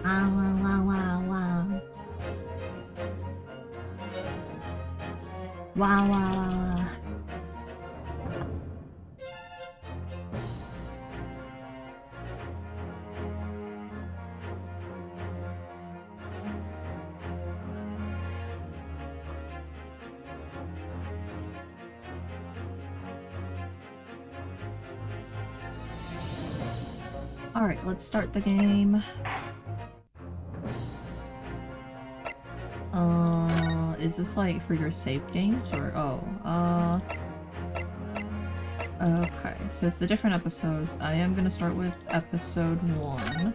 Wow, wow, wow, wow, wow. Wow, wow, wow, wow. Alright, let's start the game. Is this like for your saved games or okay, so it's the different episodes. I am gonna start with episode 1.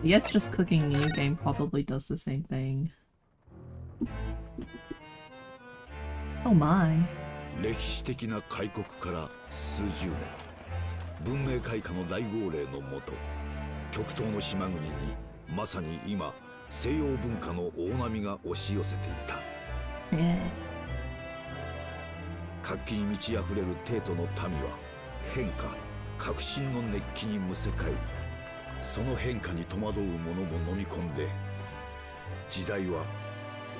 Yes, just clicking new game probably does the same thing. Oh my. 歴史的な開国から数十年、文明開化の大号令のもと、極東の島国にまさに今西洋文化の大波が押し寄せていた。活気に満ち溢れる帝都の民は変化、革新の熱気にむせ返り、その変化に戸惑う者も飲み込んで、時代は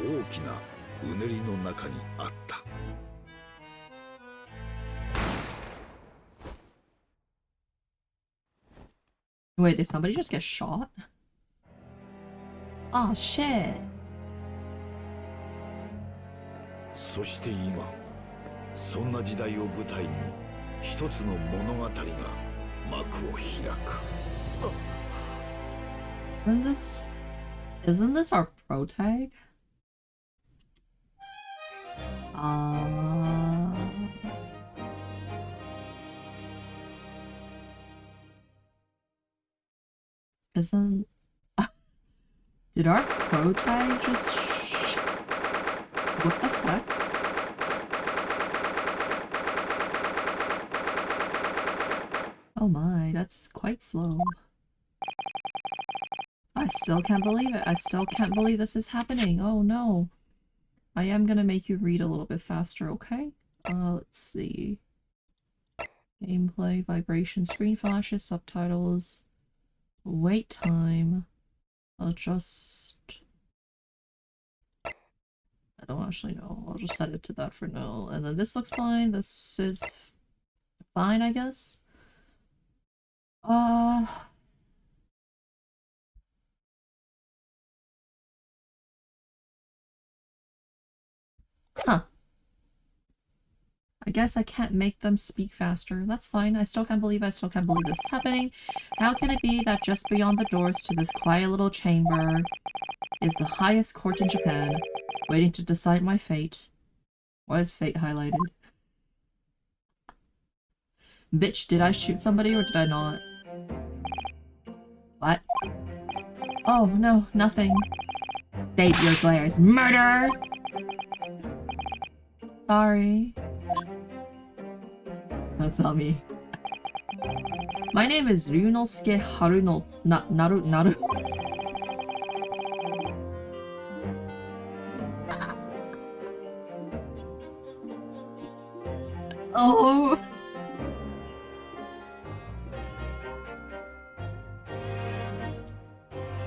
大きなうねりの中にあった。Wait, did somebody just get shot? Oh shit. そして今、そんな時代を舞台に一つの物語が幕を開く。Isn't this our pro tag? Isn't... Did our pro tag just... What the fuck? Oh my, that's quite slow. I still can't believe it. I still can't believe this is happening. Oh no. I am gonna make you read a little bit faster, okay? Let's see. Gameplay, vibration, screen flashes, subtitles, wait time. I'll just... I don't actually know. I'll just set it to that for now. And then this looks fine. This is fine, I guess. Huh. I guess I can't make them speak faster. That's fine. I still can't believe this is happening. How can it be that just beyond the doors to this quiet little chamber is the highest court in Japan, waiting to decide my fate? Why is fate highlighted? Bitch, did I shoot somebody or did I not? What? Oh, no, nothing. State your glares. Murder! Sorry. That's not me. My name is Ryunosuke Haruno Naru. Oh.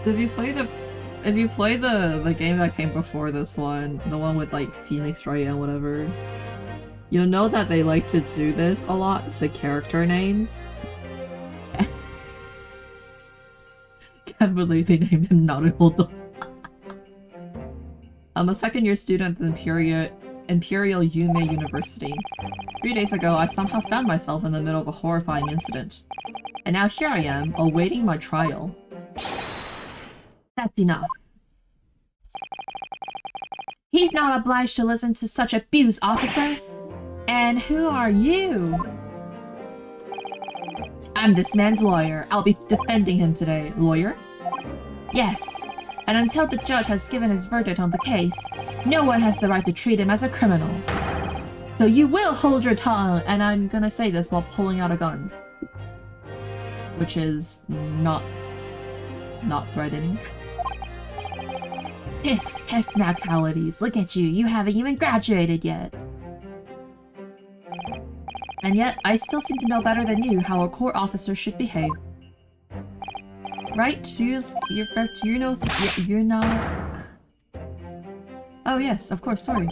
If you play the game that came before this one, the one with like Phoenix Wright and whatever, you'll know that they like to do this a lot to character names. Can't believe they named him Naruhodo. I'm a second-year student at the Imperial Yume University. 3 days ago, I somehow found myself in the middle of a horrifying incident. And now here I am, awaiting my trial. That's enough. He's not obliged to listen to such abuse, officer. And who are you? I'm this man's lawyer. I'll be defending him today. Lawyer? Yes. And until the judge has given his verdict on the case, no one has the right to treat him as a criminal. So you will hold your tongue, and I'm gonna say this while pulling out a gun. Which is not threatening. Piss, technicalities. Look at you. You haven't even graduated yet. And yet, I still seem to know better than you how a court officer should behave. Right? You're not... Oh yes, of course, sorry.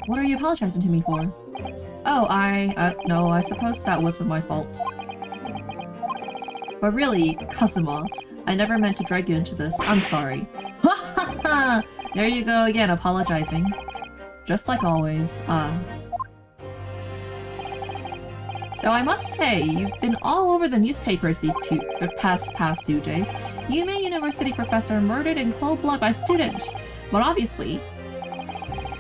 What are you apologizing to me for? Oh, no, I suppose that wasn't my fault. But really, Kazuma, I never meant to drag you into this. I'm sorry. Ha ha ha! There you go again, apologizing. Just like always. Though I must say, you've been all over the newspapers the past few days. Yume University professor murdered in cold blood by student. But obviously,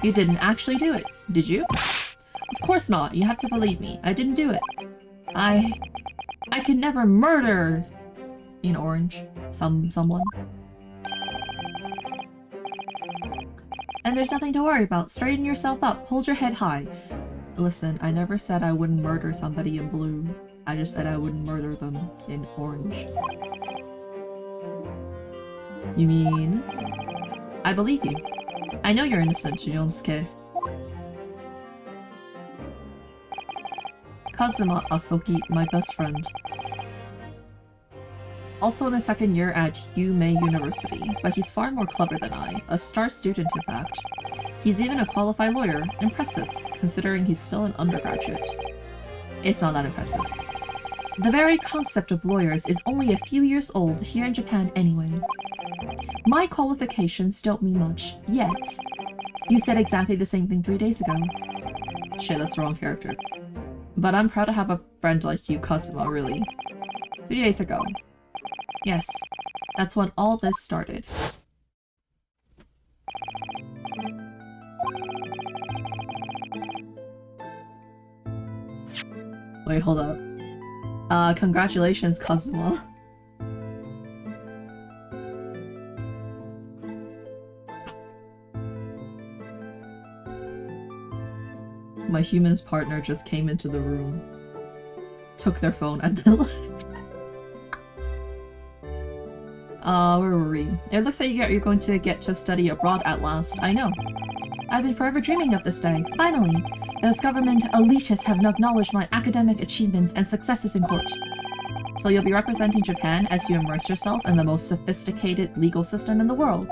you didn't actually do it, did you? Of course not. You have to believe me. I didn't do it. I could never murder in orange someone. And there's nothing to worry about. Straighten yourself up. Hold your head high. Listen, I never said I wouldn't murder somebody in blue. I just said I wouldn't murder them in orange. You mean? I believe you. I know you're innocent, Yonosuke. Kazuma Asoki, my best friend. Also in a second year at Yume University, but he's far more clever than I. A star student, in fact. He's even a qualified lawyer. Impressive, considering he's still an undergraduate. It's not that impressive. The very concept of lawyers is only a few years old here in Japan anyway. My qualifications don't mean much, yet. You said exactly the same thing 3 days ago. Shit, that's the wrong character. But I'm proud to have a friend like you, Kazuma, really. 3 days ago. Yes, that's when all this started. Wait, hold up. Congratulations, Kazuma. My human's partner just came into the room, took their phone, and then left. Where were we? It looks like you're going to get to study abroad at last. I know. I've been forever dreaming of this day. Finally! Those government elitists have acknowledged my academic achievements and successes in court. So you'll be representing Japan as you immerse yourself in the most sophisticated legal system in the world.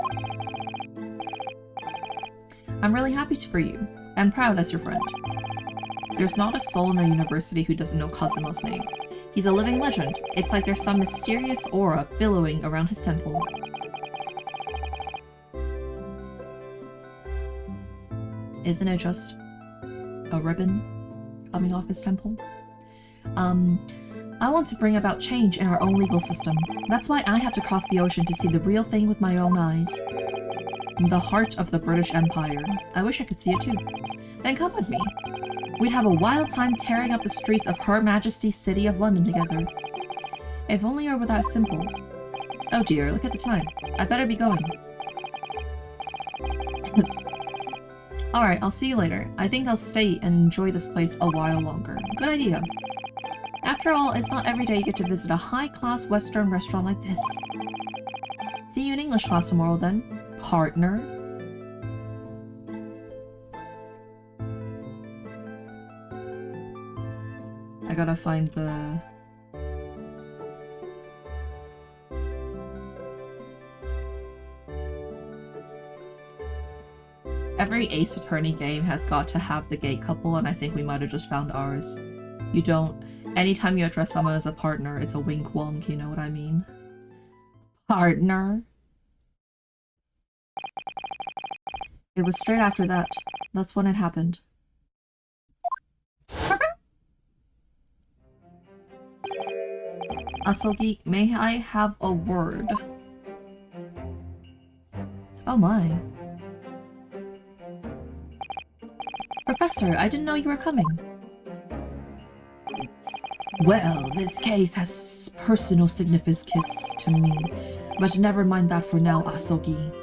I'm really happy for you. I'm proud as your friend. There's not a soul in the university who doesn't know Kazuma's name. He's a living legend. It's like there's some mysterious aura billowing around his temple. Isn't it just a ribbon coming off his temple? I want to bring about change in our own legal system. That's why I have to cross the ocean to see the real thing with my own eyes. The heart of the British Empire. I wish I could see it too. Then come with me. We'd have a wild time tearing up the streets of Her Majesty's City of London together. If only it were that simple. Oh dear, look at the time. I better be going. Alright, I'll see you later. I think I'll stay and enjoy this place a while longer. Good idea. After all, it's not every day you get to visit a high-class Western restaurant like this. See you in English class tomorrow then, partner. I gotta find the... Every Ace Attorney game has got to have the gay couple, and I think we might have just found ours. You don't... Anytime you address someone as a partner, it's a wink-wonk, you know what I mean? Partner? It was straight after that. That's when it happened. Asogi, may I have a word? Oh my. Professor, I didn't know you were coming. Well, this case has personal significance to me, but never mind that for now, Asogi.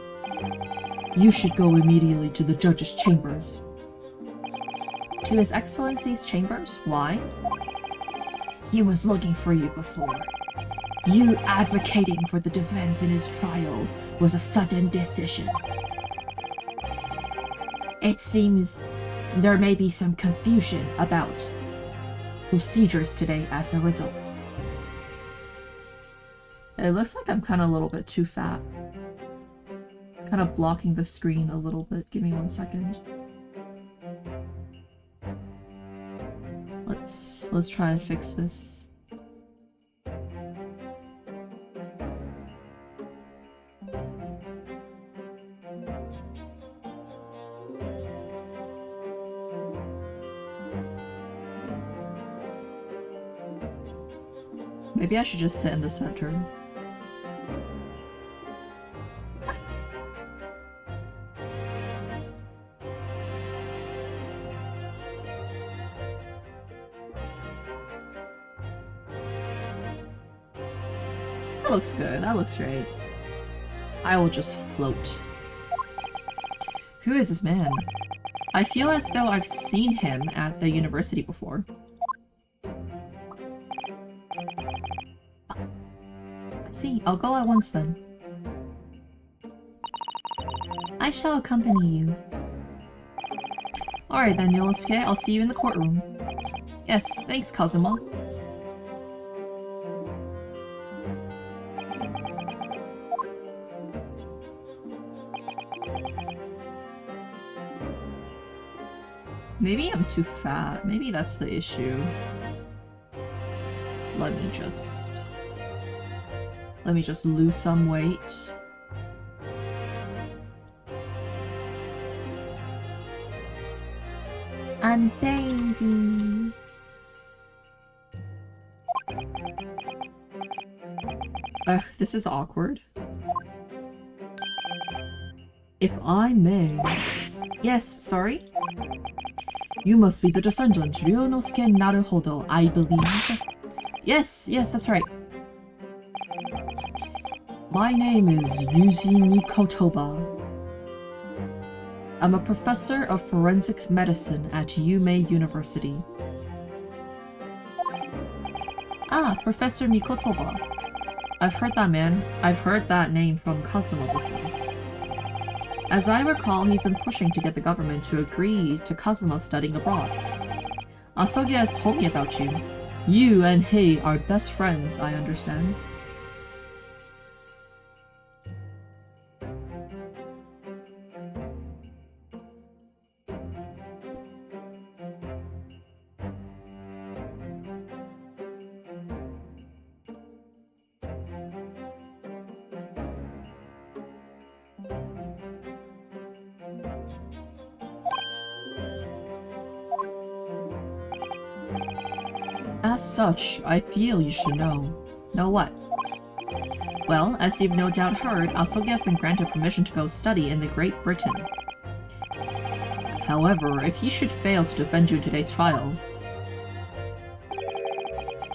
You should go immediately to the judge's chambers. To His Excellency's chambers? Why? He was looking for you before. You advocating for the defense in his trial was a sudden decision. It seems There may be some confusion about procedures today as a result. It looks like I'm kind of a little bit too fat. Kind of blocking the screen a little bit. Give me 1 second. Let's try and fix this. Maybe I should just sit in the center. That looks good. That looks great. I will just float. Who is this man? I feel as though I've seen him at the university before. I see. I'll go at once then. I shall accompany you. Alright then, Yosuke. I'll see you in the courtroom. Yes, thanks, Kazuma. Maybe I'm too fat. Maybe that's the issue. Let me just lose some weight. And baby. Ugh, this is awkward. If I may. Yes, sorry? You must be the defendant, Ryunosuke Naruhodo, I believe. Yes, that's right. My name is Yuji Mikotoba. I'm a professor of forensic medicine at Yume University. Ah, Professor Mikotoba. I've heard that name from Kazuma before. As I recall, he's been pushing to get the government to agree to Kazuma studying abroad. Asogi has told me about you. You and he are best friends, I understand. As such, I feel you should know. Know what? Well, as you've no doubt heard, Asogi has been granted permission to go study in the Great Britain. However, if he should fail to defend you in today's trial,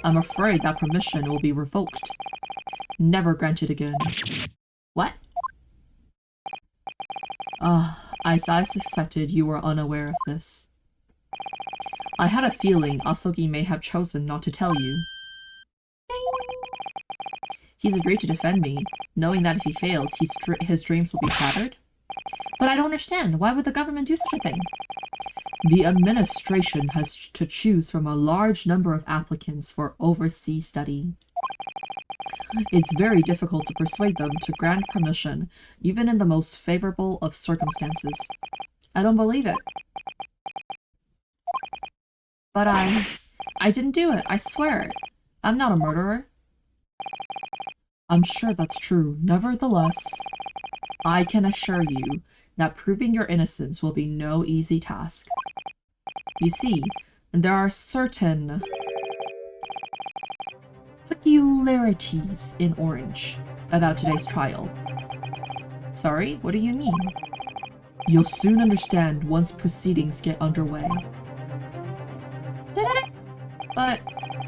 I'm afraid that permission will be revoked. Never granted again. What? As I suspected, you were unaware of this. I had a feeling Asogi may have chosen not to tell you. He's agreed to defend me, knowing that if he fails, his dreams will be shattered. But I don't understand. Why would the government do such a thing? The administration has to choose from a large number of applicants for overseas study. It's very difficult to persuade them to grant permission, even in the most favorable of circumstances. I don't believe it. But I didn't do it, I swear it. I'm not a murderer. I'm sure that's true. Nevertheless, I can assure you that proving your innocence will be no easy task. You see, there are certain peculiarities in Orange about today's trial. Sorry, what do you mean? You'll soon understand once proceedings get underway. But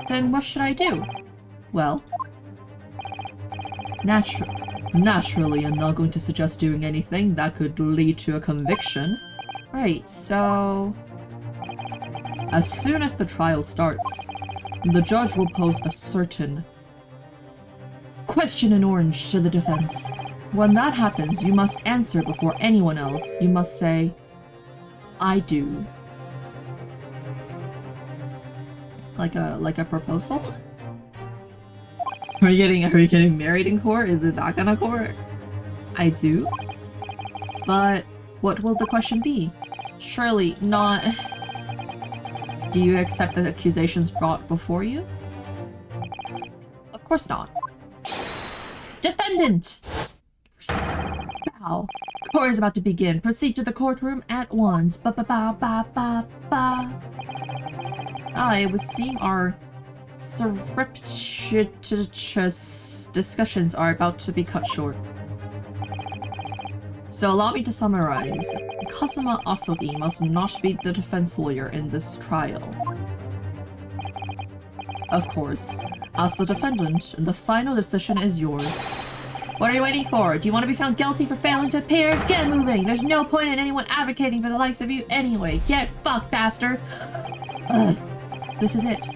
then what should I do? Well, naturally, I'm not going to suggest doing anything that could lead to a conviction. Right, so as soon as the trial starts, the judge will pose a certain question in Orange to the defense. When that happens, you must answer before anyone else. You must say, I do. Like a proposal? Are we getting married in court? Is it that kind of court? I do. But what will the question be? Surely not. Do you accept the accusations brought before you? Of course not. Defendant! Bow. Court is about to begin. Proceed to the courtroom at once. Ba-ba-ba-ba-ba-ba. It would seem our surreptitious discussions are about to be cut short. So allow me to summarize. Kazuma Asogi must not be the defense lawyer in this trial. Of course. As the defendant, the final decision is yours. What are you waiting for? Do you want to be found guilty for failing to appear? Get moving! There's no point in anyone advocating for the likes of you anyway. Get fucked, bastard! This is it.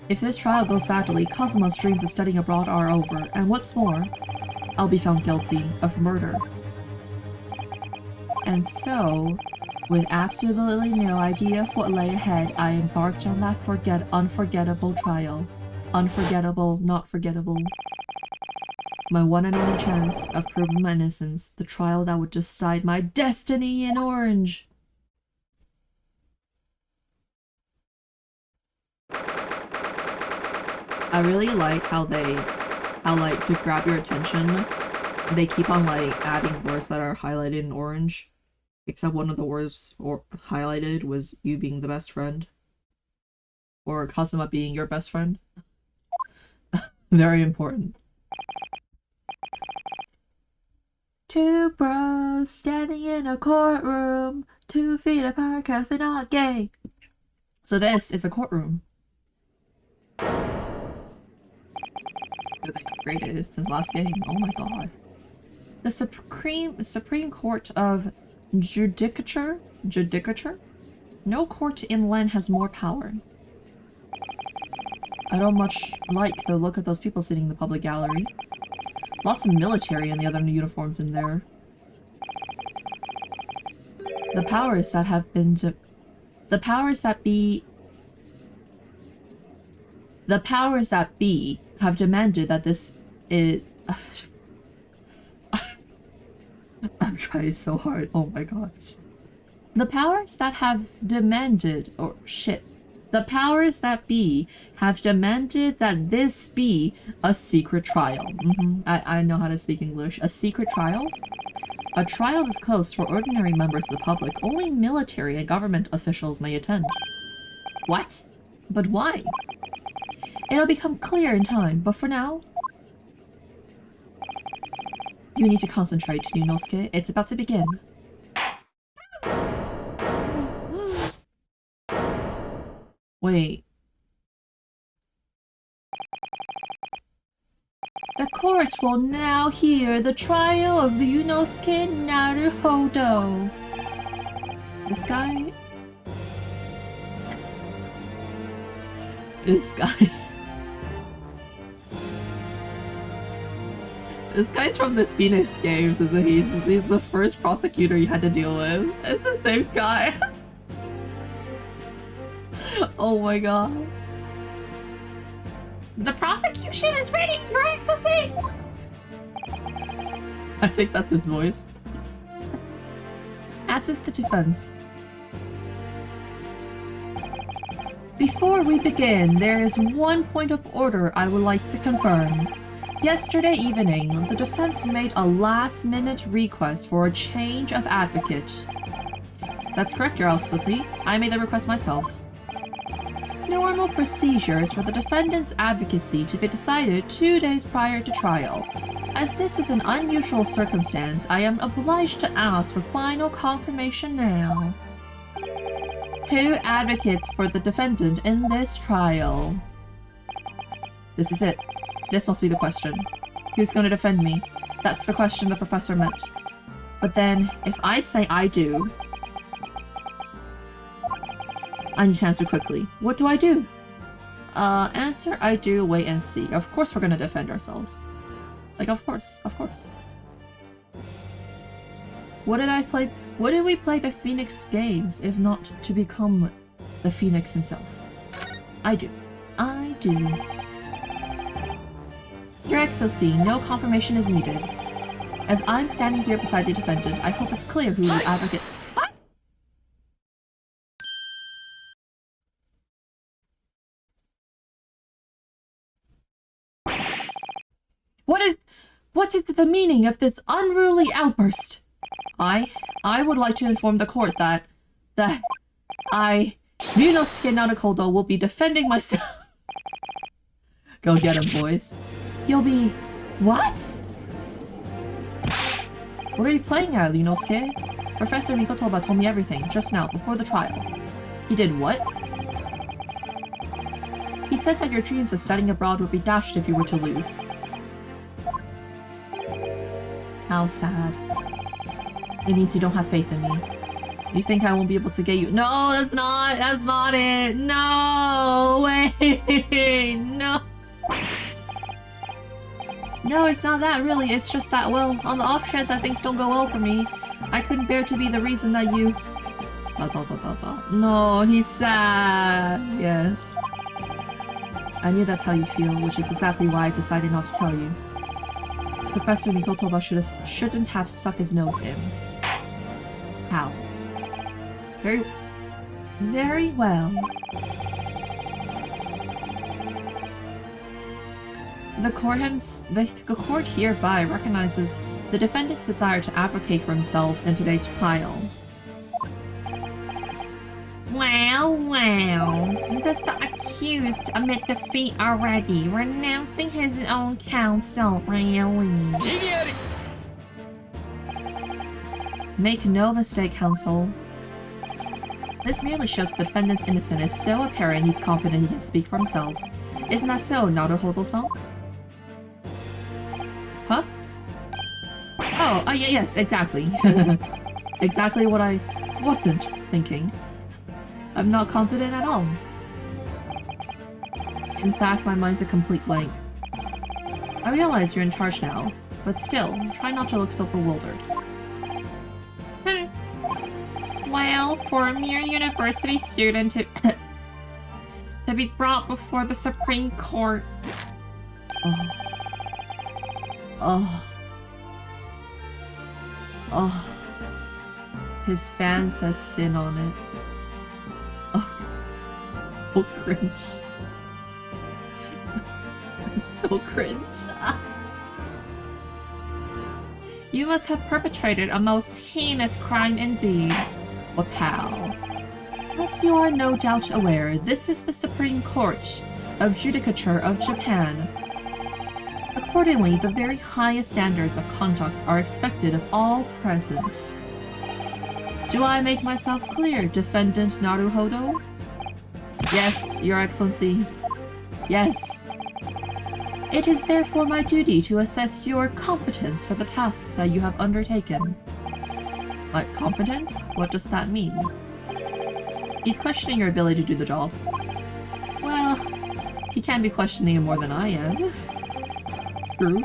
If this trial goes badly, Kazuma's dreams of studying abroad are over, and what's more, I'll be found guilty of murder. And so, with absolutely no idea of what lay ahead, I embarked on that unforgettable trial. Unforgettable, not forgettable. My one and only chance of proving my innocence, the trial that would decide my destiny in Orange. I really like how like, to grab your attention, they keep on, like, adding words that are highlighted in orange. Except one of the words highlighted was you being the best friend. Or Kazuma being your best friend. Very important. Two bros standing in a courtroom, 2 feet apart cause they're not gay. So this is a courtroom. They upgraded since last game. Oh my god. The Supreme Court of Judicature? No court in land has more power. I don't much like the look of those people sitting in the public gallery. Lots of military and the other uniforms in there. The powers that have been the powers that be have demanded that this is I'm trying so hard. Oh my god. The powers that have demanded the powers that be have demanded that this be a secret trial. I know how to speak English. A secret trial? A trial is closed for ordinary members of the public. Only military and government officials may attend. What? But why? It'll become clear in time, but for now... You need to concentrate, Yunosuke. It's about to begin. Wait. The court will now hear the trial of Yunosuke Naruhodo. This guy... This guy's from the Phoenix games, isn't he? He's the first prosecutor you had to deal with. It's the same guy. Oh my god. The prosecution is ready, Your Excellency! I think that's his voice. As is the defense. Before we begin, there is one point of order I would like to confirm. Yesterday evening, the defense made a last-minute request for a change of advocate. That's correct, Your Excellency. I made the request myself. Normal procedure is for the defendant's advocacy to be decided 2 days prior to trial. As this is an unusual circumstance, I am obliged to ask for final confirmation now. Who advocates for the defendant in this trial? This is it. This must be the question. Who's going to defend me? That's the question the professor meant. But then, if I say I do... I need to answer quickly. What do I do? Answer I do, wait and see. Of course we're gonna defend ourselves. Like, of course. What did we play the Phoenix games, if not to become the Phoenix himself? I do. I do. Your Excellency, no confirmation is needed. As I'm standing here beside the defendant, I hope it's clear who the advocate— What? What is the meaning of this unruly outburst? I would like to inform the court that Ryunosuke Naruhodo will be defending myself. Go get him, boys. You'll be... What? What are you playing at, Ryunosuke? Professor Mikotoba told me everything, just now, before the trial. He did what? He said that your dreams of studying abroad would be dashed if you were to lose. How sad. It means you don't have faith in me. You think I won't be able to get you— No, that's not it! No! Wait! No! No, it's not that, really. It's just that, well, on the off chance that things don't go well for me, I couldn't bear to be the reason that you— No, he's sad. Yes. I knew that's how you feel, which is exactly why I decided not to tell you. Professor Mikotoba shouldn't have stuck his nose in. How? Very well. The court hereby recognizes the defendant's desire to advocate for himself in today's trial. Wow. Does the accused admit defeat already, renouncing his own counsel, really? Make no mistake, counsel. This merely shows the defendant's innocence is so apparent he's confident he can speak for himself. Isn't that so, Naruhodo-san? Huh? Oh, yes, exactly. Exactly what I wasn't thinking. I'm not confident at all. In fact, my mind's a complete blank. I realize you're in charge now, but still, try not to look so bewildered. Well, for a mere university student to be brought before the Supreme Court. His fan says sin on it. Oh, cringe. So cringe. You must have perpetrated a most heinous crime indeed. Well, pal. As you are no doubt aware, this is the Supreme Court of Judicature of Japan. Accordingly, the very highest standards of conduct are expected of all present. Do I make myself clear, Defendant Naruhodo? Yes, Your Excellency. Yes. It is therefore my duty to assess your competence for the task that you have undertaken. What, competence? What does that mean? He's questioning your ability to do the job. Well, he can't be questioning it more than I am. True.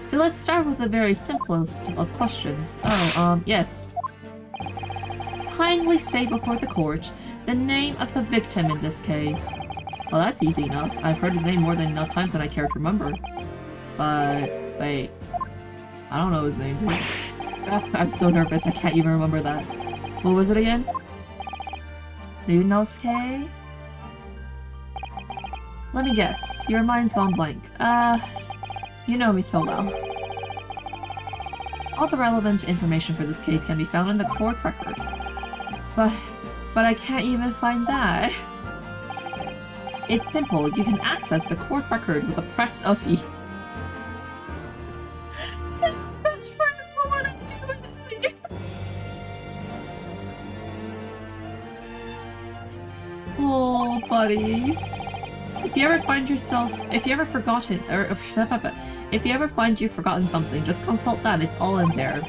So let's start with the very simplest of questions. Yes. Kindly state before the court the name of the victim in this case. Well, that's easy enough. I've heard his name more than enough times that I care to remember. But, wait. I don't know his name. I'm so nervous, I can't even remember that. What was it again? Ryunosuke? Let me guess. Your mind's gone blank. You know me so well. All the relevant information for this case can be found in the court record. But I can't even find that. It's simple. You can access the court record with a press of E. That's for what I'm doing. Oh, buddy. If you ever find you've forgotten something, just consult that. It's all in there.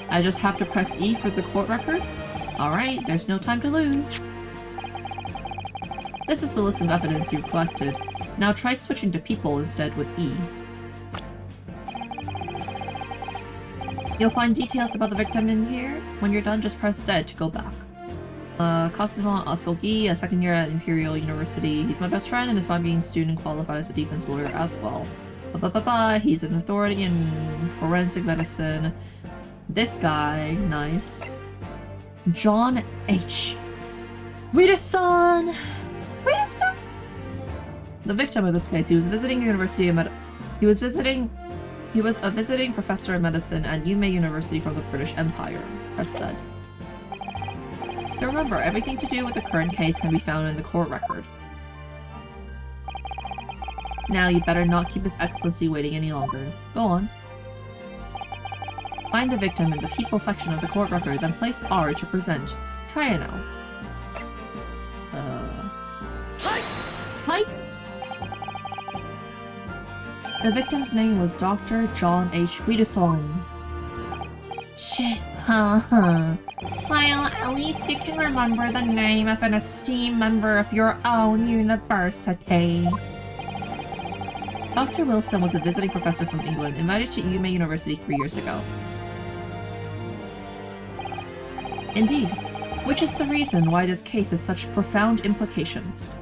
I just have to press E for the court record? Alright, there's no time to lose. This is the list of evidence you've collected. Now try switching to people instead with E. You'll find details about the victim in here. When you're done, just press Z to go back. Kazuma Asogi, a second year at Imperial University. He's my best friend and is my being student qualified as a defense lawyer as well. He's an authority in forensic medicine. This guy, nice. John H. Rita-san! Rita-san! The victim of this case, he was a visiting professor of medicine at Yume University from the British Empire, as said. So remember, everything to do with the current case can be found in the court record. Now you better not keep His Excellency waiting any longer. Go on. Find the victim in the people section of the court record, then place R to present. Try it now. Hi! The victim's name was Dr. John H. Rita-san. Shit. Well, at least you can remember the name of an esteemed member of your own university. Dr. Wilson was a visiting professor from England, invited to Yume University 3 years ago. Indeed, which is the reason why this case has such profound implications.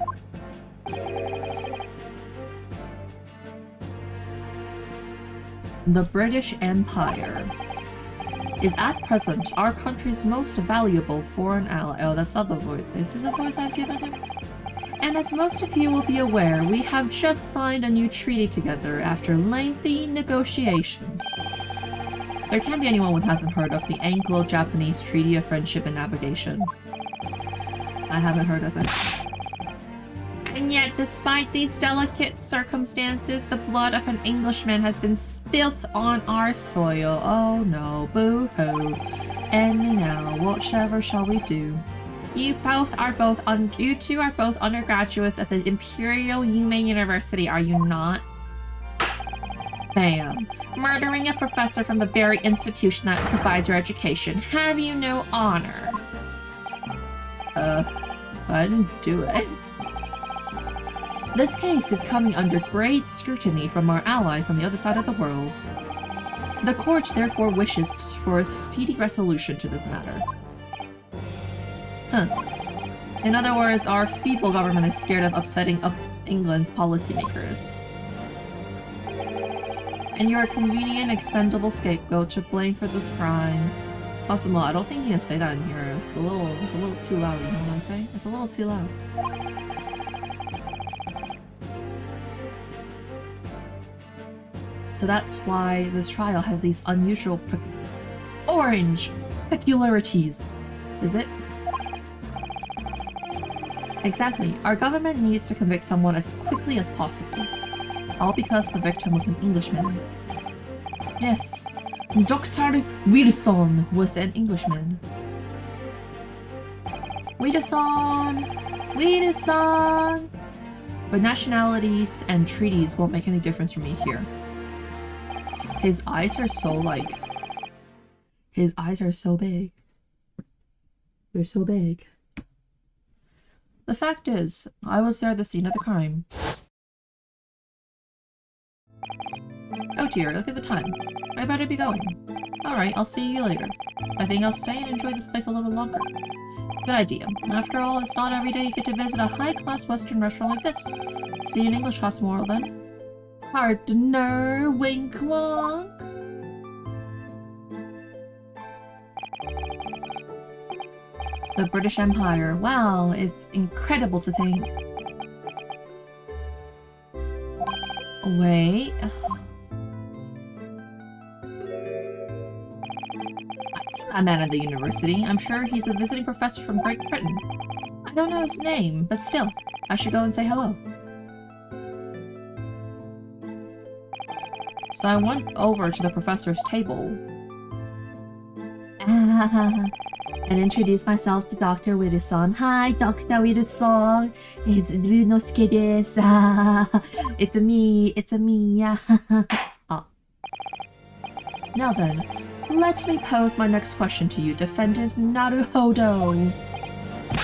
The British Empire is at present our country's most valuable foreign ally. Oh, that's not the voice. Is it the voice I've given him? And as most of you will be aware, we have just signed a new treaty together after lengthy negotiations. There can't be anyone who hasn't heard of the Anglo-Japanese Treaty of Friendship and Navigation. I haven't heard of it. And yet, despite these delicate circumstances, the blood of an Englishman has been spilt on our soil. Oh no, boo-hoo. And now, whatever shall we do? You two are both undergraduates at the Imperial Yume University, are you not? Bam. Murdering a professor from the very institution that provides your education. Have you no honor? I didn't do it. This case is coming under great scrutiny from our allies on the other side of the world. The court therefore wishes for a speedy resolution to this matter. In other words, our feeble government is scared of upsetting England's policymakers. And you're a convenient, expendable scapegoat to blame for this crime. Awesome, I don't think you can say that in here. It's a little too loud, you know what I'm saying? It's a little too loud. So that's why this trial has these unusual orange peculiarities. Is it? Exactly. Our government needs to convict someone as quickly as possible. All because the victim was an Englishman. Yes, Dr. Wilson was an Englishman. Wilson! But nationalities and treaties won't make any difference for me here. His eyes are so big. They're so big. The fact is, I was there at the scene of the crime. Oh dear, look at the time. I better be going. Alright, I'll see you later. I think I'll stay and enjoy this place a little longer. Good idea. After all, it's not every day you get to visit a high-class Western restaurant like this. See you in English class tomorrow then. Partner, wink wonk. The British Empire. Wow, it's incredible to think. Wait. I've seen that man at the university. I'm sure he's a visiting professor from Great Britain. I don't know his name, but still, I should go and say hello. So I went over to the professor's table and introduced myself to Dr. Wilson. Hi, Dr. Wilson. It's Runosuke desu. It's me. Oh. Now then, let me pose my next question to you, Defendant Naruhodo.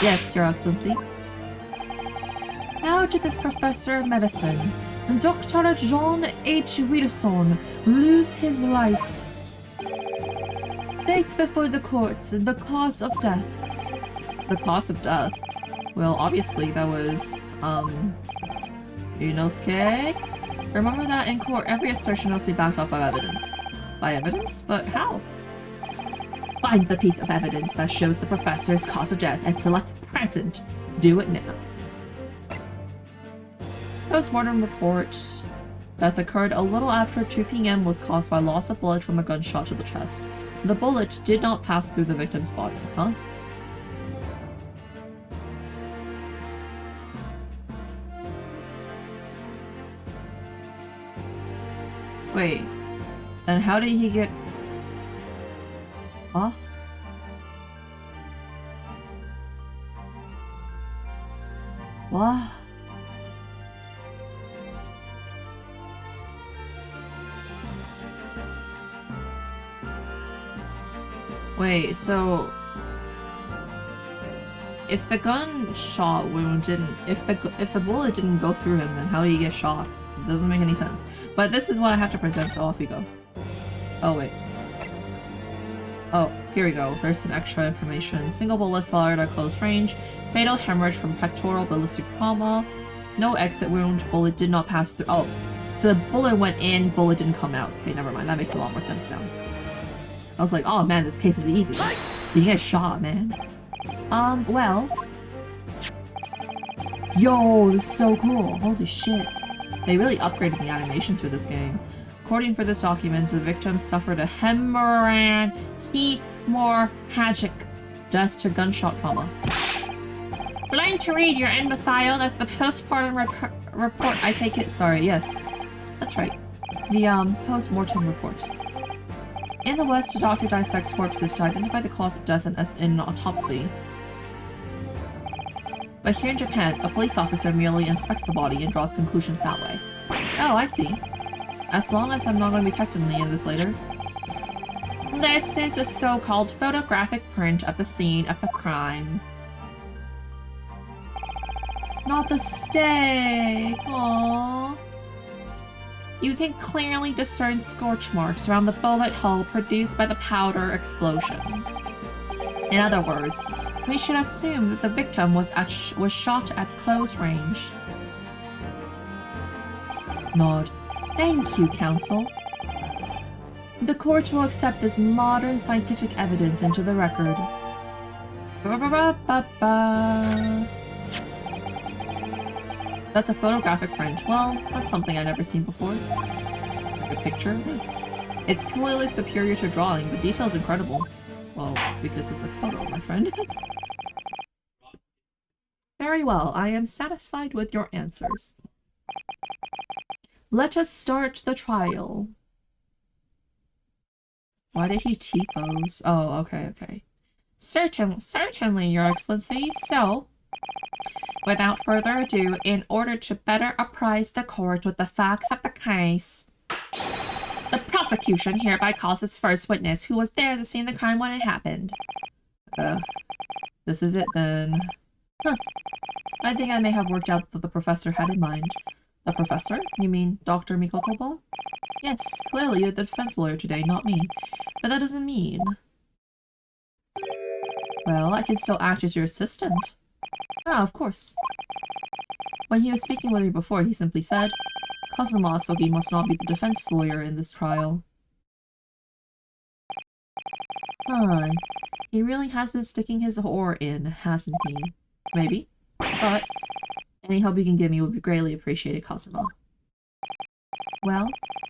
Yes, Your Excellency. How did this professor of medicine, Dr. John H. Wilson, lose his life? State before the courts the cause of death. The cause of death. Well, obviously that was, Inosuke? Remember that in court, every assertion must be backed up by evidence. By evidence? But how? Find the piece of evidence that shows the professor's cause of death and select present. Do it now. Postmortem report. Death occurred a little after 2 p.m. was caused by loss of blood from a gunshot to the chest. The bullet did not pass through the victim's body, huh? Wait. Then how did he get... Huh? What? Wait, so... If the gunshot wound didn't... If the bullet didn't go through him, then how did he get shot? It doesn't make any sense. But this is what I have to present, so off we go. Oh, wait. Oh, here we go. There's some extra information. Single bullet fired at close range. Fatal hemorrhage from pectoral ballistic trauma. No exit wound. Bullet did not pass through. Oh, so the bullet went in, bullet didn't come out. Okay, never mind. That makes a lot more sense now. I was like, oh man, this case is easy. You get shot, man. Well. Yo, this is so cool. Holy shit. They really upgraded the animations for this game. According for this document, the victim suffered a hemorrhagic death to gunshot trauma. Blind to read, your imbecile. That's the postmortem report. I take it. Sorry, yes. That's right. The, post-mortem report. In the West, a doctor dissects corpses to identify the cause of death in an autopsy. But here in Japan, a police officer merely inspects the body and draws conclusions that way. Oh, I see. As long as I'm not going to be testing me in this later. This is a so-called photographic print of the scene of the crime. Not the stake! Aww. You can clearly discern scorch marks around the bullet hole produced by the powder explosion. In other words, we should assume that the victim was shot at close range. Nod. Thank you, counsel. The court will accept this modern scientific evidence into the record. That's a photographic print. Well, that's something I've never seen before. Like a picture? It's clearly superior to drawing. The detail's incredible. Well, because it's a photo, my friend. Very well, I am satisfied with your answers. Let us start the trial. Why did he T-pose? Oh, okay. Certainly, Your Excellency. So, without further ado, in order to better apprise the court with the facts of the case, the prosecution hereby calls its first witness, who was there to see the crime when it happened. This is it then. Huh. I think I may have worked out what the professor had in mind. The professor? You mean Dr. Mikotoba? Yes, clearly you're the defense lawyer today, not me. But that doesn't mean... Well, I can still act as your assistant. Ah, of course. When he was speaking with me before, he simply said, Kazuma Asogi must not be the defense lawyer in this trial. Huh. He really has been sticking his oar in, hasn't he? Maybe. But any help you can give me would be greatly appreciated, Kazuma. Well,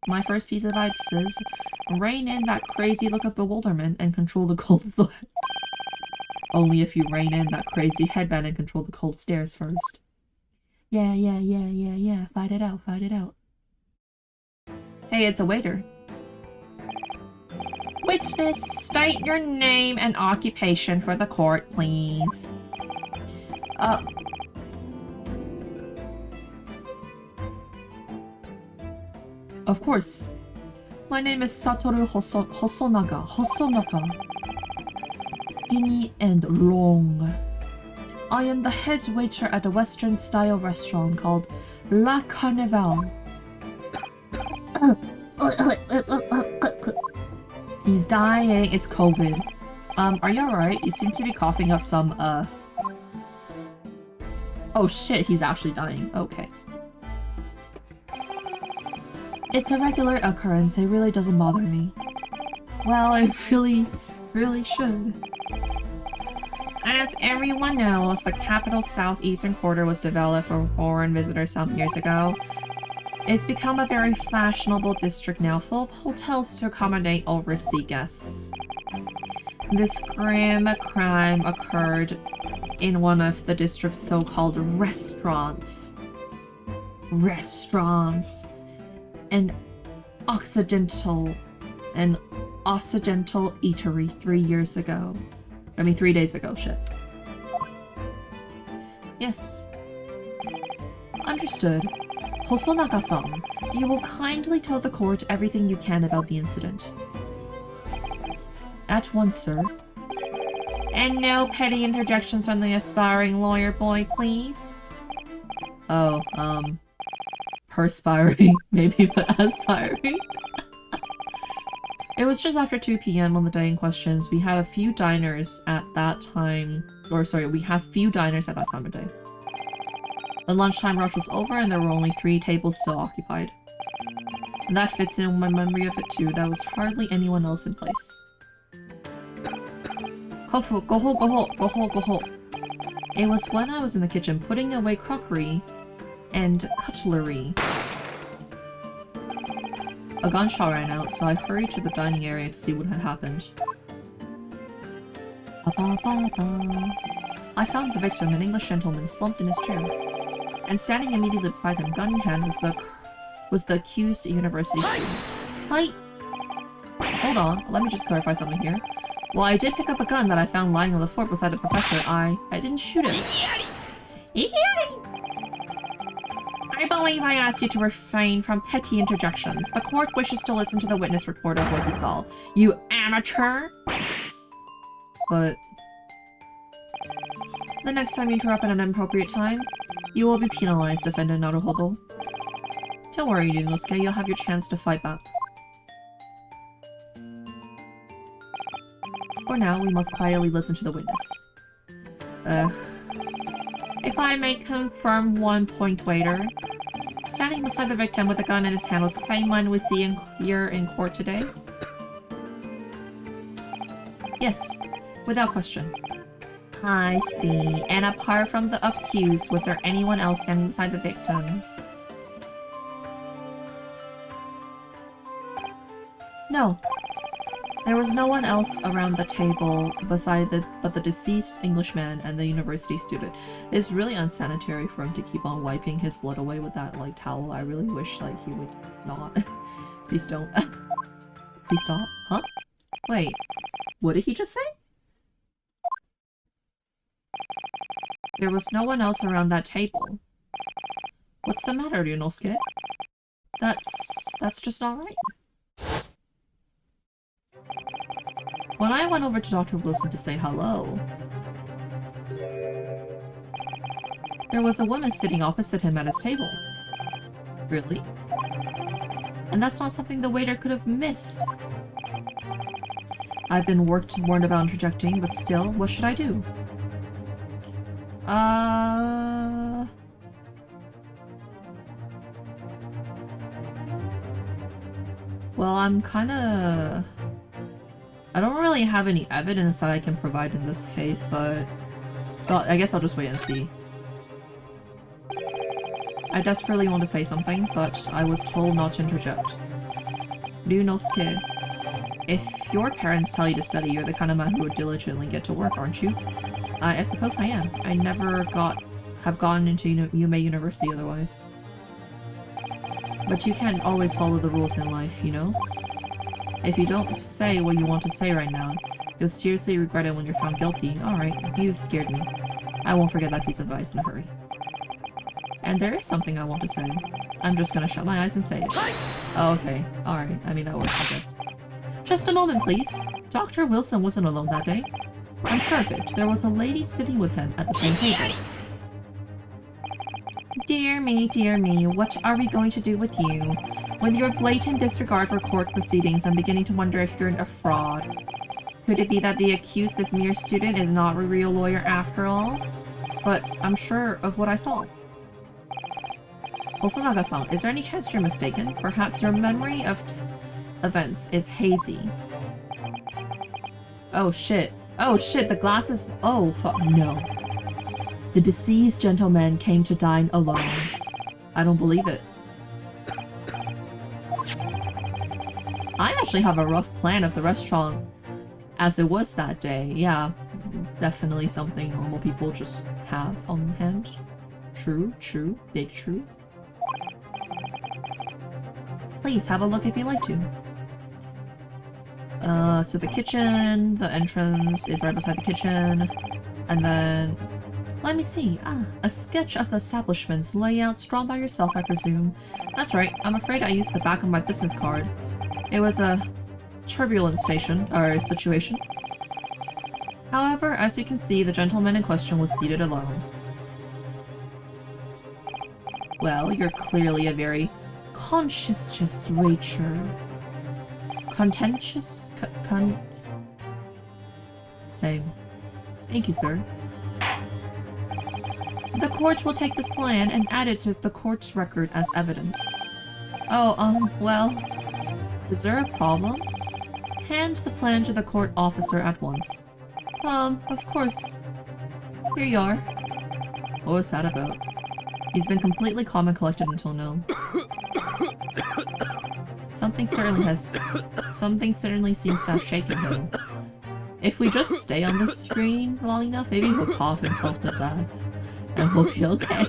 my first piece of advice is, rein in that crazy look of bewilderment and control the cold sweat. Only if you rein in that crazy headband and control the cold stares first. Yeah. Fight it out. Hey, it's a waiter. Witness, state your name and occupation for the court, please. Of course. My name is Satoru Hosonaga. Skinny and long. I am the head waiter at a Western-style restaurant called La Carnival. He's dying. It's COVID. Are you alright? You seem to be coughing up some, Oh shit, he's actually dying. Okay. It's a regular occurrence. It really doesn't bother me. Well, it really should. As everyone knows, the capital's southeastern quarter was developed for foreign visitors some years ago. It's become a very fashionable district now, full of hotels to accommodate overseas guests. This grim crime occurred in one of the district's so-called restaurants. An Occidental eatery 3 days ago, shit. Yes. Understood. Hosonaga-san, you will kindly tell the court everything you can about the incident. At once, sir. And no petty interjections from the aspiring lawyer boy, please. Oh, perspiring, maybe, but aspiring. It was just after 2 p.m. on the day in questions. We had few diners at that time of day. The lunchtime rush was over and there were only 3 tables still occupied. And that fits in with my memory of it too. There was hardly anyone else in place. Kofu, go. It was when I was in the kitchen putting away crockery and cutlery. A gunshot rang out, so I hurried to the dining area to see what had happened. I found the victim, an English gentleman, slumped in his chair. And standing immediately beside him, gun in hand, was the accused university student. Hi! Hold on, let me just clarify something here. Well, I did pick up a gun that I found lying on the floor beside the professor. I didn't shoot him. I believe I asked you to refrain from petty interjections. The court wishes to listen to the witness report of what he saw. You amateur! But... the next time you interrupt at an inappropriate time, you will be penalized, defendant Naruhodo. Don't worry, Ryunosuke, you'll have your chance to fight back. For now, we must quietly listen to the witness. If I may confirm one point, waiter. Standing beside the victim with a gun in his hand was the same one we see here in court today? Yes, without question. I see. And apart from the accused, was there anyone else standing beside the victim? No. There was no one else around the table but the deceased Englishman and the university student. It's really unsanitary for him to keep on wiping his blood away with that, like, towel. I really wish, like, he would not. Please don't. Please stop. Huh? Wait. What did he just say? There was no one else around that table. What's the matter, Ryunosuke? That's just not right. When I went over to Dr. Wilson to say hello, there was a woman sitting opposite him at his table. Really? And that's not something the waiter could have missed. I've been warned about interjecting, but still, what should I do? Well, I'm kinda... I don't really have any evidence that I can provide in this case, but... so I guess I'll just wait and see. I desperately want to say something, but I was told not to interject. Ryunosuke, if your parents tell you to study, you're the kind of man who would diligently get to work, aren't you? I suppose I am. I never have gone into Yume University otherwise. But you can't always follow the rules in life, you know? If you don't say what you want to say right now, you'll seriously regret it when you're found guilty. Alright, you've scared me. I won't forget that piece of advice in a hurry. And there is something I want to say. I'm just gonna shut my eyes and say it. Oh, okay. Alright. I mean, that works, I guess. Just a moment, please. Dr. Wilson wasn't alone that day. I'm sure of it. There was a lady sitting with him at the same table. Dear me, what are we going to do with you? With your blatant disregard for court proceedings, I'm beginning to wonder if you're a fraud. Could it be that the accused, this mere student, is not a real lawyer after all? but I'm sure of what I saw. Hosonaga-san, is there any chance you're mistaken? Perhaps your memory of events is hazy. Oh shit. Oh shit, the glasses. Oh fuck, no. The deceased gentleman came to dine alone. I don't believe it. I actually have a rough plan of the restaurant as it was that day. Yeah, definitely something normal people just have on hand. True, true, big true. Please have a look if you'd like to. So the kitchen, the entrance is right beside the kitchen, and then, let me see, a sketch of the establishment's layout drawn by yourself, I presume. That's right, I'm afraid I used the back of my business card. It was a turbulent situation. However, as you can see, the gentleman in question was seated alone. Well, you're clearly a very conscientious waiter. Contentious? Same. Thank you, sir. The court will take this plan and add it to the court's record as evidence. Oh, well... Is there a problem? Hand the plan to the court officer at once. Of course. Here you are. What was that about? He's been completely calm and collected until now. Something certainly seems to have shaken him. If we just stay on the screen long enough, maybe he'll cough himself to death. And we'll be okay.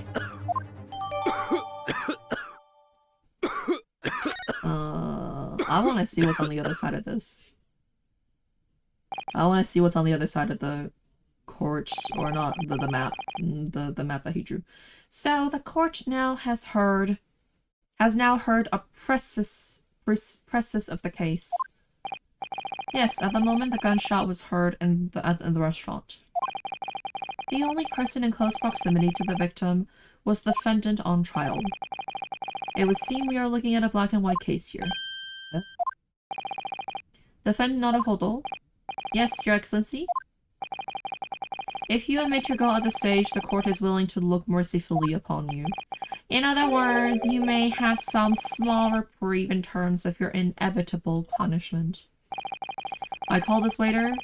I want to see what's on the other side of this. I want to see what's on the other side of the court, or not, the map. The map that he drew. So, the court now has now heard a precis of the case. Yes, at the moment the gunshot was heard in the restaurant. The only person in close proximity to the victim was the defendant on trial. It would seem we are looking at a black and white case here. Defendant Naruhodo? Yes, Your Excellency? If you admit your guilt at this stage, the court is willing to look mercifully upon you. In other words, you may have some small reprieve in terms of your inevitable punishment. I call this waiter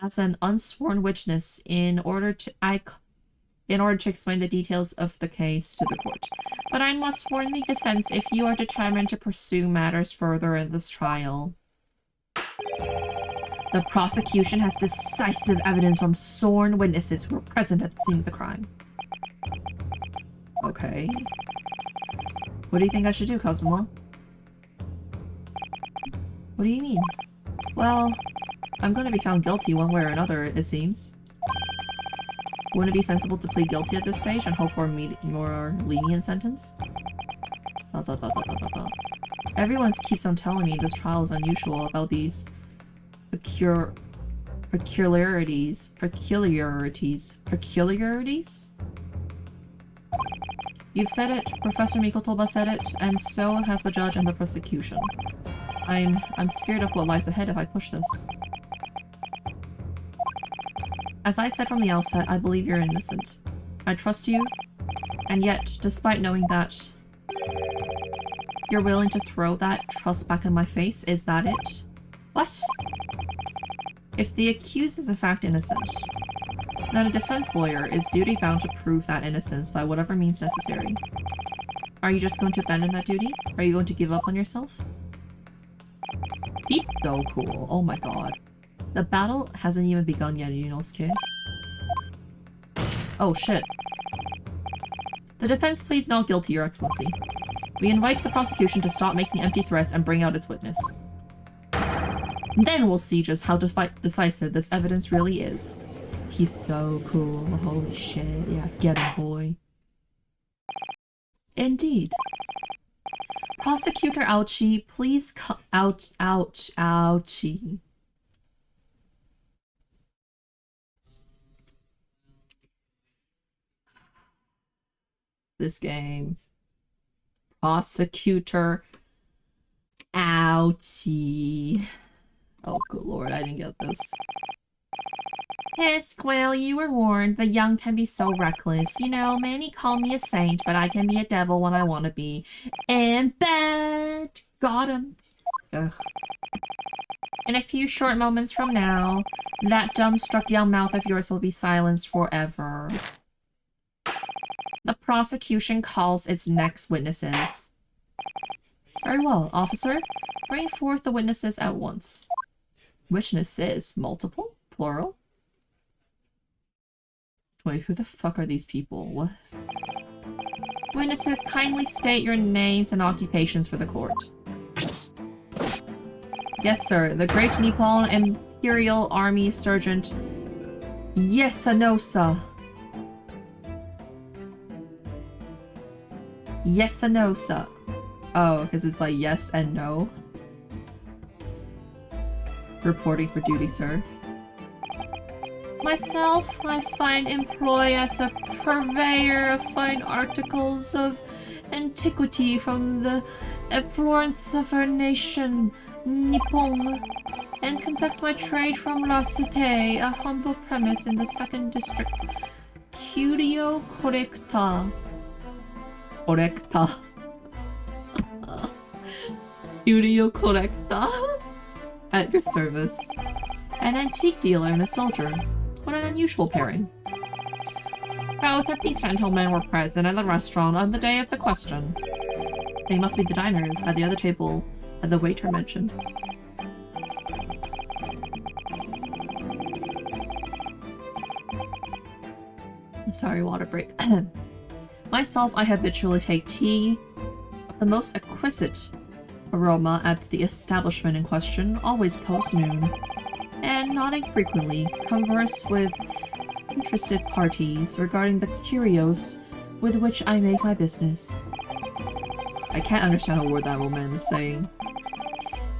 as an unsworn witness in order to explain the details of the case to the court. But I must warn the defense if you are determined to pursue matters further in this trial. The prosecution has decisive evidence from sworn witnesses who were present at the scene of the crime. Okay. What do you think I should do, Kazuma? What do you mean? Well, I'm going to be found guilty one way or another, it seems. Wouldn't it be sensible to plead guilty at this stage and hope for a more lenient sentence? Everyone keeps on telling me this trial is unusual about these peculiarities? You've said it, Professor Mikotoba said it, and so has the judge and the prosecution. I'm scared of what lies ahead if I push this. As I said from the outset, I believe you're innocent. I trust you, and yet, despite knowing that, you're willing to throw that trust back in my face, is that it? What? If the accused is in fact innocent, then a defense lawyer is duty-bound to prove that innocence by whatever means necessary. Are you just going to abandon that duty? Are you going to give up on yourself? He's so cool. Oh my god. The battle hasn't even begun yet, Yunosuke. Oh shit. The defense pleads not guilty, Your Excellency. We invite the prosecution to stop making empty threats and bring out its witness. Then we'll see just how decisive this evidence really is. He's so cool. Holy shit. Yeah, get him, boy. Indeed. Prosecutor Ouchie, please come out. Ouchie. This game. Prosecutor Ouchie. Oh, good lord, I didn't get this. Hisk, well, you were warned. The young can be so reckless. You know, many call me a saint, but I can be a devil when I want to be. And bad. Got him. Ugh. In a few short moments from now, that dumbstruck young mouth of yours will be silenced forever. The prosecution calls its next witnesses. Very well, officer. Bring forth the witnesses at once. Witnesses? Multiple? Plural? Wait, who the fuck are these people? What? Witnesses, kindly state your names and occupations for the court. Yes, sir. The Great Nippon Imperial Army Sergeant Yesanosa. Yesanosa. Oh, because it's like yes and no. Reporting for duty, sir. Myself, I find employ as a purveyor of fine articles of antiquity from the effluence of our nation, Nippon, and conduct my trade from La Cité, a humble premise in the 2nd District. Curio correcta. Correcta. Curio correcta. At your service. An antique dealer and a soldier. What an unusual pairing. Both of these gentlemen were present at the restaurant on the day of the question. They must be the diners at the other table that the waiter mentioned. Sorry, water break. Myself, I habitually take tea of the most exquisite aroma at the establishment in question, always post-noon, and not infrequently converse with interested parties regarding the curios with which I make my business. I can't understand a word that woman is saying.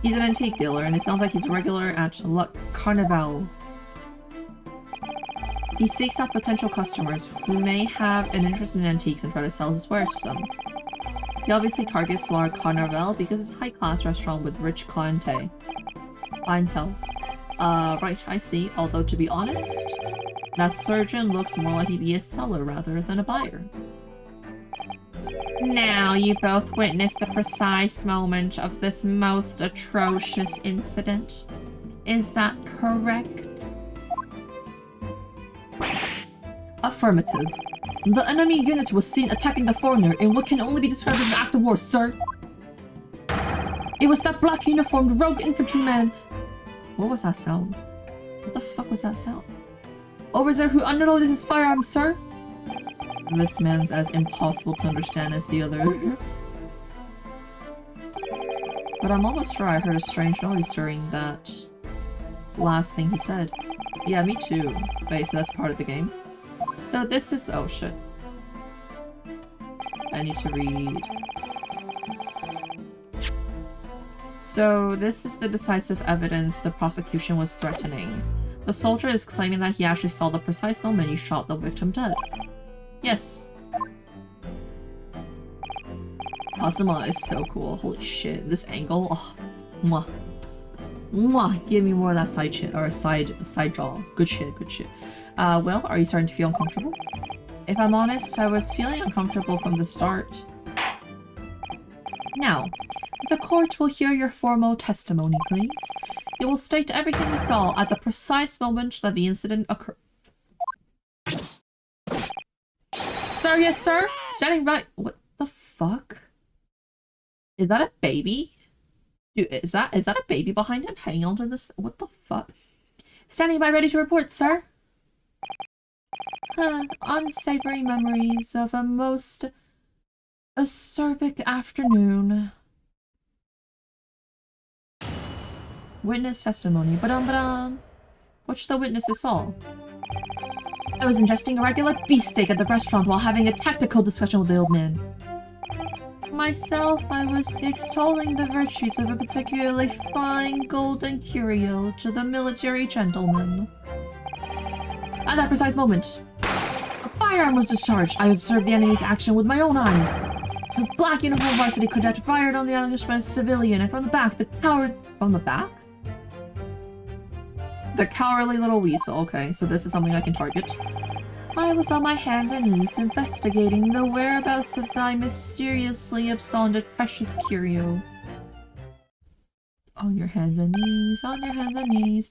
He's an antique dealer, and it sounds like he's a regular at Le Carnival. He seeks out potential customers who may have an interest in antiques and try to sell his wares to them. He obviously targets La Carnival because it's a high-class restaurant with rich clientele. Right, I see. Although, to be honest, that surgeon looks more like he'd be a seller rather than a buyer. Now, you both witnessed the precise moment of this most atrocious incident. Is that correct? Affirmative. The enemy unit was seen attacking the foreigner in what can only be described as an act of war, sir. It was that black uniformed rogue infantryman. What was that sound? What the fuck was that sound? Over there who unloaded his firearm, sir? This man's as impossible to understand as the other. But I'm almost sure I heard a strange noise during that last thing he said. Yeah, me too. Wait, so that's part of the game? So this is- oh shit. I need to read. So this is the decisive evidence the prosecution was threatening. The soldier is claiming that he actually saw the precise moment he shot the victim dead. Yes. Kazuma is so cool. Holy shit. This angle. Oh. Mwah. Mwah. Give me more of that side shit. Or side jaw. Good shit, good shit. Well, are you starting to feel uncomfortable? If I'm honest, I was feeling uncomfortable from the start. Now, the court will hear your formal testimony, please. You will state everything you saw at the precise moment that the incident occurred. Sir, yes, sir? Standing right- what the fuck? Is that a baby? Dude, is that a baby behind him hanging onto this? What the fuck? Standing by ready to report, sir. Unsavory memories of a most acerbic afternoon. Witness testimony. Ba-dum-ba-dum. Which the witnesses saw. I was ingesting a regular beefsteak at the restaurant while having a tactical discussion with the old man. Myself, I was extolling the virtues of a particularly fine golden curio to the military gentleman. At that precise moment, a firearm was discharged. I observed the enemy's action with my own eyes. His black uniformed varsity cadet fired on the Englishman's civilian, and from the back, the coward... From the back? The cowardly little weasel. Okay, so this is something I can target. I was on my hands and knees investigating the whereabouts of thy mysteriously absconded precious curio. On your hands and knees, on your hands and knees.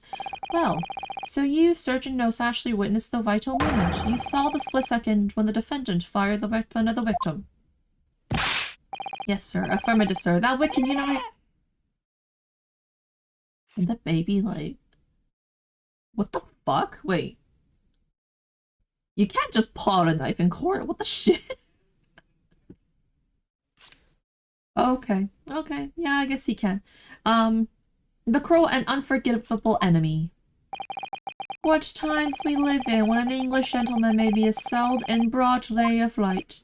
Well, so you, Sergeant Nose, actually witnessed the vital moment. You saw the split second when the defendant fired the weapon at the victim. Yes, sir. Affirmative, sir. That wicked, you know. And the baby, like... What the fuck? Wait. You can't just pull out a knife in court. What the shit? Okay. Okay. Yeah, I guess he can. The cruel and unforgivable enemy. What times we live in when an English gentleman may be assailed in broad day of light.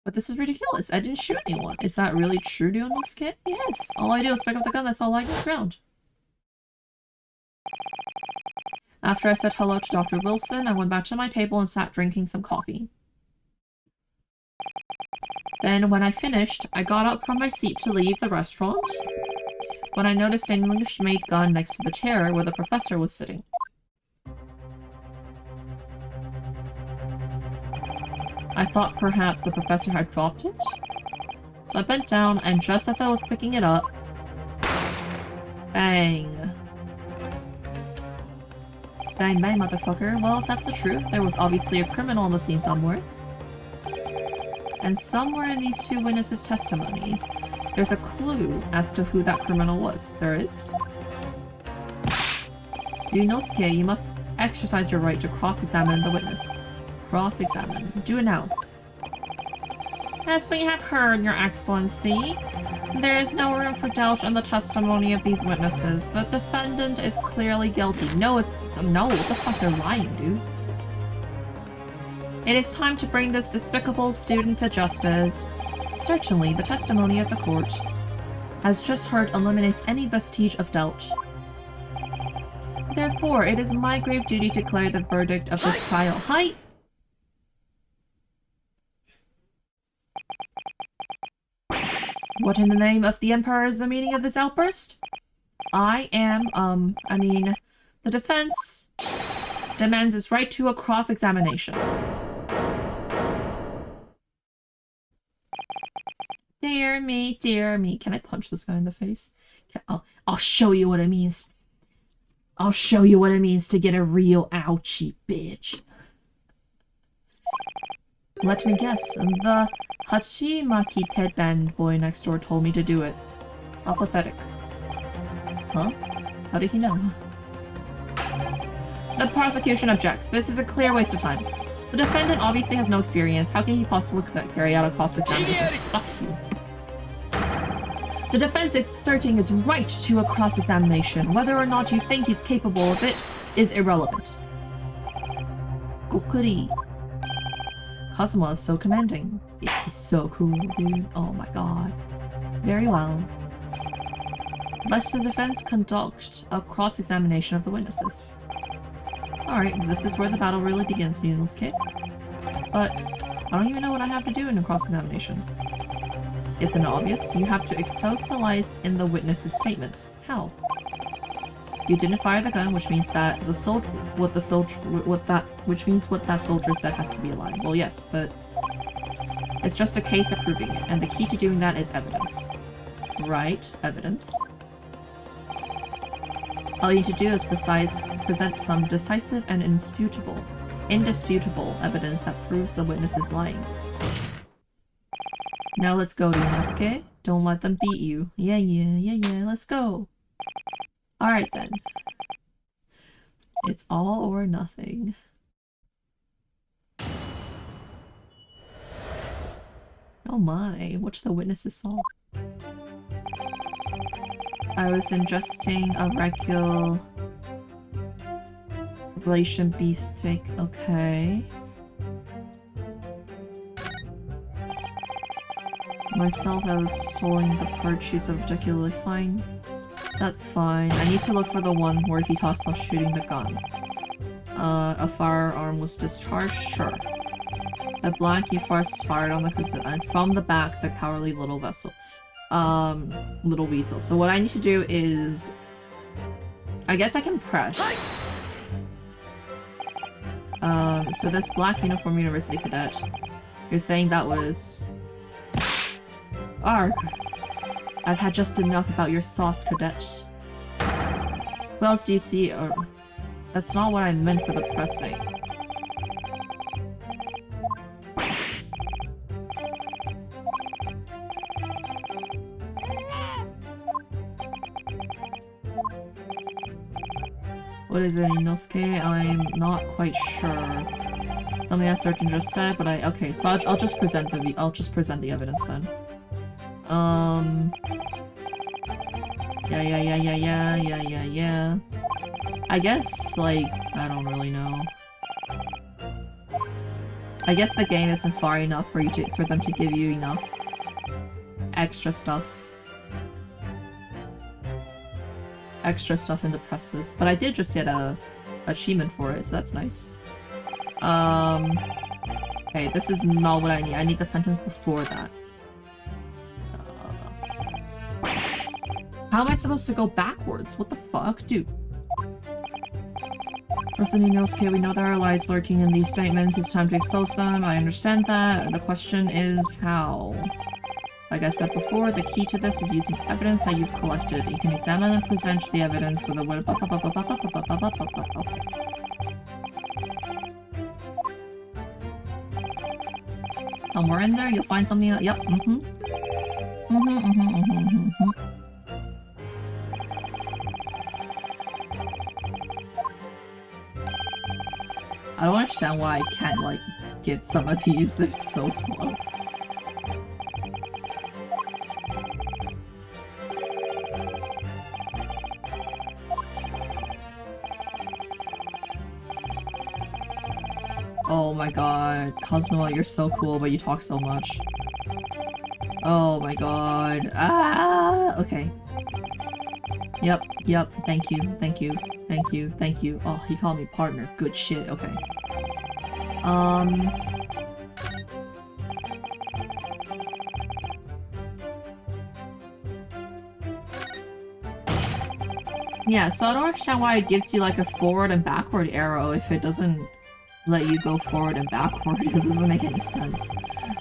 But this is ridiculous. I didn't shoot anyone. Is that really true, Dionosuke? Yes. All I did was pick up the gun that's all lying on the ground. After I said hello to Dr. Wilson, I went back to my table and sat drinking some coffee. Then, when I finished, I got up from my seat to leave the restaurant, when I noticed an English-made gun next to the chair where the professor was sitting. I thought perhaps the professor had dropped it. So I bent down, and just as I was picking it up... Bang. Bang bang, motherfucker. Well, if that's the truth, there was obviously a criminal on the scene somewhere. And somewhere in these two witnesses' testimonies, there's a clue as to who that criminal was. There is. Yunosuke, you must exercise your right to cross-examine the witness. Cross-examine. Do it now. As we have heard, Your Excellency, there is no room for doubt in the testimony of these witnesses. The defendant is clearly guilty. No, what the fuck, they're lying, dude. It is time to bring this despicable student to justice. Certainly, the testimony of the court, as just heard, eliminates any vestige of doubt. Therefore, it is my grave duty to declare the verdict of this trial. Hi! What in the name of the Emperor is the meaning of this outburst? The defense demands its right to a cross-examination. Dear me, dear me. Can I punch this guy in the face? I'll show you what it means. I'll show you what it means to get a real ouchie, bitch. Let me guess, the Hachimaki headband boy next door told me to do it. How pathetic. Huh? How did he know? The prosecution objects. This is a clear waste of time. The defendant obviously has no experience. How can he possibly carry out a cross-examination? Fuck you. The defense exerting its right to a cross-examination. Whether or not you think he's capable of it is irrelevant. Gokuri. Kazuma is so commanding. Yeah, he's so cool, dude. Oh my god. Very well. Let the defense conduct a cross-examination of the witnesses. Alright, this is where the battle really begins, Yunosuke. But I don't even know what I have to do in a cross-examination. Isn't it obvious? You have to expose the lies in the witnesses' statements. How? You didn't fire the gun, which means that what that soldier said has to be a lie. Well, yes, but it's just a case of proving it, and the key to doing that is evidence. Right, evidence. All you need to do is present some decisive and indisputable evidence that proves the witness is lying. Now let's go, Yunosuke. Don't let them beat you. Yeah, let's go. Alright then. It's all or nothing. Oh my, what do the witnesses saw? I was ingesting a regulation beefsteak. Okay. Myself, I was swallowing the part she's particularly fine. That's fine. I need to look for the one where he talks about shooting the gun. A firearm was discharged? Sure. The blank you first fired on the cousin, and from the back, the cowardly little vessel. Little weasel. So what I need to do is I guess I can press. So this black uniform university cadet, you're saying that was... Arg! I've had just enough about your sauce, cadet. What else do you see? Or... That's not what I meant for the pressing. What is it, Inosuke? I'm not quite sure. Something that Sergeant just said, but okay, so I'll just present the evidence then. Yeah. I guess, like, I don't really know. I guess the game isn't far enough for them to give you enough extra stuff. In the presses, but I did just get a achievement for it, so that's nice. Okay, this is not what I need. I need the sentence before that. How am I supposed to go backwards? What the fuck, dude? Listen, Inosuke, we know there are lies lurking in these statements. It's time to expose them. I understand that. The question is how. Like I said before, the key to this is using evidence that you've collected. You can examine and present the evidence with a word. Somewhere in there, you'll find something that. Yep. I don't understand why I can't, like, skip some of these. They're so slow. Oh my god. Kazuma, you're so cool, but you talk so much. Oh my god. Ah! Okay. Yep. Thank you. Oh, he called me partner. Good shit. Okay. Yeah, so I don't understand why it gives you like a forward and backward arrow if it doesn't let you go forward and backward. It doesn't make any sense.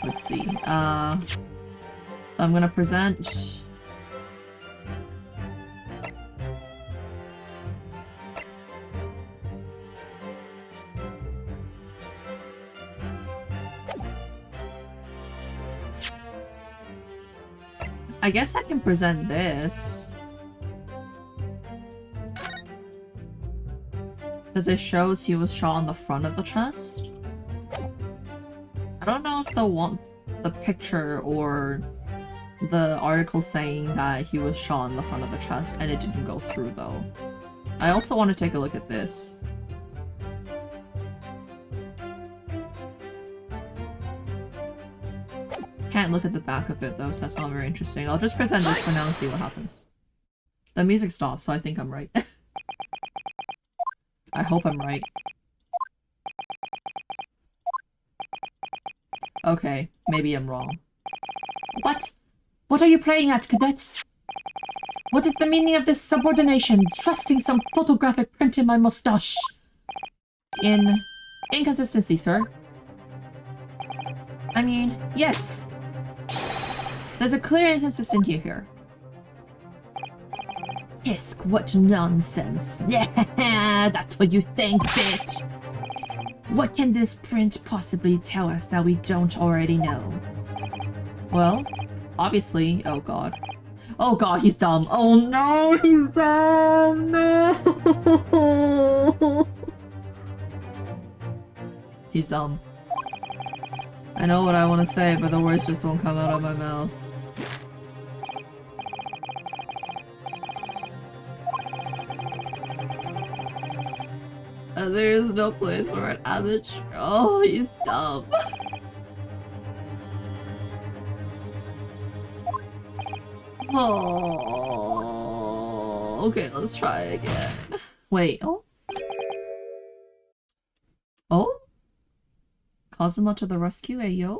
Let's see. So I'm gonna present... I guess I can present this. Because it shows he was shot on the front of the chest. I don't know if the picture or the article saying that he was shot on the front of the chest and it didn't go through though. I also want to take a look at this. Can't look at the back of it though, so that's not very interesting. I'll just present this for now and see what happens. The music stopped, so I think I'm right. I hope I'm right. Okay, maybe I'm wrong. What? What are you playing at, cadets? What is the meaning of this subordination? Trusting some photographic print in my mustache? Inconsistency, sir. I mean, yes. There's a clear inconsistency here. Tisk, what nonsense. Yeah, that's what you think, bitch. What can this print possibly tell us that we don't already know? Well, obviously... Oh god. Oh god, he's dumb. Oh no, he's dumb! No! He's dumb. I know what I want to say, but the words just won't come out of my mouth. There is no place for an amateur. Oh, he's dumb. Oh, okay, let's try again. Wait, oh? Oh? Kazuma to the rescue, ayo?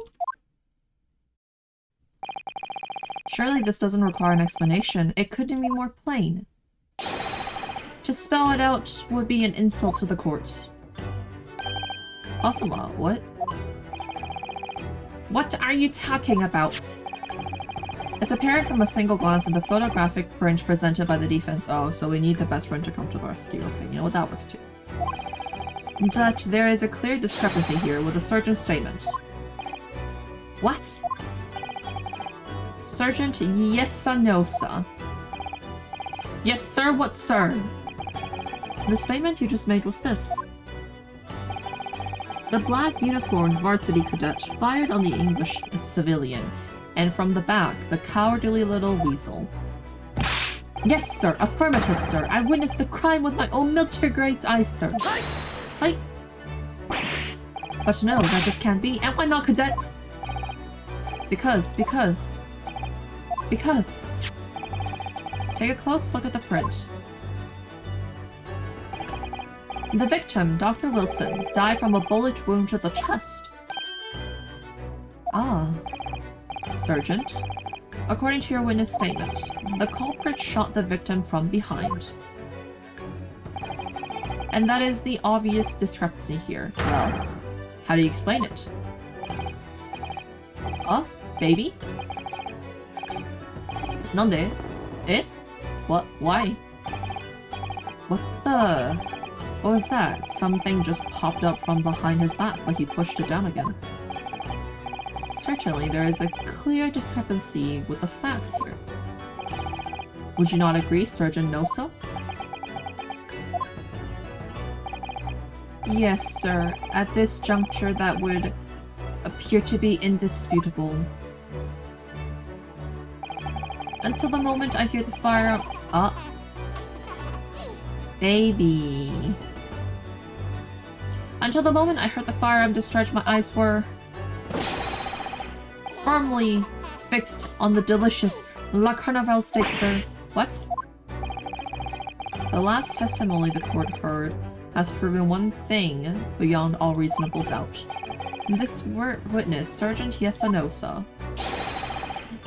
Surely this doesn't require an explanation. It couldn't be more plain. To spell it out would be an insult to the court. Asuma, what? What are you talking about? It's apparent from a single glance at the photographic print presented by the defense. Oh, so we need the best friend to come to the rescue. Okay, you know what, that works too. But there is a clear discrepancy here with the surgeon's statement. What? Sergeant Yesanosa. Yes, sir, what, sir? The statement you just made was this. The black uniformed varsity cadet fired on the English civilian, and from the back, the cowardly little weasel. Yes, sir. Affirmative, sir. I witnessed the crime with my own military-grade eyes, sir. Hi. But no, that just can't be. Am I not cadet? Because. Take a close look at the print. The victim, Dr. Wilson, died from a bullet wound to the chest. Ah. Sergeant, according to your witness statement, the culprit shot the victim from behind. And that is the obvious discrepancy here. Well, how do you explain it? Baby? Nande? Eh? What? Why? What the? What was that? Something just popped up from behind his back, but he pushed it down again. Certainly, there is a clear discrepancy with the facts here. Would you not agree, Sergeant Nosa? Yes, sir. At this juncture, that would appear to be indisputable. Until the moment I hear the firearm— Baby. Until the moment I heard the firearm discharge, my eyes were firmly fixed on the delicious La Carnival steak, sir. What? The last testimony the court heard has proven one thing beyond all reasonable doubt. This witness, Sergeant Yesanosa,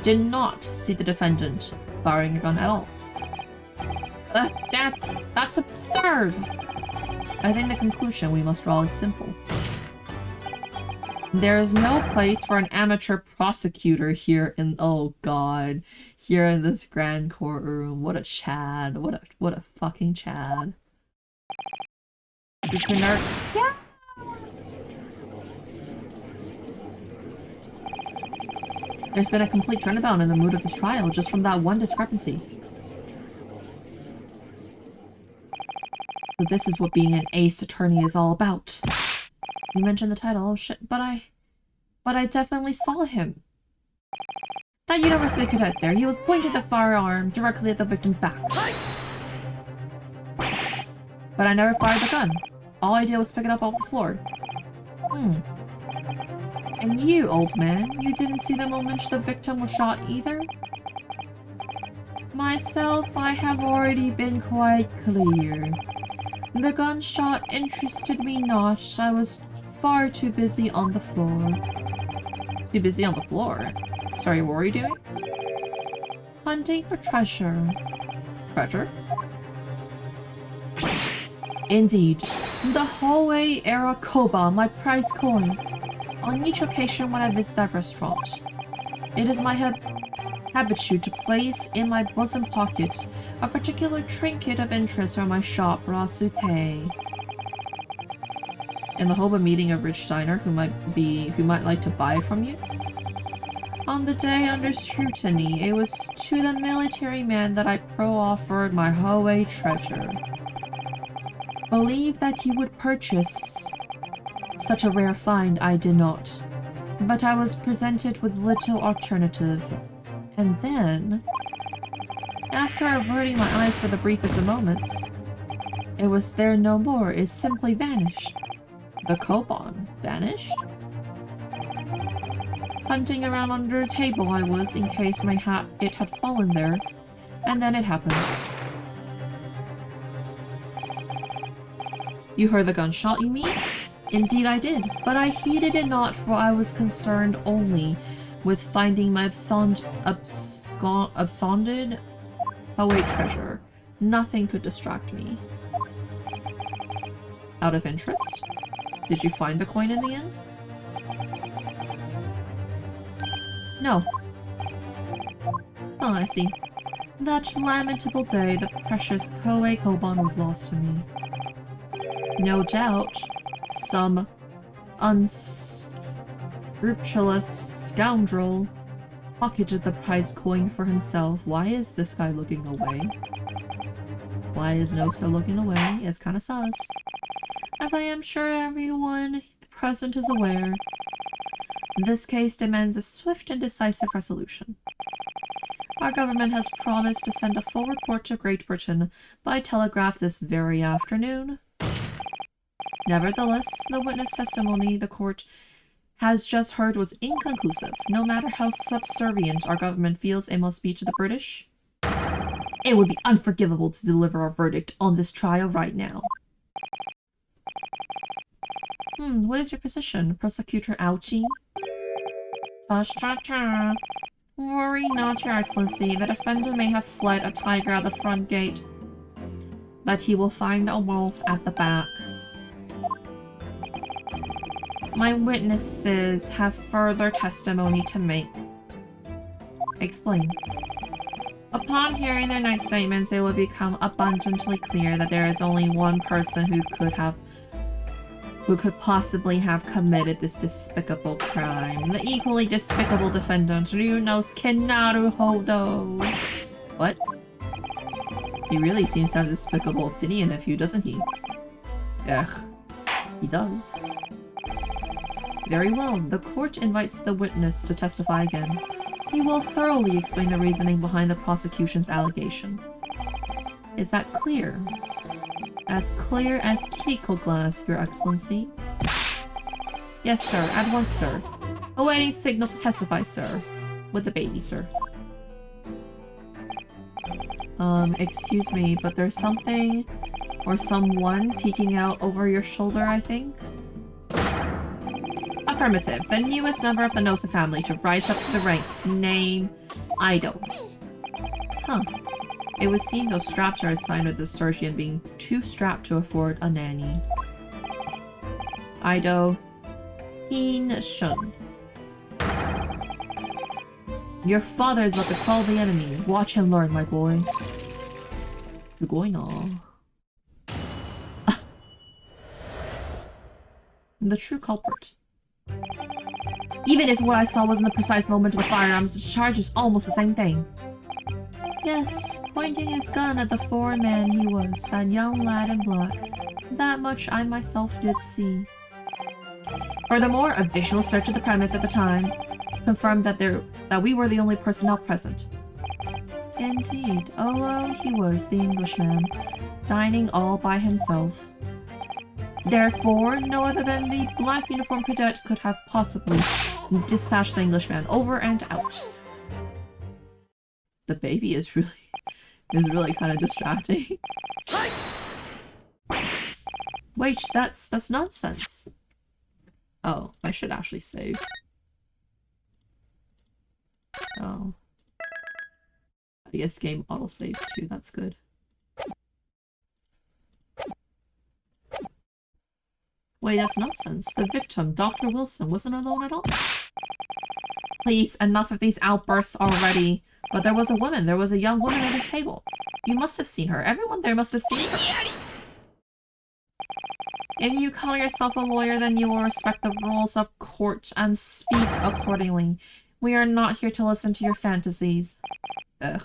did not see the defendant firing a gun at all. That's absurd! I think the conclusion we must draw is simple. There is no place for an amateur prosecutor here in— oh god. Here in this grand courtroom. What a Chad. What a fucking Chad. Yeah! There's been a complete turnabout in the mood of this trial just from that one discrepancy. So this is what being an ace attorney is all about. You mentioned the title. Oh shit, but I definitely saw him. That university cadet there, he was pointing the firearm directly at the victim's back. But I never fired the gun. All I did was pick it up off the floor. And you, old man, you didn't see the moment the victim was shot either? Myself, I have already been quite clear. The gunshot interested me not. I was far too busy on the floor. Too busy on the floor? Sorry, what were you doing? Hunting for treasure. Treasure? Indeed. The hallway-era koba, my prize coin. On each occasion when I visit that restaurant, it is my habitude to place in my bosom pocket a particular trinket of interest from my shop, Rasute. In the hope of meeting a rich diner who might like to buy from you. On the day under scrutiny, it was to the military man that I proffered my Hoei treasure. Believe that he would purchase such a rare find. I did not. But I was presented with little alternative. And then, after averting my eyes for the briefest of moments, it was there no more. It simply vanished. The koban vanished? Hunting around under a table I was, in case it had fallen there. And then it happened. You heard the gunshot, you mean? Indeed I did, but I heeded it not, for I was concerned only with finding my absconded Hoei treasure. Nothing could distract me. Out of interest, did you find the coin in the inn? No. Oh, I see. That lamentable day, the precious Koei Koban was lost to me. No doubt, some unscrupulous scoundrel pocketed the prize coin for himself. Why is this guy looking away? Why is Nosa looking away? It's kinda sus. As I am sure everyone present is aware, this case demands a swift and decisive resolution. Our government has promised to send a full report to Great Britain by telegraph this very afternoon. Nevertheless, the witness testimony the court has just heard was inconclusive, no matter how subservient our government feels it must be to the British. It would be unforgivable to deliver our verdict on this trial right now. What is your position, Prosecutor Ouchie? Worry not, Your Excellency. The defendant may have fled a tiger at the front gate, but he will find a wolf at the back. My witnesses have further testimony to make. Explain. Upon hearing their next statements, it will become abundantly clear that there is only one person who could possibly have committed this despicable crime. The equally despicable defendant, Ryunosuke Naruhodo. What? He really seems to have a despicable opinion of you, doesn't he? Ugh. He does. Very well. The court invites the witness to testify again. He will thoroughly explain the reasoning behind the prosecution's allegation. Is that clear? As clear as Kiriko glass, Your Excellency. Yes, sir. At once, sir. Awaiting signal to testify, sir. With the baby, sir. Excuse me, but there's something or someone peeking out over your shoulder, I think? Affirmative. The newest member of the Nosa family to rise up to the ranks. Name... Ido. Huh. It would seem those straps are a sign of the surgeon being too strapped to afford a nanny. Ido... Teen Shun. Your father is about to call the enemy. Watch and learn, my boy. Going on. The true culprit. Even if what I saw wasn't the precise moment of the firearms, the charge is almost the same thing. Yes, pointing his gun at the foreign man he was, that young lad in black. That much I myself did see. Furthermore, a visual search of the premise at the time confirmed that we were the only personnel present. Indeed, alone he was, the Englishman, dining all by himself. Therefore, no other than the black uniformed cadet could have possibly dispatched the Englishman over and out. The baby is really kind of distracting. Wait, that's nonsense. Oh, I should actually save. Oh. I guess game auto saves too, that's good. Wait, that's nonsense. The victim, Dr. Wilson, wasn't alone at all. Please, enough of these outbursts already. But there was a woman. There was a young woman at his table. You must have seen her. Everyone there must have seen her. If you call yourself a lawyer, then you will respect the rules of court and speak accordingly. We are not here to listen to your fantasies. Ugh.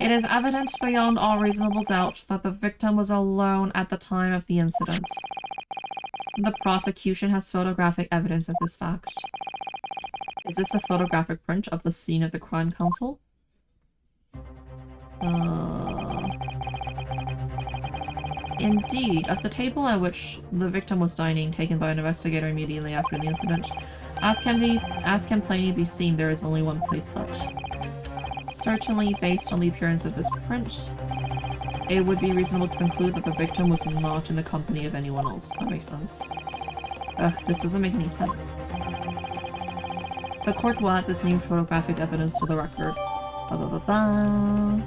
It is evident beyond all reasonable doubt that the victim was alone at the time of the incident. The prosecution has photographic evidence of this fact. Is this a photographic print of the scene of the crime council? Indeed, of the table at which the victim was dining, taken by an investigator immediately after the incident. As can plainly be seen, there is only one place such. Certainly, based on the appearance of this print, it would be reasonable to conclude that the victim was not in the company of anyone else. That makes sense. Ugh, this doesn't make any sense. The court will add this new photographic evidence to the record. Ba ba ba ba.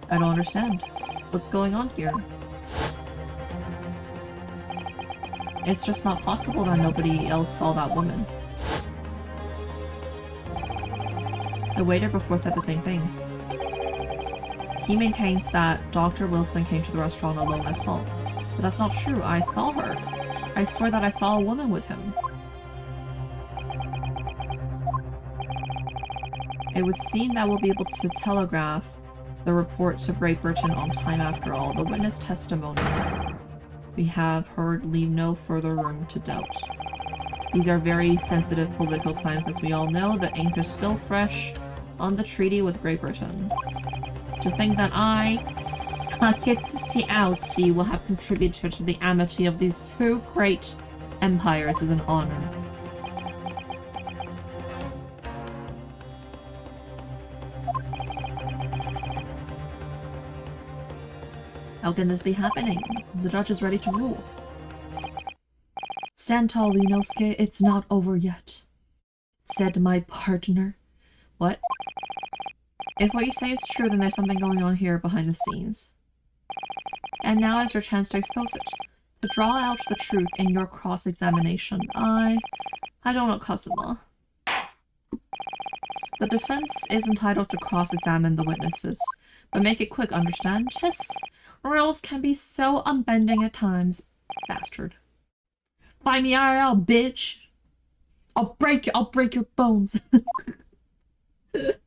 I don't understand. What's going on here? It's just not possible that nobody else saw that woman. The waiter before said the same thing. He maintains that Dr. Wilson came to the restaurant alone as well. But that's not true. I saw her. I swear that I saw a woman with him. It would seem that we'll be able to telegraph the report to Great Britain on time after all. The witness testimonies we have heard leave no further room to doubt. These are very sensitive political times, as we all know. The ink is still fresh on the treaty with Great Britain. To think that I, Kakitsuchi Aochi, will have contributed to the amity of these two great empires is an honor. How can this be happening? The judge is ready to rule. Stand tall, Inosuke. It's not over yet, said my partner. What? If what you say is true, then there's something going on here behind the scenes. And now is your chance to expose it. To draw out the truth in your cross-examination. I don't know, Kazuma. The defense is entitled to cross-examine the witnesses, but make it quick, understand? Hiss! Rules can be so unbending at times. Bastard. Find me IRL, bitch! I'll break your bones. The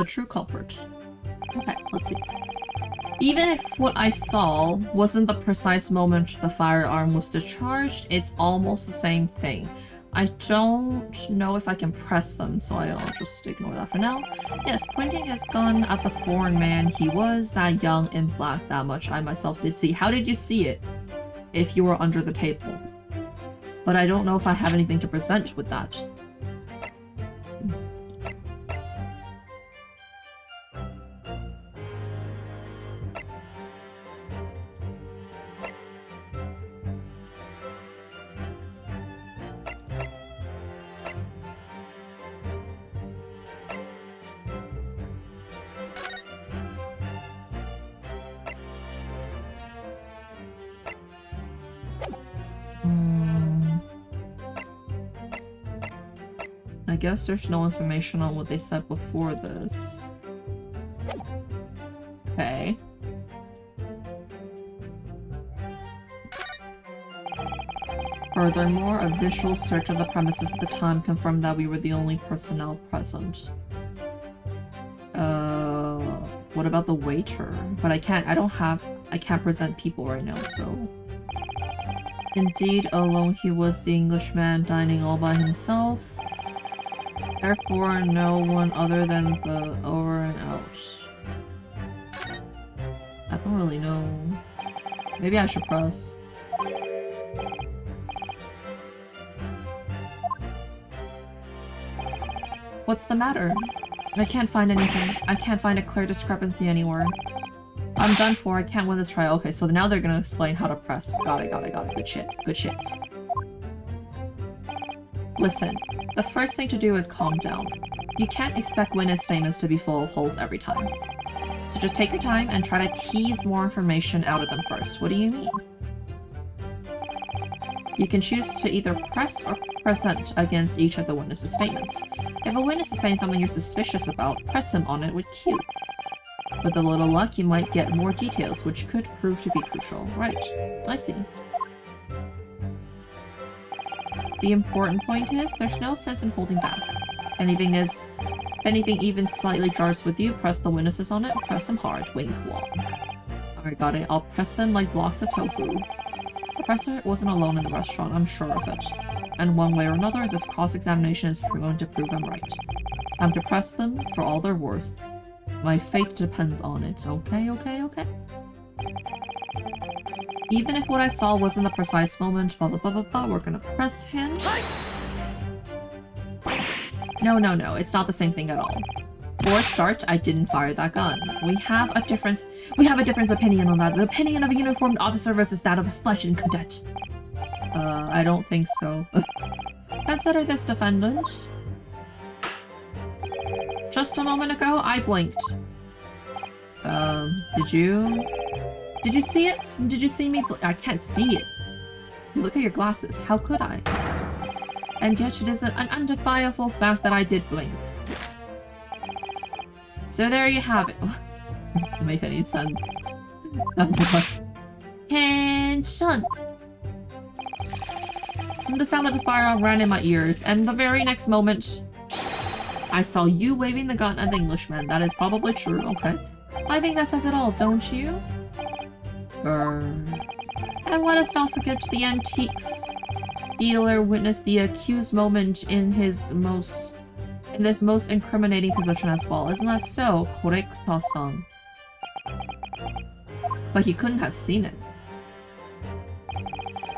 true culprit. Okay, let's see. Even if what I saw wasn't the precise moment the firearm was discharged, it's almost the same thing. I don't know if I can press them, so I'll just ignore that for now. Yes, pointing his gun at the foreign man, he was that young in black, that much I myself did see. How did you see it? If you were under the table. But I don't know if I have anything to present with that. I guess there's no information on what they said before this. Okay. Furthermore, a visual search of the premises at the time confirmed that we were the only personnel present. What about the waiter? But I can't present people right now, so... Indeed, alone he was the Englishman dining all by himself. Therefore, no one other than the over and out. I don't really know. Maybe I should press. What's the matter? I can't find anything. I can't find a clear discrepancy anywhere. I'm done for. I can't win this trial. Okay, so now they're gonna explain how to press. Got it. Good shit. Good shit. Listen, the first thing to do is calm down. You can't expect witness statements to be full of holes every time. So just take your time and try to tease more information out of them first. What do you mean? You can choose to either press or present against each of the witness's statements. If a witness is saying something you're suspicious about, press him on it with Q. With a little luck, you might get more details, which could prove to be crucial. Right. I see. The important point is, there's no sense in holding back. Anything even slightly jars with you, press the witnesses on it, press them hard. Wink, walk. Alright, got it. I'll press them like blocks of tofu. The presser wasn't alone in the restaurant, I'm sure of it. And one way or another, this cross-examination is going to prove I'm right. It's time to press them for all they're worth. My fate depends on it. Okay. Even if what I saw wasn't the precise moment, blah blah blah blah blah, we're gonna press him. No, it's not the same thing at all. For a start, I didn't fire that gun. We have a different opinion on that. The opinion of a uniformed officer versus that of a flesh-and cadet. I don't think so. Consider this, defendant. Just a moment ago, I blinked. Did you see it? Did you see me I can't see it. Look at your glasses. How could I? And yet it is an undeniable fact that I did blink. So there you have it. Doesn't make any sense. Tension! The sound of the firearm ran in my ears, and the very next moment, I saw you waving the gun at the Englishman. That is probably true, okay. I think that says it all, don't you? And let us not forget the antiques dealer witnessed the accused moment in this most incriminating position as well. Isn't that so? Korekta-san. But he couldn't have seen it.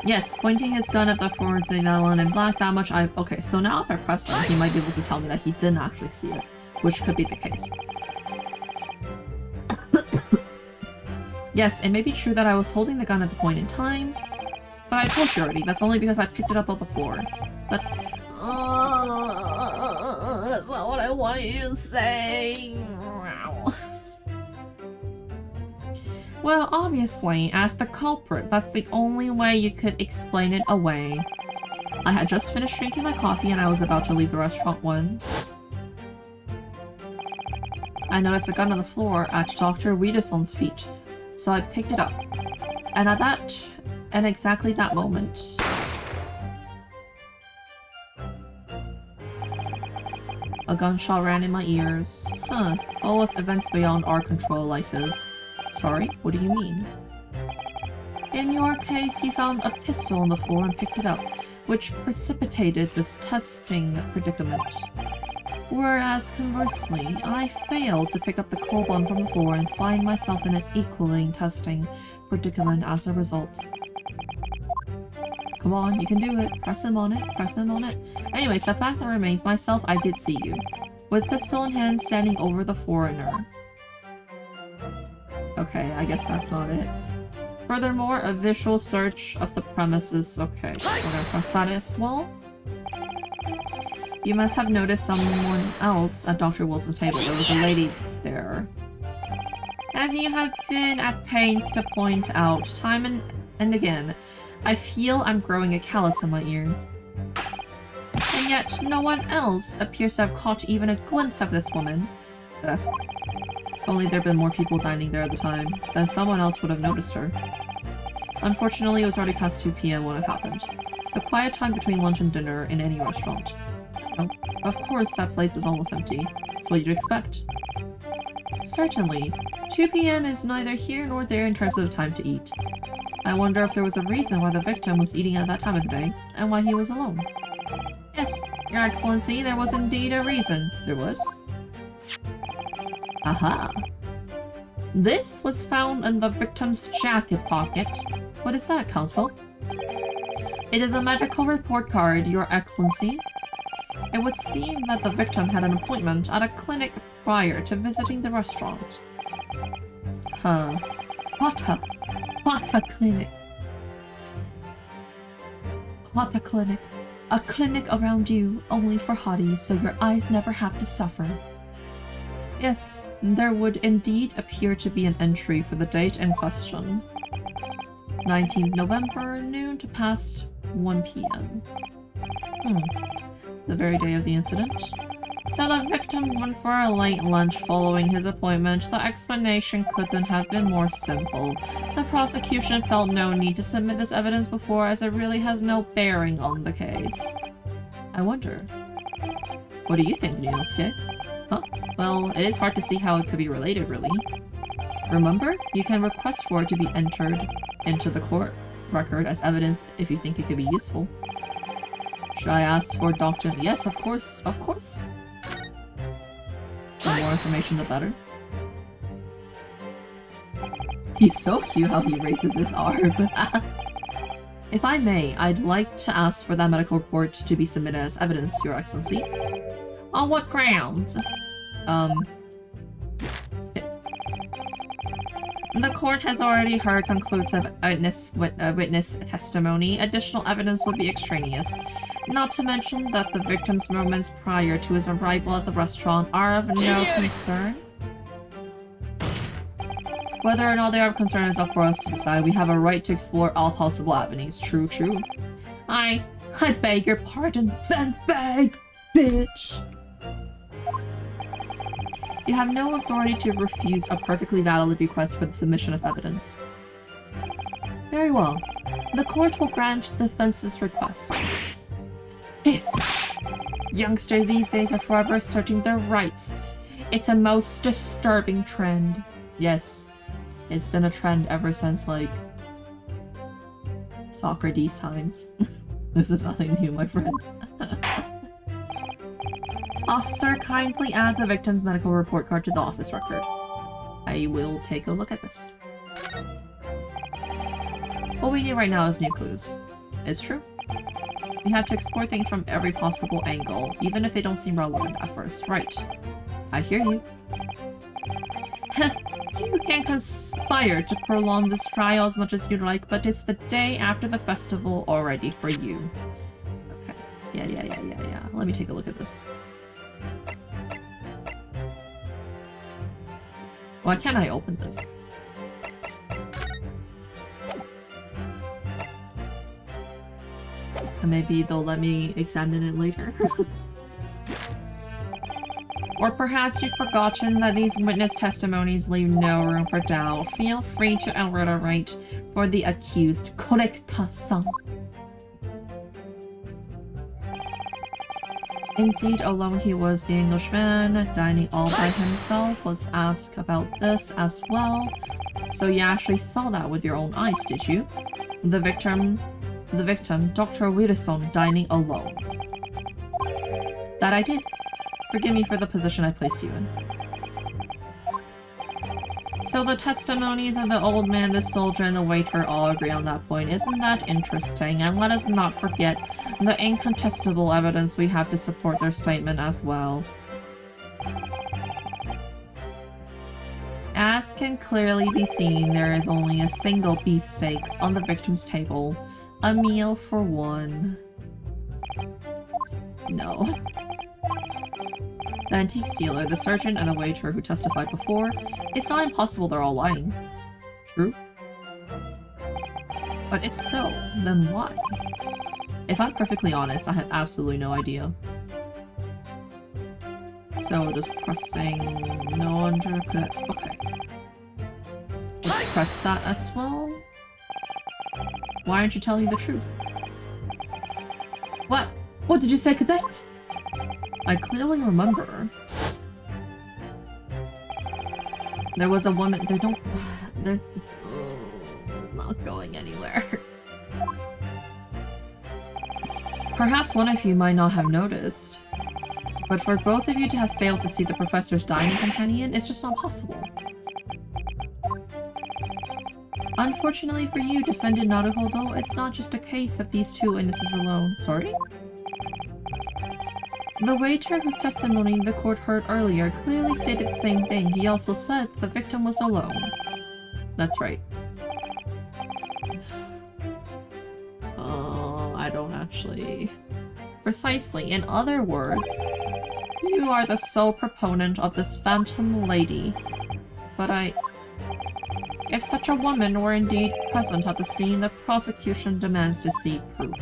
Yes, pointing his gun at the forward thing in black, that much okay, so now if I press him, he might be able to tell me that he didn't actually see it, which could be the case. Yes, it may be true that I was holding the gun at the point in time, but I told you already, that's only because I picked it up off the floor. But that's not what I want you to say. Well, obviously, as the culprit, that's the only way you could explain it away. I had just finished drinking my coffee and I was about to leave the restaurant when I noticed a gun on the floor at Dr. Wiedeson's feet, so I picked it up. And at exactly that moment, a gunshot ran in my ears. Huh, all of events beyond our control life is. Sorry, what do you mean? In your case, you found a pistol on the floor and picked it up, which precipitated this testing predicament. Whereas, conversely, I failed to pick up the coal bomb from the floor and find myself in an equaling testing predicament as a result. Come on, you can do it. Press them on it. Press them on it. Anyways, the fact that remains, myself, I did see you. With pistol in hand, standing over the foreigner. Okay, I guess that's not it. Furthermore, a visual search of the premises. Okay, we're gonna press that as well. You must have noticed someone else at Dr. Wilson's table. There was a lady there. As you have been at pains to point out time and again, I feel I'm growing a callus in my ear. And yet, no one else appears to have caught even a glimpse of this woman. Ugh. Only there'd been more people dining there at the time, then someone else would have noticed her. Unfortunately, it was already past 2 PM when it happened. The quiet time between lunch and dinner in any restaurant. Oh, of course, that place was almost empty. That's what you'd expect. Certainly. 2 PM is neither here nor there in terms of the time to eat. I wonder if there was a reason why the victim was eating at that time of the day, and why he was alone. Yes, Your Excellency, there was indeed a reason. There was? Aha. This was found in the victim's jacket pocket. What is that, Counsel? It is a medical report card, Your Excellency. It would seem that the victim had an appointment at a clinic prior to visiting the restaurant. Huh. What a clinic. What a clinic. A clinic around you, only for hotties, so your eyes never have to suffer. Yes, there would indeed appear to be an entry for the date in question. 19th November, noon to past 1 PM. The very day of the incident. So the victim went for a late lunch following his appointment. The explanation couldn't have been more simple. The prosecution felt no need to submit this evidence before, as it really has no bearing on the case. I wonder. What do you think, Ryunosuke? Huh? Well, it is hard to see how it could be related, really. Remember, you can request for it to be entered into the court record as evidence if you think it could be useful. Should I ask for Dr. Yes, of course, of course. The more information, the better. He's so cute how he raises his arm. If I may, I'd like to ask for that medical report to be submitted as evidence, Your Excellency. On what grounds? The court has already heard conclusive witness testimony. Additional evidence would be extraneous. Not to mention that the victim's moments prior to his arrival at the restaurant are of no concern. Whether or not they are of concern is up for us to decide. We have a right to explore all possible avenues. True, true. I beg your pardon, then beg, bitch! You have no authority to refuse a perfectly valid request for the submission of evidence. Very well. The court will grant the defense's request. Yes. Youngsters these days are forever asserting their rights. It's a most disturbing trend. Yes. It's been a trend ever since, like, Socrates times. This is nothing new, my friend. Officer, kindly add the victim's medical report card to the office record. I will take a look at this. What we need right now is new clues. It's true. We have to explore things from every possible angle, even if they don't seem relevant at first. Right. I hear you. You can conspire to prolong this trial as much as you'd like, but it's the day after the festival already for you. Okay. Yeah. Let me take a look at this. Why can't I open this? Maybe they'll let me examine it later. Or perhaps you've forgotten that these witness testimonies leave no room for doubt. Feel free to reiterate for the accused. Correcta-san. Indeed, alone he was the Englishman, dining all by himself. Let's ask about this as well. So you actually saw that with your own eyes, did you? The victim, Dr. Wilson, dining alone. That I did. Forgive me for the position I placed you in. So the testimonies of the old man, the soldier, and the waiter all agree on that point. Isn't that interesting? And let us not forget the incontestable evidence we have to support their statement as well. As can clearly be seen, there is only a single beefsteak on the victim's table. A meal for one. No. The antique dealer, the sergeant, and the waiter who testified before, it's not impossible they're all lying. True. But if so, then why? If I'm perfectly honest, I have absolutely no idea. So just pressing no under... Okay. Let's press that as well. Why aren't you telling the truth? What? What did you say, Cadet? I clearly remember. There was a woman. They're not going anywhere. Perhaps one of you might not have noticed, but for both of you to have failed to see the professor's dining companion, it's just not possible. Unfortunately for you, Defendant Naruhodo, it's not just a case of these two witnesses alone. Sorry? The waiter whose testimony the court heard earlier clearly stated the same thing. He also said the victim was alone. That's right. I don't actually... Precisely. In other words, you are the sole proponent of this phantom lady. But if such a woman were indeed present at the scene, the prosecution demands to see proof.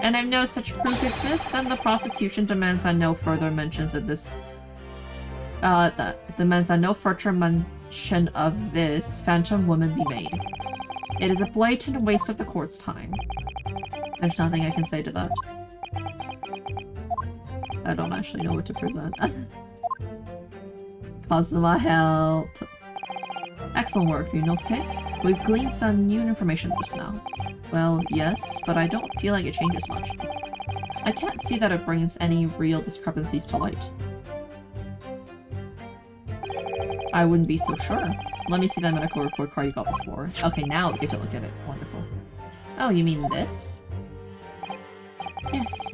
And if no such proof exists, then the prosecution demands that no further mentions of this... demands that no further mention of this phantom woman be made. It is a blatant waste of the court's time. There's nothing I can say to that. I don't actually know what to present. Kazuma, help. Excellent work, Ryunosuke. We've gleaned some new information just now. Well, yes, but I don't feel like it changes much. I can't see that it brings any real discrepancies to light. I wouldn't be so sure. Let me see that medical report card you got before. Okay, now we get to look at it. Wonderful. Oh, you mean this? Yes.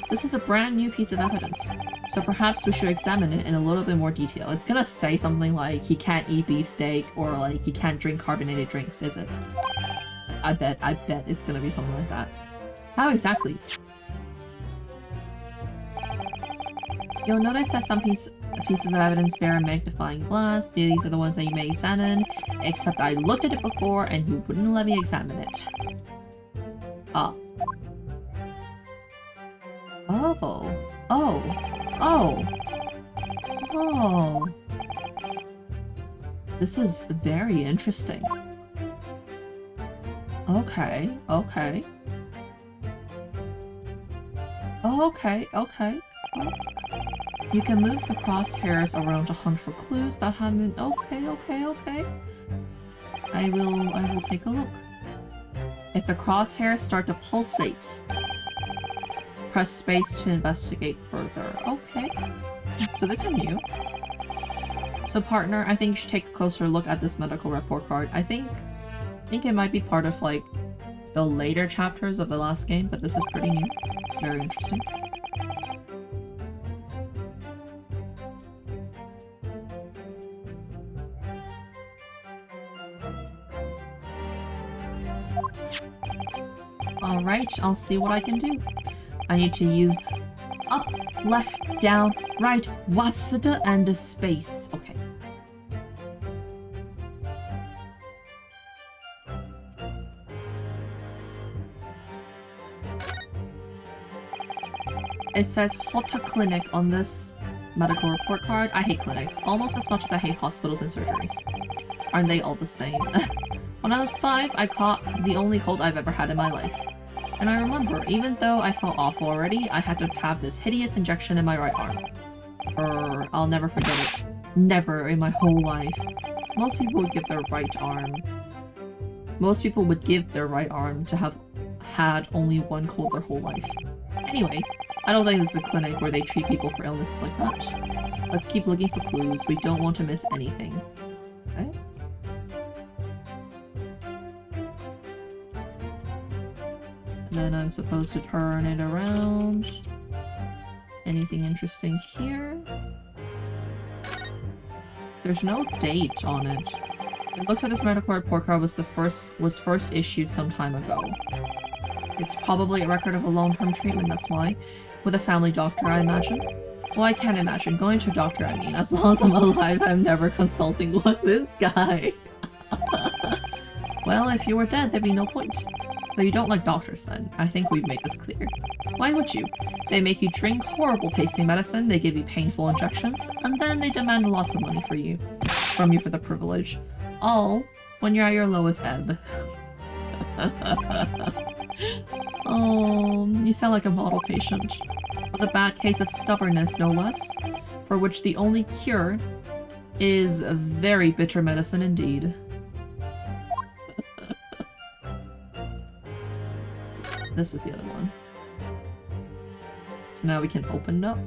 This is a brand new piece of evidence. So perhaps we should examine it in a little bit more detail. It's gonna say something like he can't eat beefsteak or like he can't drink carbonated drinks, is it? I bet it's gonna be something like that. How exactly? You'll notice that some pieces of evidence bear a magnifying glass. These are the ones that you may examine, except I looked at it before and you wouldn't let me examine it. Ah. Oh. Oh. Oh. Oh. This is very interesting. Okay, okay. Okay, okay. You can move the crosshairs around to hunt for clues that haven't. Okay, okay, okay. I will take a look. If the crosshairs start to pulsate, press space to investigate further. Okay. So this is new. So partner, I think you should take a closer look at this medical report card. I think it might be part of like the later chapters of the last game, but this is pretty new. Very interesting. Alright, I'll see what I can do. I need to use up, left, down, right, wasada, and a space. Okay. It says Hota Clinic on this medical report card. I hate clinics, almost as much as I hate hospitals and surgeries. Aren't they all the same? When I was 5, I caught the only cold I've ever had in my life. And I remember, even though I felt awful already, I had to have this hideous injection in my right arm. I'll never forget it. Never in my whole life. Most people would give their right arm. Most people would give their right arm to have had only one cold their whole life. Anyway, I don't think this is a clinic where they treat people for illnesses like that. Let's keep looking for clues. We don't want to miss anything. Okay? And then I'm supposed to turn it around. Anything interesting here? There's no date on it. It looks like this medical report card was first issued some time ago. It's probably a record of a long-term treatment, that's why. With a family doctor, I imagine. Well, I can't imagine. Going to a doctor, I mean. As long as I'm alive, I'm never consulting with this guy. Well, if you were dead, there'd be no point. So you don't like doctors then. I think we've made this clear. Why would you? They make you drink horrible tasting medicine, they give you painful injections, and then they demand lots of money from you for the privilege. All when you're at your lowest ebb. Oh, you sound like a model patient. With a bad case of stubbornness, no less, for which the only cure is a very bitter medicine indeed. This was the other one. So now we can open it up.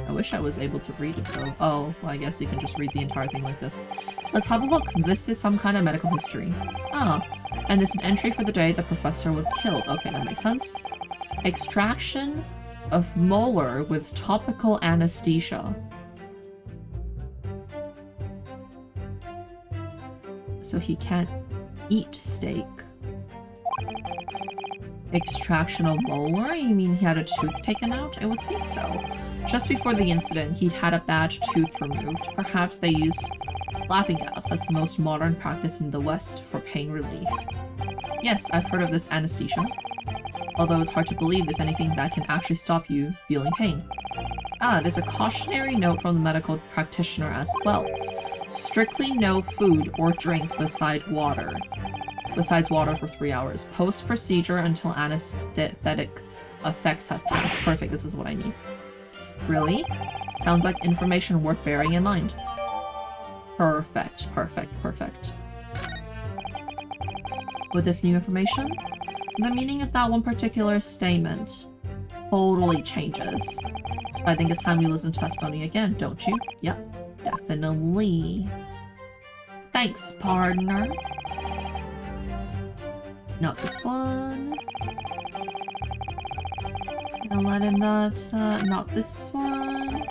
I wish I was able to read it though. Oh, well, I guess you can just read the entire thing like this. Let's have a look. This is some kind of medical history. Ah, and there's an entry for the day the professor was killed. Okay, that makes sense. Extraction of molar with topical anesthesia. So he can't eat steak. Extraction of molar? You mean he had a tooth taken out? It would seem so. Just before the incident, he'd had a bad tooth removed. Perhaps they use laughing gas. That's the most modern practice in the West for pain relief. Yes, I've heard of this anesthesia. Although it's hard to believe there's anything that can actually stop you feeling pain. Ah, there's a cautionary note from the medical practitioner as well. Strictly no food or drink besides water for 3 hours. Post-procedure until anesthetic effects have passed. Perfect, this is what I need. Really? Sounds like information worth bearing in mind. Perfect, perfect, perfect. With this new information, the meaning of that one particular statement totally changes. So I think it's time we listen to testimony again, don't you? Yep, definitely. Thanks, partner. Not this one. And let in that, not this one.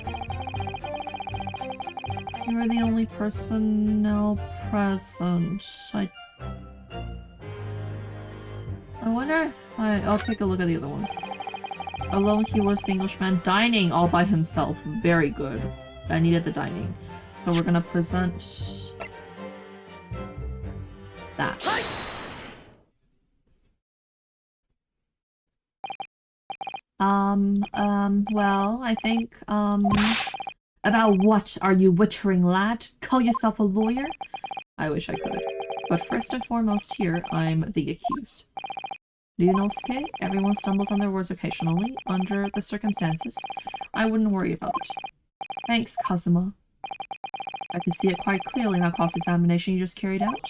You were the only personnel present. I wonder if I'll take a look at the other ones. Alone he was the Englishman. Dining all by himself. Very good. I needed the dining. So we're gonna present that. Well, I think, about what are you wittering, lad? Call yourself a lawyer? I wish I could. But first and foremost here, I'm the accused. Ryunosuke, everyone stumbles on their words occasionally, under the circumstances. I wouldn't worry about it. Thanks, Kazuma. I can see it quite clearly in that cross-examination you just carried out.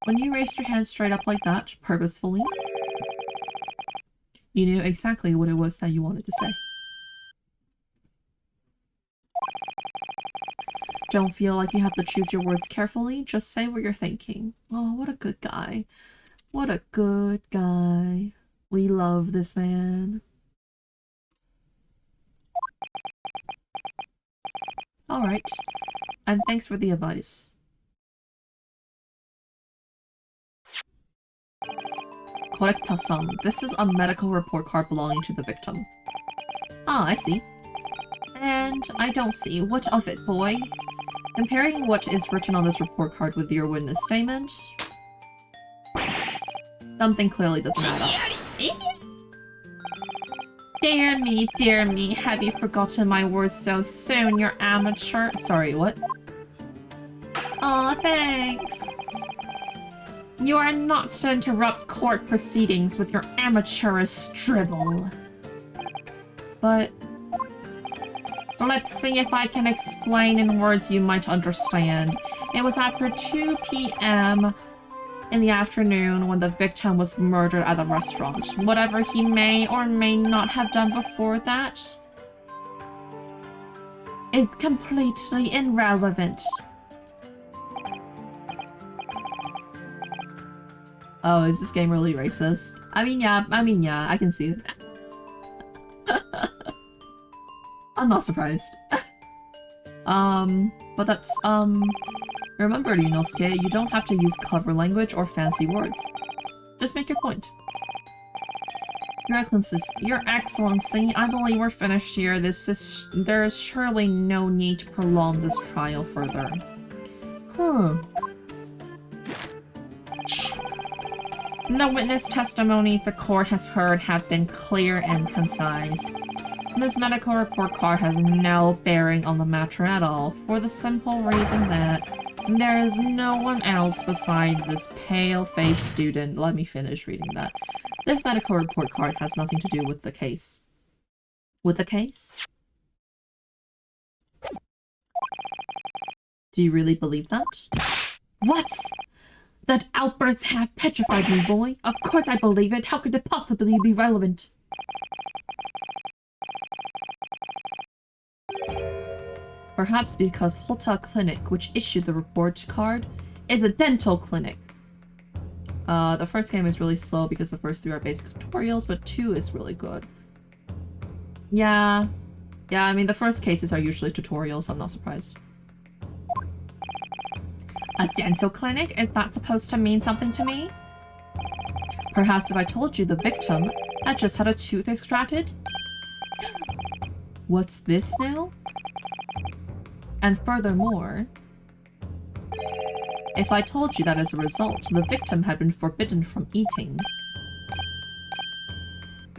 When you raised your hand straight up like that, purposefully, you knew exactly what it was that you wanted to say. Don't feel like you have to choose your words carefully, just say what you're thinking. Oh, what a good guy. What a good guy. We love this man. Alright. And thanks for the advice. Korekta-san, this is a medical report card belonging to the victim. Ah, I see. And I don't see. What of it, boy? Comparing what is written on this report card with your witness statement, something clearly doesn't add up. Dear me, have you forgotten my words so soon, you amateur? Sorry, what? Aw, thanks. You are not to interrupt court proceedings with your amateurish drivel. But let's see if I can explain in words you might understand. It was after 2 p.m. in the afternoon when the victim was murdered at the restaurant. Whatever he may or may not have done before that is completely irrelevant. Oh, is this game really racist? I mean, yeah, I can see it. I'm not surprised. But that's, remember, Ryunosuke, you don't have to use clever language or fancy words. Just make your point. Your Excellency, I believe we're finished here. There is surely no need to prolong this trial further. The witness testimonies the court has heard have been clear and concise. This medical report card has no bearing on the matter at all, for the simple reason that there is no one else beside this pale-faced student. Let me finish reading that. This medical report card has nothing to do with the case. With the case? Do you really believe that? What? That outburst have petrified me, boy. Of course I believe it. How could it possibly be relevant? Perhaps because Hota Clinic, which issued the report card, is a dental clinic. The first game is really slow because the first 3 are basic tutorials, but 2 is really good. Yeah, I mean, the first cases are usually tutorials, so I'm not surprised. A dental clinic? Is that supposed to mean something to me? Perhaps if I told you the victim had just had a tooth extracted? What's this now? And furthermore, if I told you that as a result, the victim had been forbidden from eating.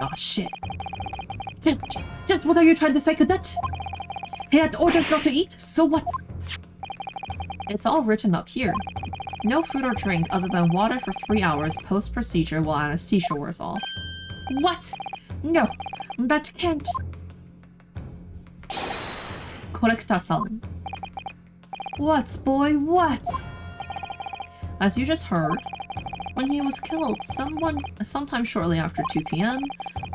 Aw, shit. Just what are you trying to say, cadet? He had orders not to eat, so what? It's all written up here. No food or drink other than water for 3 hours post-procedure while anesthesia wears off. What? No, that can't. Korekta-san. What, boy, what? As you just heard, when he was killed, sometime shortly after 2 p.m.,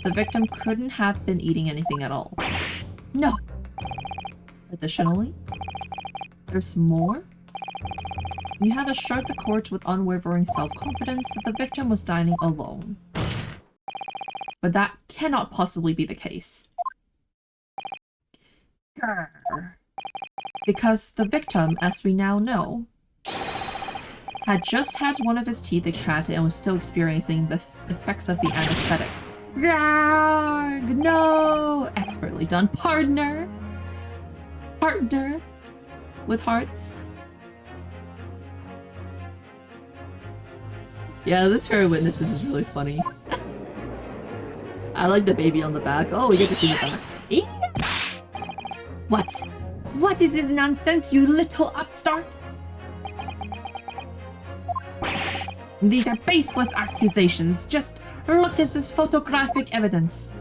the victim couldn't have been eating anything at all. No. Additionally, there's more. You have assured the court with unwavering self-confidence that the victim was dining alone. But that cannot possibly be the case. Grr. Because the victim, as we now know, had just had one of his teeth extracted and was still experiencing the effects of the anesthetic. Yarg! No! Expertly done, partner! Partner! With hearts. Yeah, this pair of witnesses is really funny. I like the baby on the back. Oh, we get to see the back. Eek! What is this nonsense, you little upstart? These are baseless accusations. Just look at this photographic evidence.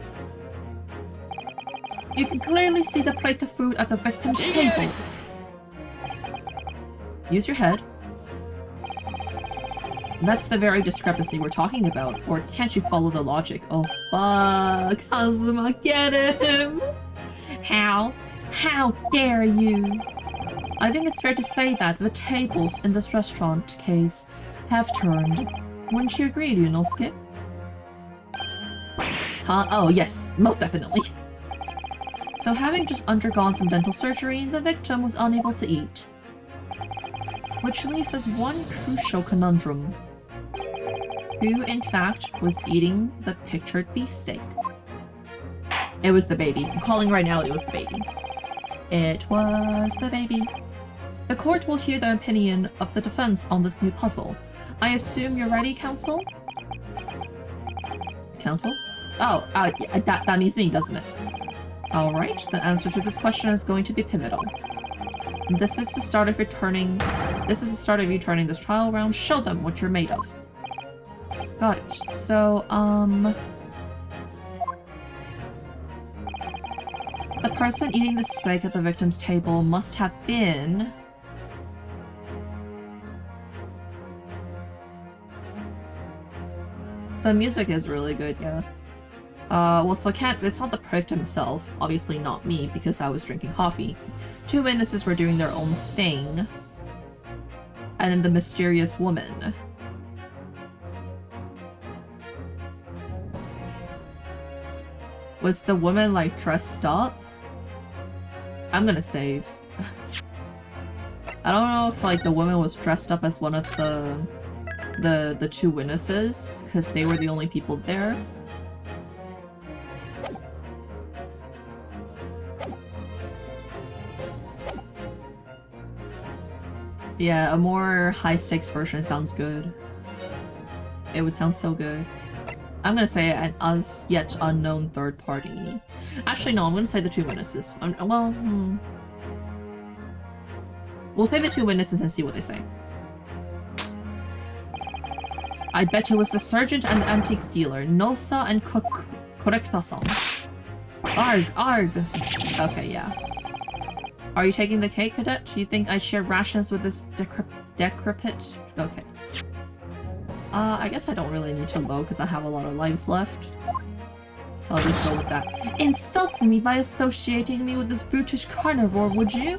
You can clearly see the plate of food at the victim's table. Use your head. That's the very discrepancy we're talking about. Or can't you follow the logic? Oh, fuck. Kazuma, get him! How dare you? I think it's fair to say that the tables in this restaurant case have turned. Wouldn't you agree, Ryunosuke? Huh? Oh, yes. Most definitely. So having just undergone some dental surgery, the victim was unable to eat. Which leaves us one crucial conundrum. Who, in fact, was eating the pictured beefsteak? It was the baby. I'm calling right now, it was the baby. It was the baby. The court will hear the opinion of the defense on this new puzzle. I assume you're ready, counsel? Counsel? Oh, that means me, doesn't it? Alright, the answer to this question is going to be pivotal. This is the start of you turning this trial around. Show them what you're made of. Got it. So, the person eating the steak at the victim's table must have been... The music is really good, yeah. Well, so it's not the victim himself. Obviously not me, because I was drinking coffee. Two witnesses were doing their own thing. And then the mysterious woman. Was the woman, like, dressed up? I'm gonna save. I don't know if, like, the woman was dressed up as one of the two witnesses, because they were the only people there. Yeah, a more high-stakes version sounds good. It would sound so good. I'm gonna say an as yet unknown third party. Actually, no, I'm gonna say the two witnesses. We'll say the two witnesses and see what they say. I bet it was the sergeant and the antique dealer, Nosa and Korekta-san. Arg! Okay, yeah. Are you taking the cake, cadet? Do you think I share rations with this decrepit? Okay. I guess I don't really need to load because I have a lot of lives left. So I'll just go with that. Insult me by associating me with this brutish carnivore, would you?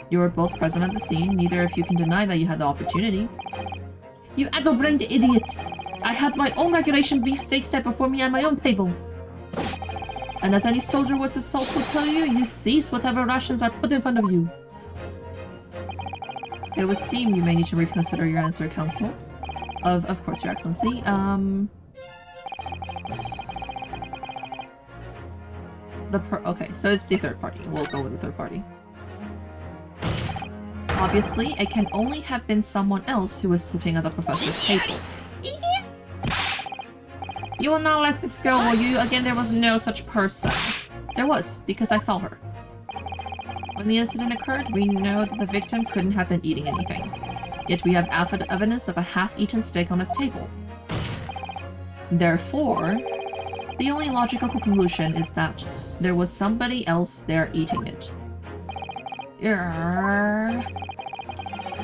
You were both present at the scene. Neither of you can deny that you had the opportunity. You addle-brained idiot! I had my own regulation beefsteak set before me at my own table. And as any soldier with his salt will tell you, you seize whatever rations are put in front of you. It would seem you may need to reconsider your answer, counsel. Of course, your excellency. Okay, so it's the third party. We'll go with the third party. Obviously, it can only have been someone else who was sitting at the professor's table. You will not let this go, will you? Again, there was no such person. There was, because I saw her. When the incident occurred, we know that the victim couldn't have been eating anything. Yet we have evidence of a half-eaten steak on his table. Therefore, the only logical conclusion is that there was somebody else there eating it.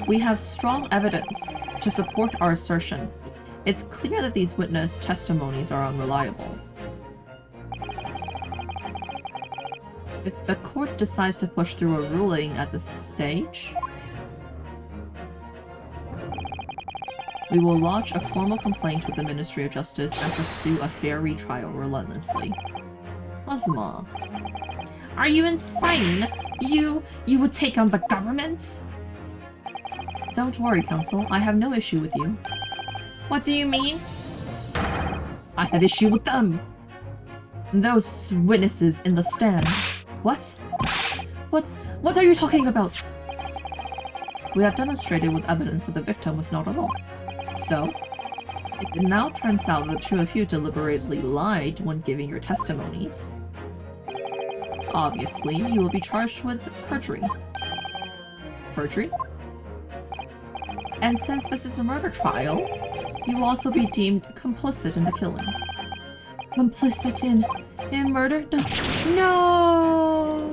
We have strong evidence to support our assertion. It's clear that these witness testimonies are unreliable. If the court decides to push through a ruling at this stage, we will lodge a formal complaint with the Ministry of Justice and pursue a fair retrial relentlessly. Kazuma. Are you insane? You would take on the government? Don't worry, Counsel. I have no issue with you. What do you mean? I have issue with them. Those witnesses in the stand. What? What are you talking about? We have demonstrated with evidence that the victim was not alone. So, if it now turns out that the two of you deliberately lied when giving your testimonies, obviously you will be charged with perjury. Perjury? And since this is a murder trial, you will also be deemed complicit in the killing. Complicit in murder? No!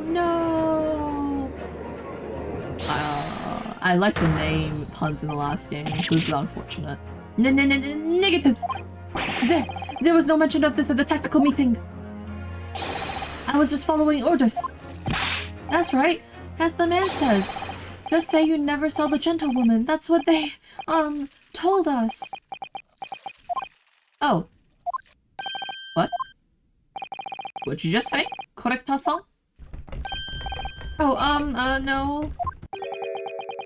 I like the name puns in the last game, so this is unfortunate. Negative! There was no mention of this at the tactical meeting. I was just following orders. That's right, as the man says. Just say you never saw the gentlewoman. That's what they, told us. Oh. What? What'd you just say? Correctasan? Oh, no.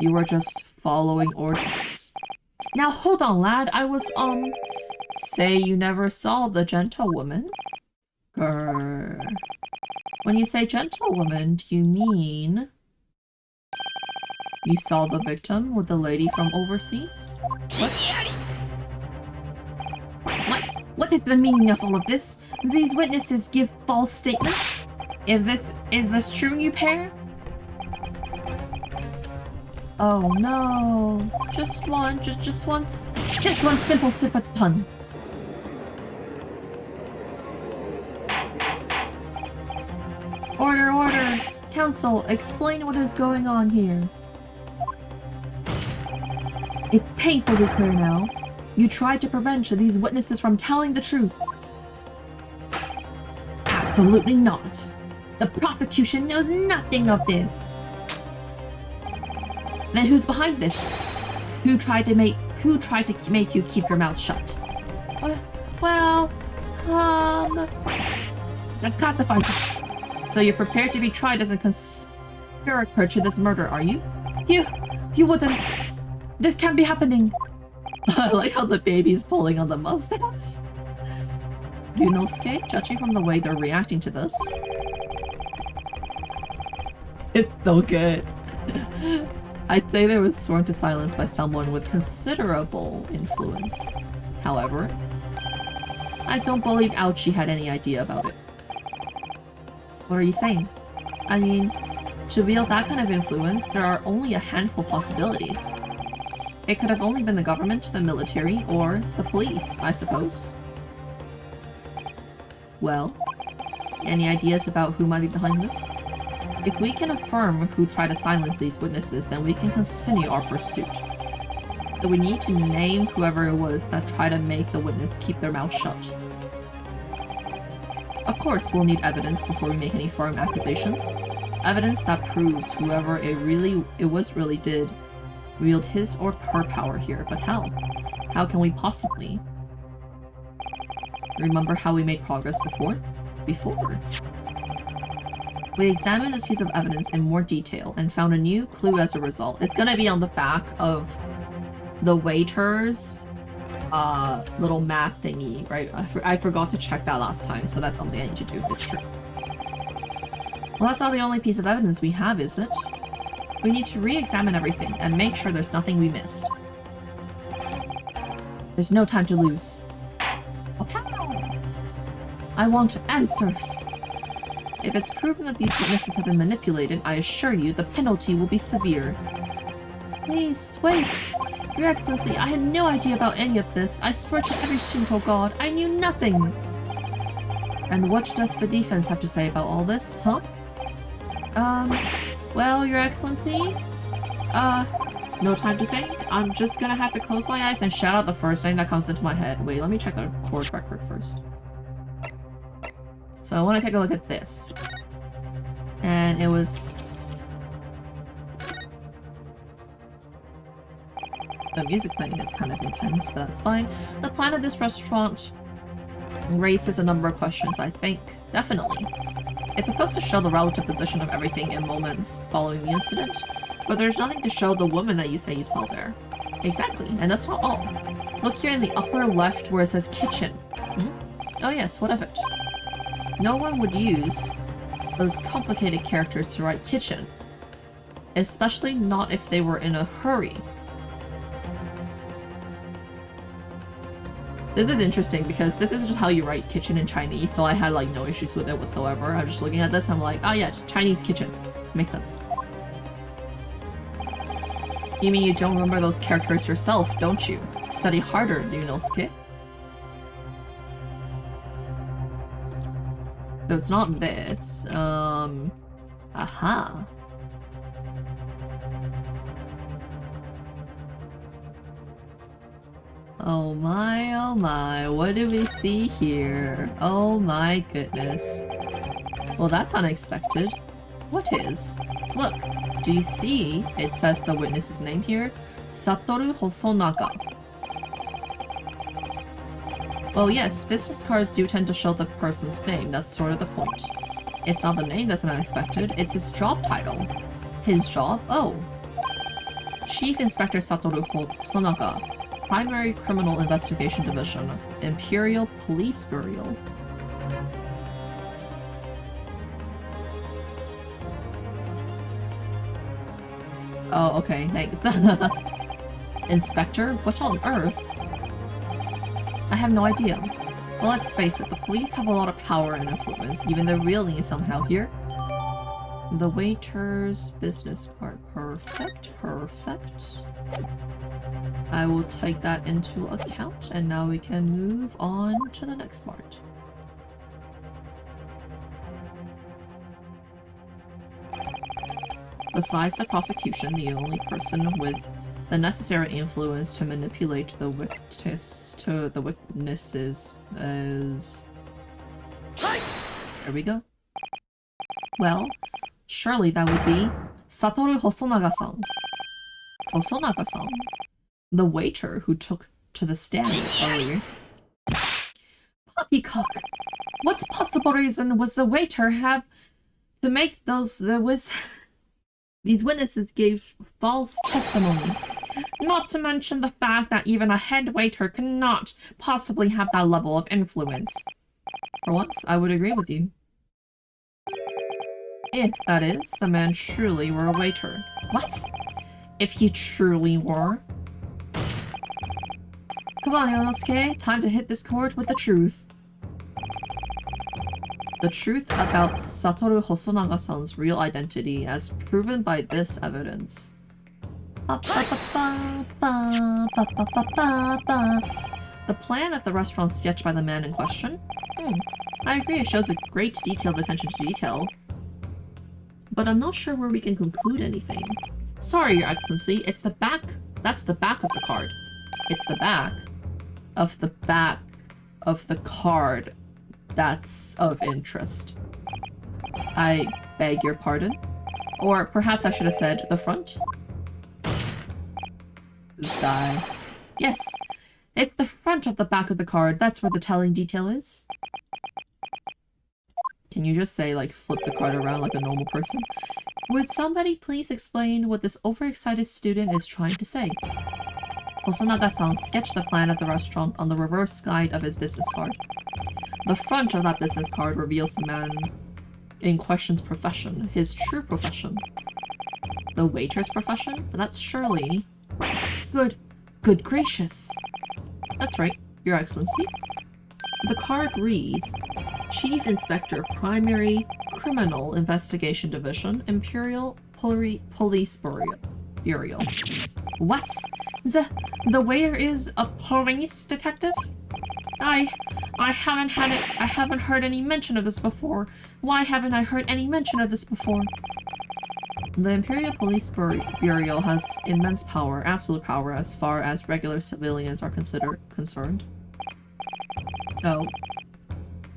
You were just following orders. Now hold on, lad. I was, say you never saw the gentlewoman? Grr. When you say gentlewoman, do you mean you saw the victim with the lady from overseas? What is the meaning of all of this? These witnesses give false statements? Is this true, you pair? Oh no. Just one simple sip at a time. Order! Counsel, explain what is going on here. It's painfully clear now. You tried to prevent these witnesses from telling the truth. Absolutely not. The prosecution knows nothing of this. Then who's behind this? Who tried to make you keep your mouth shut? Well, that's classified. So you're prepared to be tried as a conspirator to this murder, are you? You wouldn't. This can't be happening. I like how the baby's pulling on the mustache. Ryunosuke, judging from the way they're reacting to this. It's so good. I'd say they was sworn to silence by someone with considerable influence. However, I don't believe Ouchie had any idea about it. What are you saying? I mean, to wield that kind of influence, there are only a handful of possibilities. It could have only been the government, the military, or the police, I suppose. Well, any ideas about who might be behind this? If we can affirm who tried to silence these witnesses, then we can continue our pursuit. So we need to name whoever it was that tried to make the witness keep their mouth shut. Of course, we'll need evidence before we make any firm accusations. Evidence that proves whoever it really did wield his or her power here, but how? How can we possibly? Remember how we made progress before? We examined this piece of evidence in more detail and found a new clue as a result. It's gonna be on the back of the waiter's little map thingy, right? I forgot to check that last time, so that's something I need to do. It's true. Well, that's not the only piece of evidence we have, is it? We need to re-examine everything and make sure there's nothing we missed. There's no time to lose. Okay. I want answers. If it's proven that these witnesses have been manipulated, I assure you the penalty will be severe. Please, wait. Your Excellency, I had no idea about any of this. I swear to every Shinto god, I knew nothing. And what does the defense have to say about all this, huh? Well, Your Excellency, no time to think. I'm just gonna have to close my eyes and shout out the first thing that comes into my head. Wait, let me check the court record first. So I want to take a look at this. And it was... The music playing is kind of intense, but that's fine. The plan of this restaurant raises a number of questions, I think. Definitely. It's supposed to show the relative position of everything in moments following the incident. But there's nothing to show the woman that you say you saw there. Exactly, and that's not all. Look here in the upper left where it says kitchen. Hmm? Oh yes, what of it? No one would use those complicated characters to write kitchen. Especially not if they were in a hurry. This is interesting because this isn't how you write kitchen in Chinese, so I had like no issues with it whatsoever. I'm just looking at this, I'm like, oh yeah, it's Chinese kitchen. Makes sense. You mean you don't remember those characters yourself, don't you? Study harder, Ryunosuke. So it's not this. Aha. Oh my, what do we see here? Oh my goodness. Well, that's unexpected. What is? Look, do you see? It says the witness's name here. Satoru Hosonaga. Well, yes, business cards do tend to show the person's name. That's sort of the point. It's not the name that's unexpected, it's his job title. His job? Oh. Chief Inspector Satoru Hosonaga. Primary Criminal Investigation Division, Imperial Police Bureau. Oh, okay, thanks. Inspector? What on earth? I have no idea. Well, let's face it, the police have a lot of power and influence, even though wielding is somehow here. The waiter's business card. Perfect, perfect. I will take that into account, and now we can move on to the next part. Besides the prosecution, the only person with the necessary influence to manipulate the witnesses is... There we go. Well, surely that would be Satoru Hosonaga-san. Hosonaga-san. The waiter who took to the stand earlier. Poppycock! What possible reason was the waiter have to make those these witnesses gave false testimony? Not to mention the fact that even a head waiter cannot possibly have that level of influence. For once, I would agree with you. If, that is, the man truly were a waiter. What? If he truly were? Come on, Ryunosuke, time to hit this court with the truth. The truth about Satoru Hosonaga-san's real identity as proven by this evidence. The plan of the restaurant sketched by the man in question? I agree, it shows a great deal of attention to detail. But I'm not sure where we can conclude anything. Sorry, Your Excellency, it's the back. That's the back of the card. It's the back of the card that's of interest. I beg your pardon? Or perhaps I should have said the front? Die. Yes, it's the front of the back of the card. That's where the telling detail is. Can you just say, like, flip the card around like a normal person? Would somebody please explain what this overexcited student is trying to say? Hosonaga-san sketched the plan of the restaurant on the reverse side of his business card. The front of that business card reveals the man in question's profession, his true profession. The waiter's profession? That's surely... Good gracious! That's right, Your Excellency. The card reads, Chief Inspector, Primary Criminal Investigation Division, Imperial Police Bureau. What? The waiter is a police detective? I haven't heard any mention of this before. Why haven't I heard any mention of this before? The Imperial Police Bureau has immense power, absolute power, as far as regular civilians are concerned. So,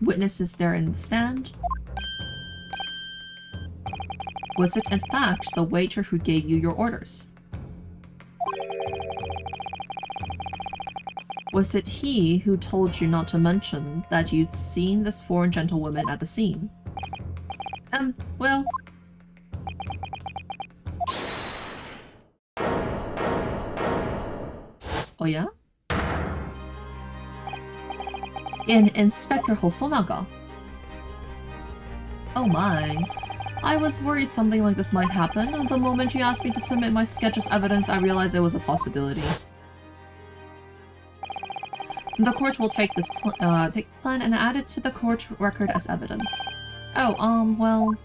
witnesses there in the stand. Was it in fact the waiter who gave you your orders? Was it he who told you not to mention that you'd seen this foreign gentlewoman at the scene? Well... Oh yeah? In Inspector Hosonaga. Oh my. I was worried something like this might happen. The moment you asked me to submit my sketch as evidence, I realized it was a possibility. The court will take this plan and add it to the court record as evidence. Oh, well...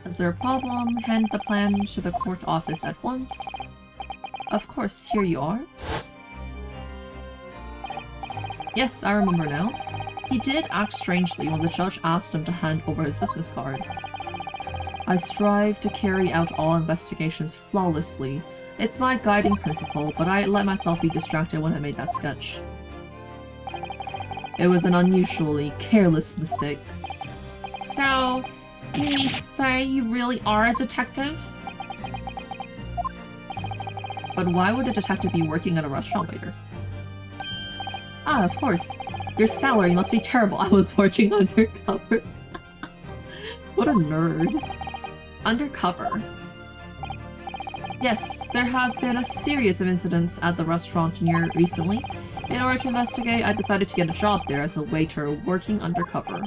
Is there a problem? Hand the plan to the court office at once. Of course, here you are. Yes, I remember now. He did act strangely when the judge asked him to hand over his business card. I strive to carry out all investigations flawlessly. It's my guiding principle, but I let myself be distracted when I made that sketch. It was an unusually careless mistake. So, you mean to say you really are a detective? But why would a detective be working at a restaurant later? Ah, of course. Your salary must be terrible. I was working undercover. What a nerd. Undercover. Yes, there have been a series of incidents at the restaurant near recently. In order to investigate, I decided to get a job there as a waiter working undercover.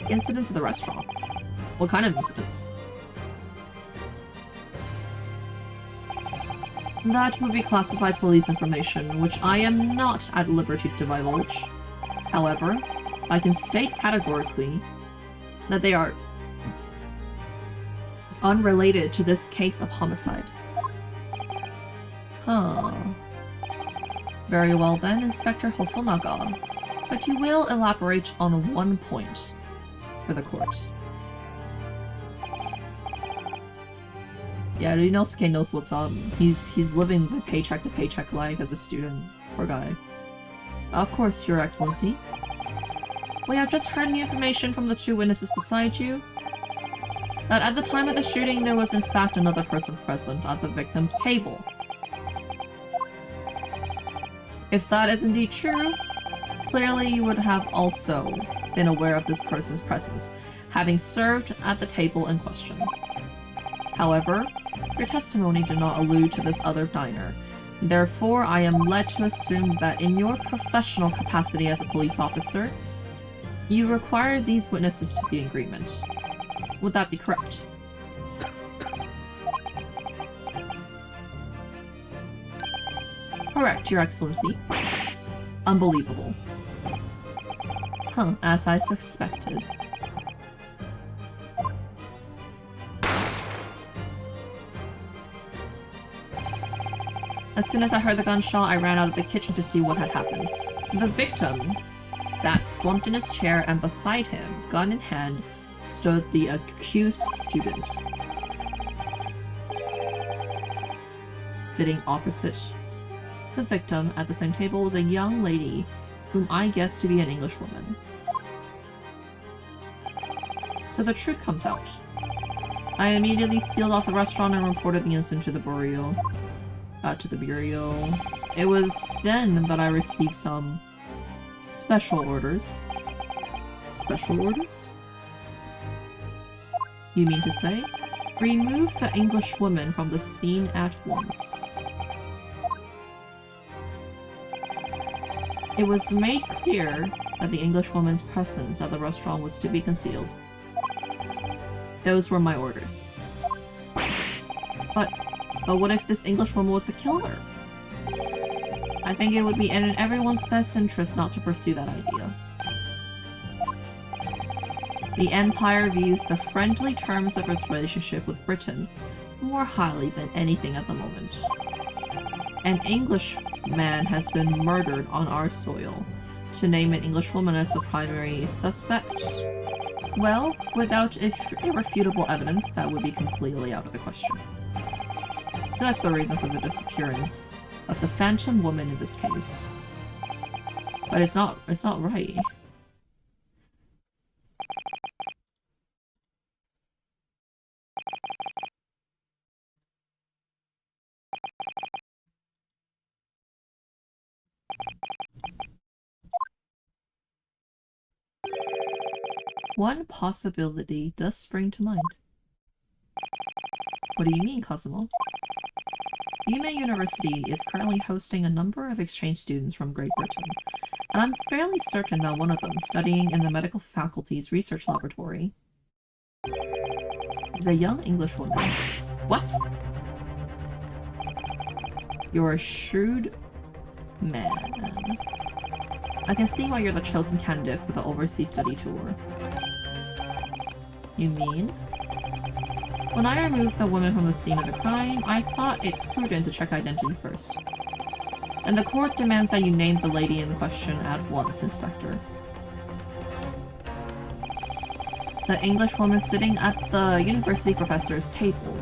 Incidents at the restaurant. What kind of incidents? That would be classified police information, which I am not at liberty to divulge. However, I can state categorically that they are unrelated to this case of homicide. Huh. Very well then, Inspector Hosonaga. But you will elaborate on one point for the court. Yeah, Inosuke knows what's up. He's living the paycheck to paycheck life as a student. Poor guy. Of course, Your Excellency. We have just heard new information from the two witnesses beside you. That at the time of the shooting, there was in fact another person present at the victim's table. If that is indeed true, clearly you would have also been aware of this person's presence, having served at the table in question. However, your testimony did not allude to this other diner. Therefore, I am led to assume that in your professional capacity as a police officer, you require these witnesses to be in agreement. Would that be correct? Correct, Your Excellency. Unbelievable. Huh, as I suspected. As soon as I heard the gunshot, I ran out of the kitchen to see what had happened. The victim, that slumped in his chair, and beside him, gun in hand, stood the accused student. Sitting opposite the victim at the same table was a young lady whom I guessed to be an Englishwoman. So the truth comes out. I immediately sealed off the restaurant and reported the incident to the bureau. It was then that I received some special orders. Special orders? You mean to say? Remove the Englishwoman from the scene at once. It was made clear that the Englishwoman's presence at the restaurant was to be concealed. Those were my orders. But what if this Englishwoman was the killer? I think it would be in everyone's best interest not to pursue that idea. The Empire views the friendly terms of its relationship with Britain more highly than anything at the moment. An Englishman has been murdered on our soil. To name an Englishwoman as the primary suspect, well, without irrefutable evidence, that would be completely out of the question. So that's the reason for the disappearance of the phantom woman in this case. But it's not right. One possibility does spring to mind. What do you mean, Cosmo? Yume University is currently hosting a number of exchange students from Great Britain, and I'm fairly certain that one of them, studying in the medical faculty's research laboratory, is a young English woman. What? You're a shrewd man. I can see why you're the chosen candidate for the overseas study tour. You mean? When I removed the woman from the scene of the crime, I thought it prudent to check identity first. And the court demands that you name the lady in question at once, Inspector. The English woman sitting at the university professor's table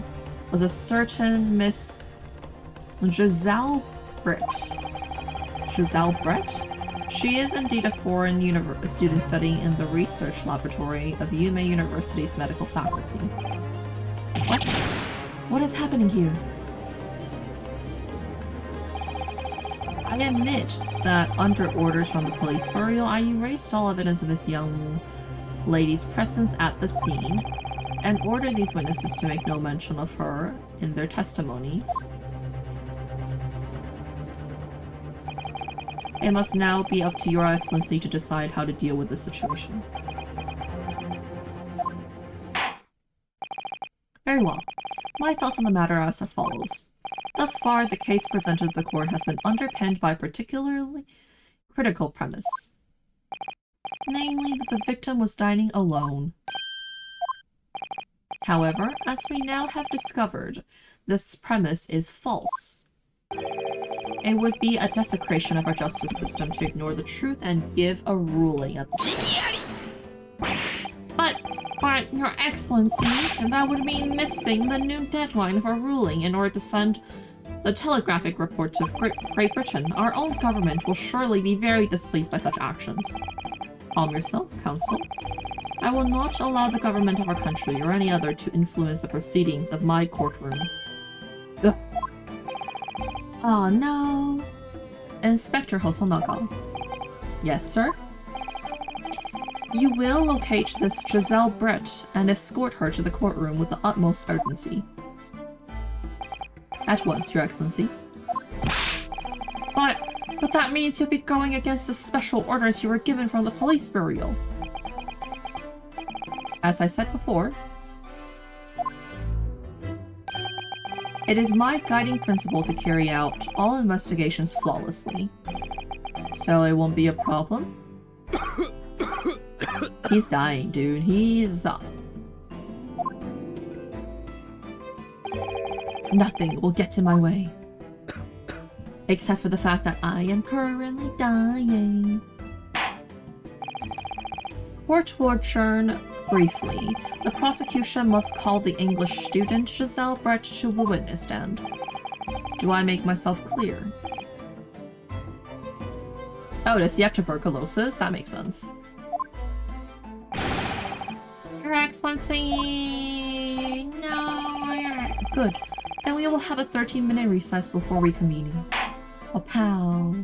was a certain Miss Giselle Brett. Giselle Brett? She is indeed a foreign student studying in the research laboratory of Yume University's medical faculty. What? What is happening here? I admit that under orders from the police bureau, I erased all evidence of this young lady's presence at the scene and ordered these witnesses to make no mention of her in their testimonies. It must now be up to Your Excellency to decide how to deal with this situation. Very well. My thoughts on the matter are as follows. Thus far, the case presented to the court has been underpinned by a particularly critical premise. Namely, that the victim was dining alone. However, as we now have discovered, this premise is false. It would be a desecration of our justice system to ignore the truth and give a ruling at this point. But, Your Excellency, that would mean missing the noon deadline for ruling in order to send the telegraphic report to Great Britain. Our own government will surely be very displeased by such actions. Calm yourself, Counsel. I will not allow the government of our country or any other to influence the proceedings of my courtroom. Ugh. Oh no. Inspector Hosonaga. Yes, sir? You will locate this Giselle Brett and escort her to the courtroom with the utmost urgency. At once, Your Excellency. But that means you'll be going against the special orders you were given from the police bureau. As I said before, it is my guiding principle to carry out all investigations flawlessly. So it won't be a problem? He's dying, dude. He's up. Nothing will get in my way. Except for the fact that I am currently dying. Court will adjourn briefly. The prosecution must call the English student Giselle Brett to the witness stand. Do I make myself clear? Oh, does he have tuberculosis? That makes sense. Your Excellency! No! Good. Then we will have a 13-minute recess before reconvening. Oh, pow.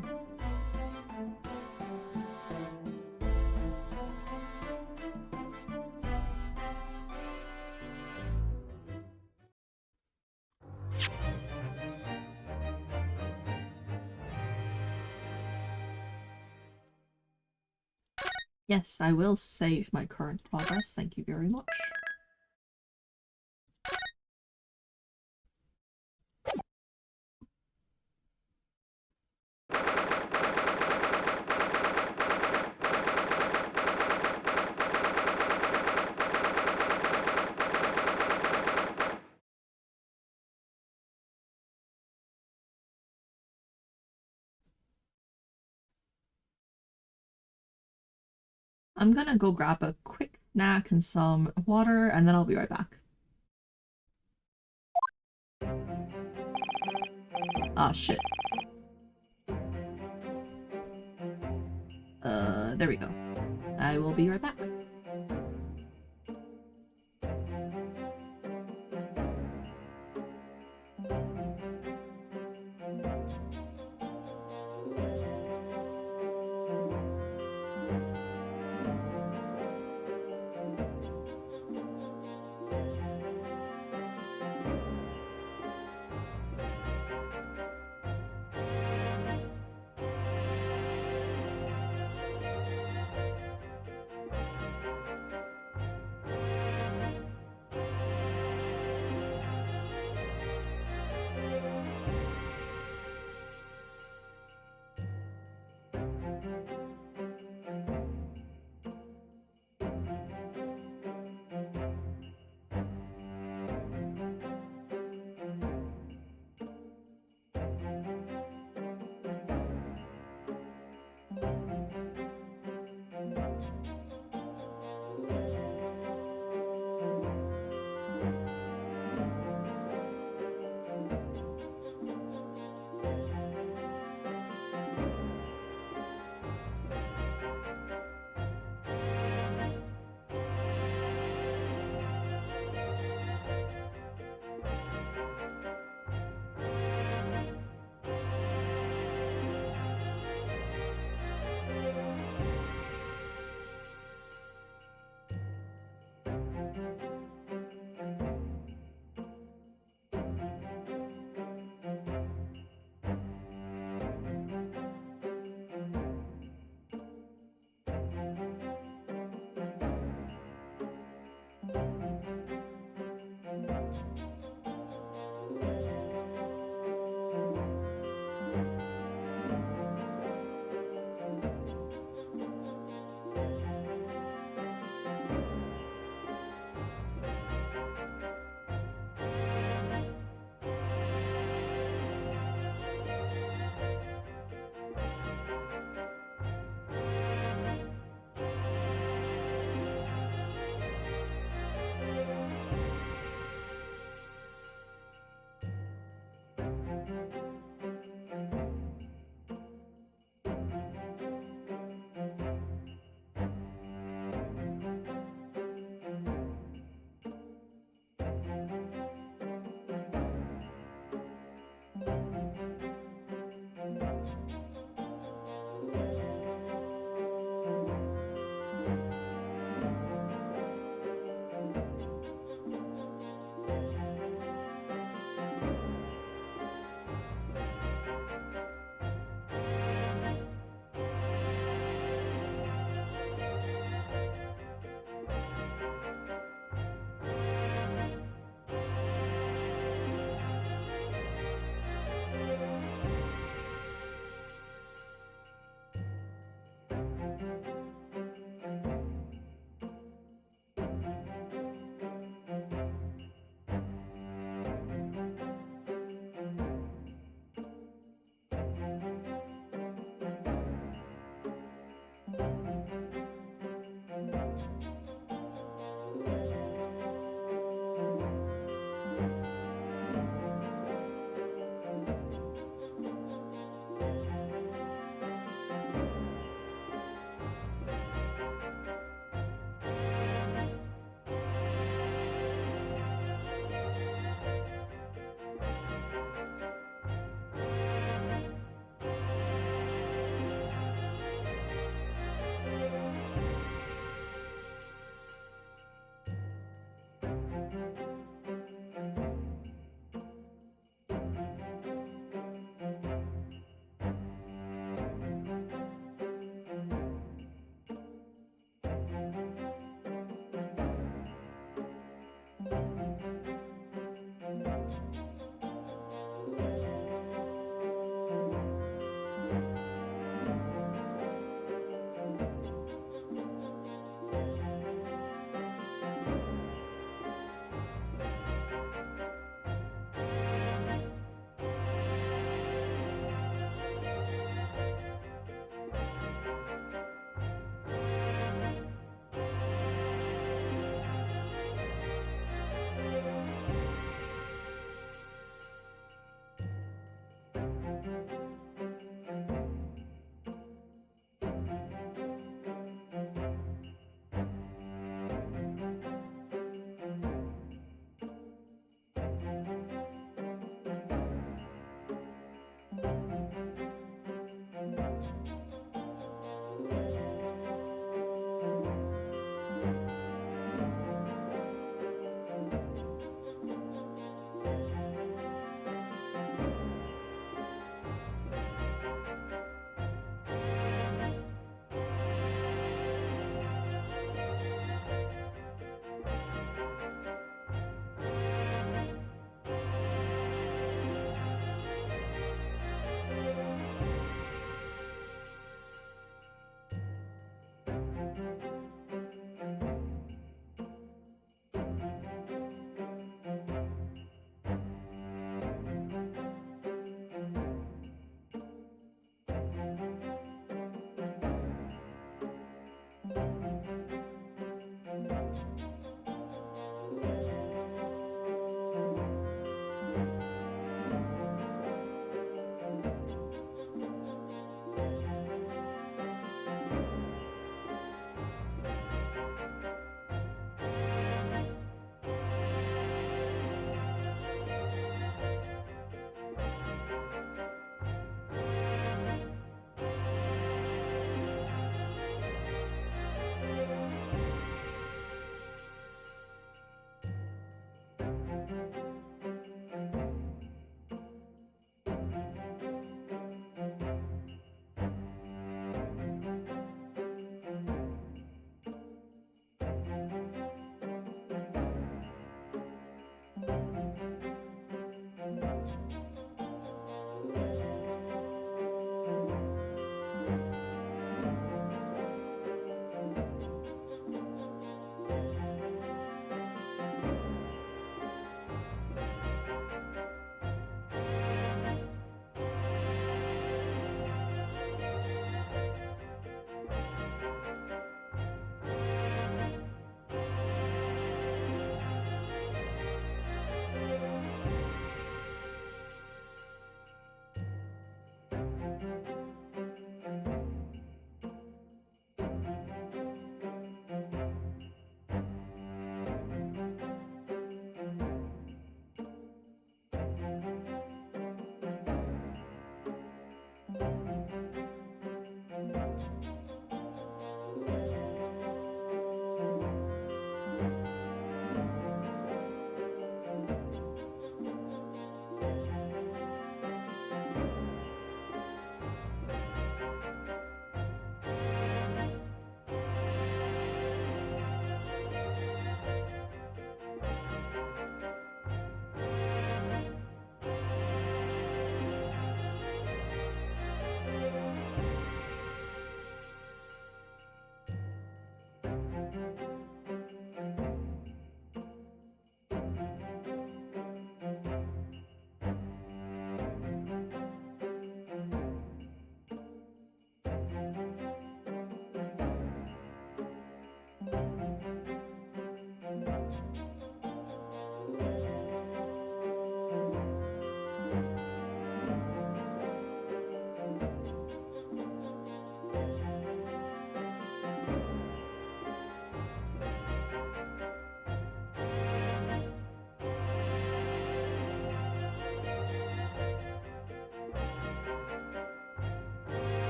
Yes, I will save my current progress. Thank you very much. I'm gonna go grab a quick snack and some water, and then I'll be right back. Ah, shit. There we go. I will be right back.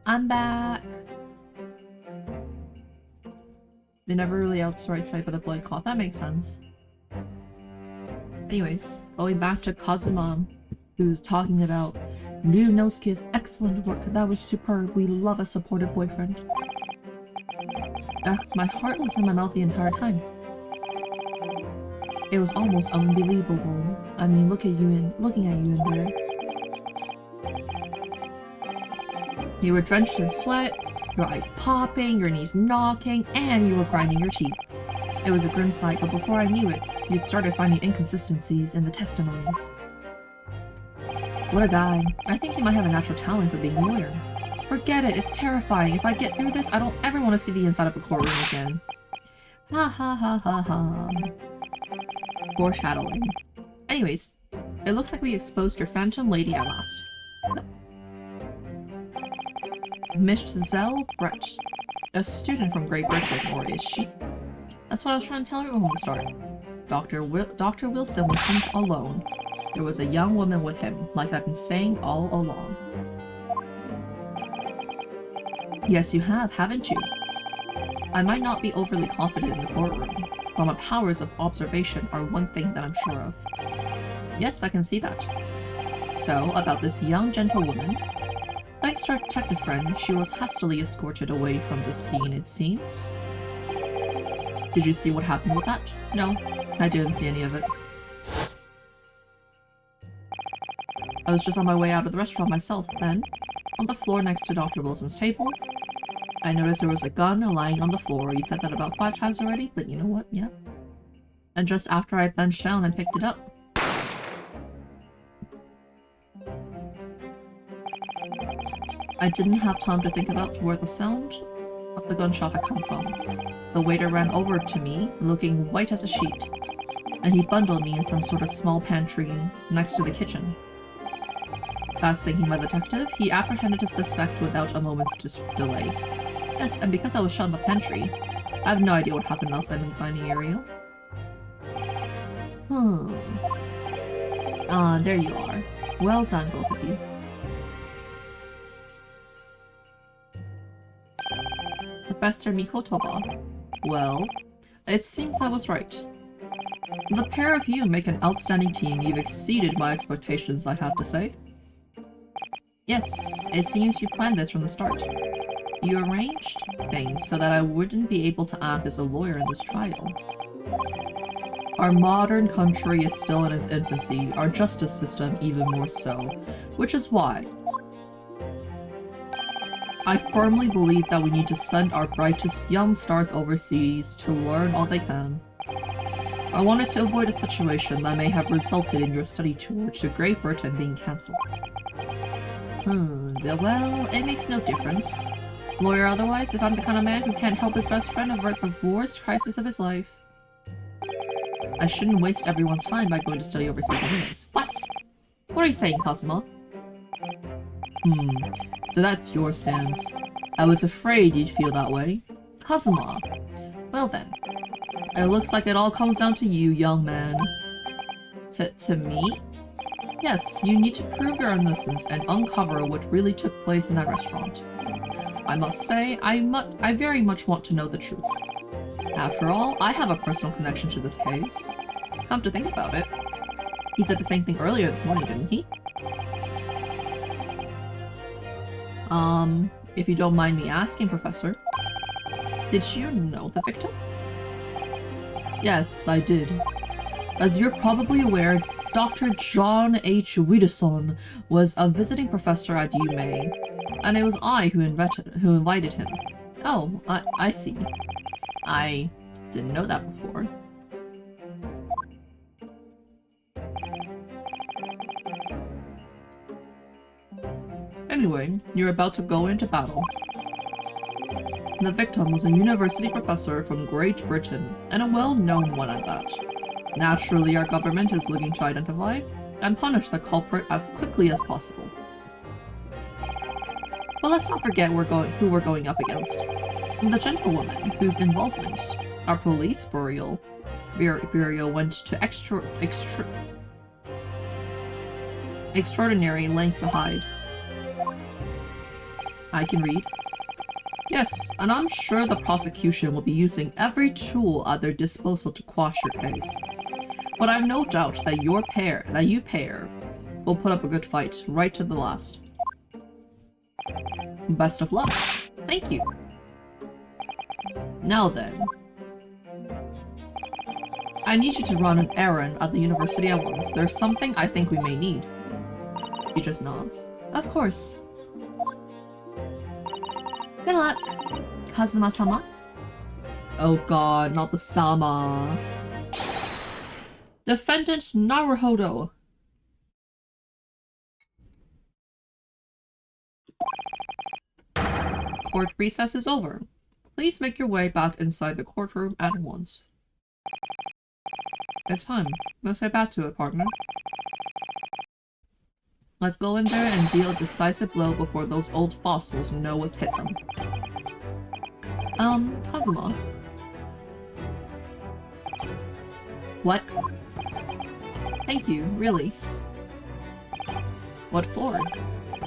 I'm back! They never really outright sight by the blood cloth. That makes sense. Anyways, going back to Kazuma, who's talking about Ryunosuke's excellent work. That was superb. We love a supportive boyfriend. My heart was in my mouth the entire time. It was almost unbelievable. I mean, looking at you in there. You were drenched in sweat, your eyes popping, your knees knocking, and you were grinding your teeth. It was a grim sight, but before I knew it, you'd started finding inconsistencies in the testimonies. What a guy. I think he might have a natural talent for being a lawyer. Forget it, it's terrifying. If I get through this, I don't ever want to see the inside of a courtroom again. Ha ha ha ha ha. Foreshadowing. Anyways, it looks like we exposed your phantom lady at last. Miss Zell Brett. A student from Great Britain, or is she? That's what I was trying to tell everyone from the start. Dr. Wilson was sent alone. There was a young woman with him, like I've been saying all along. Yes, you have, haven't you? I might not be overly confident in the courtroom, but my powers of observation are one thing that I'm sure of. Yes, I can see that. So, about this young gentlewoman. Thanks to our detective friend, she was hastily escorted away from the scene, it seems. Did you see what happened with that? No, I didn't see any of it. I was just on my way out of the restaurant myself, then, on the floor next to Dr. Wilson's table, I noticed there was a gun lying on the floor. You said that about 5 times already, but you know what, yeah. And just after I benched down and picked it up. I didn't have time to think about where the sound of the gunshot had come from. The waiter ran over to me, looking white as a sheet, and he bundled me in some sort of small pantry next to the kitchen. Fast thinking my detective, he apprehended a suspect without a moment's delay. Yes, and because I was shot in the pantry, I have no idea what happened outside in the dining area. Ah, there you are. Well done, both of you. Professor Mikotoba. Well, it seems I was right. The pair of you make an outstanding team. You've exceeded my expectations, I have to say. Yes, it seems you planned this from the start. You arranged things so that I wouldn't be able to act as a lawyer in this trial. Our modern country is still in its infancy, our justice system even more so, which is why I firmly believe that we need to send our brightest young stars overseas to learn all they can. I wanted to avoid a situation that may have resulted in your study tour to Great Britain being cancelled. Well, it makes no difference. Lawyer otherwise, if I'm the kind of man who can't help his best friend avert the worst crisis of his life. I shouldn't waste everyone's time by going to study overseas anyways. What? What are you saying, Kazuma? So that's your stance. I was afraid you'd feel that way. Kazuma. Well then. It looks like it all comes down to you, young man. To me? Yes, you need to prove your innocence and uncover what really took place in that restaurant. I must say, I very much want to know the truth. After all, I have a personal connection to this case. Come to think about it. He said the same thing earlier this morning, didn't he? If you don't mind me asking, Professor, did you know the victim? Yes, I did. As you're probably aware, Dr. John H. Widdowson was a visiting professor at UMA, and it was I who invited him. Oh, I see. I didn't know that before. Anyway, you're about to go into battle. The victim was a university professor from Great Britain, and a well-known one at that. Naturally, our government is looking to identify and punish the culprit as quickly as possible. But let's not forget who we're going up against. The gentlewoman whose involvement our police bureau went to extraordinary lengths to hide. I can read. Yes, and I'm sure the prosecution will be using every tool at their disposal to quash your case. But I've no doubt that you pair will put up a good fight right to the last. Best of luck. Thank you. Now then. I need you to run an errand at the university at once. There's something I think we may need. He just nods. Of course. Good luck, Kazuma-sama. Oh god, not the sama. Defendant Naruhodo. Court recess is over. Please make your way back inside the courtroom at once. It's time. Let's get back to it, partner. Let's go in there and deal a decisive blow before those old fossils know what's hit them. Kazuma. What? Thank you, really. What for?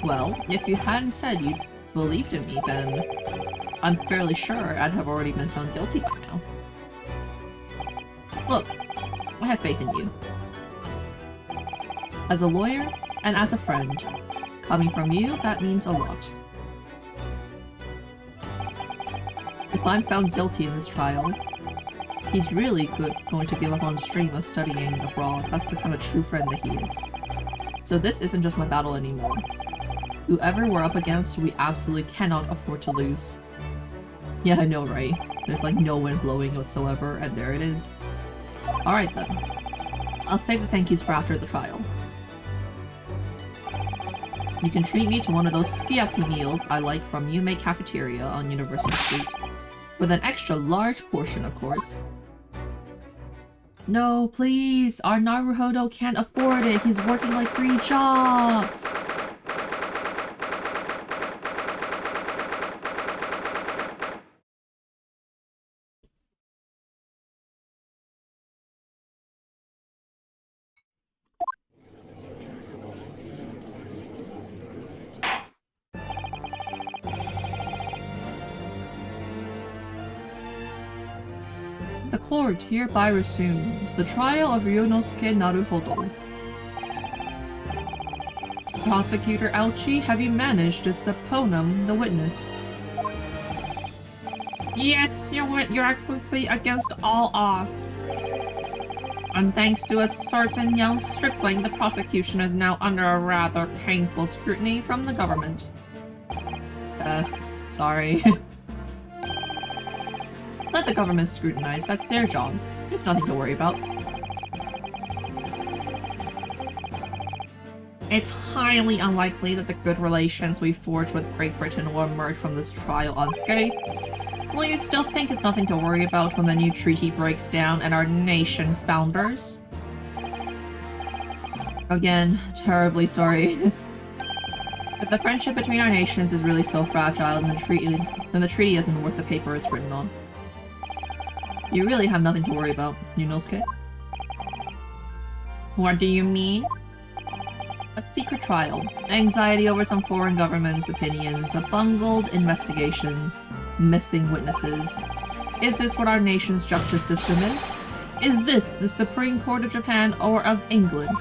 Well, if you hadn't said you believed in me, then I'm fairly sure I'd have already been found guilty by now. Look, I have faith in you. As a lawyer, and as a friend. Coming from you, that means a lot. If I'm found guilty in this trial, he's really going to give up on his dream of studying abroad. That's the kind of true friend that he is. So this isn't just my battle anymore. Whoever we're up against, we absolutely cannot afford to lose. Yeah, I know, right? There's like no wind blowing whatsoever, and there it is. Alright then. I'll save the thank yous for after the trial. You can treat me to one of those sukiyaki meals I like from Yume Cafeteria on University Street. With an extra large portion, of course. No, please! Our Naruhodo can't afford it! He's working like 3 jobs! The court hereby resumes the trial of Ryunosuke Naruhodo. Prosecutor Ouchi, have you managed to subpoena the witness? Yes, Your Excellency, against all odds. And thanks to a certain young stripling, the prosecution is now under a rather painful scrutiny from the government. Sorry. Let the government scrutinize, that's their job. It's nothing to worry about. It's highly unlikely that the good relations we forged with Great Britain will emerge from this trial unscathed. Will you still think it's nothing to worry about when the new treaty breaks down and our nation founders? Again, terribly sorry. If the friendship between our nations is really so fragile, then the treaty isn't worth the paper it's written on. You really have nothing to worry about, Yunosuke. What do you mean? A secret trial, anxiety over some foreign government's opinions, a bungled investigation, missing witnesses. Is this what our nation's justice system is? Is this the Supreme Court of Japan or of England?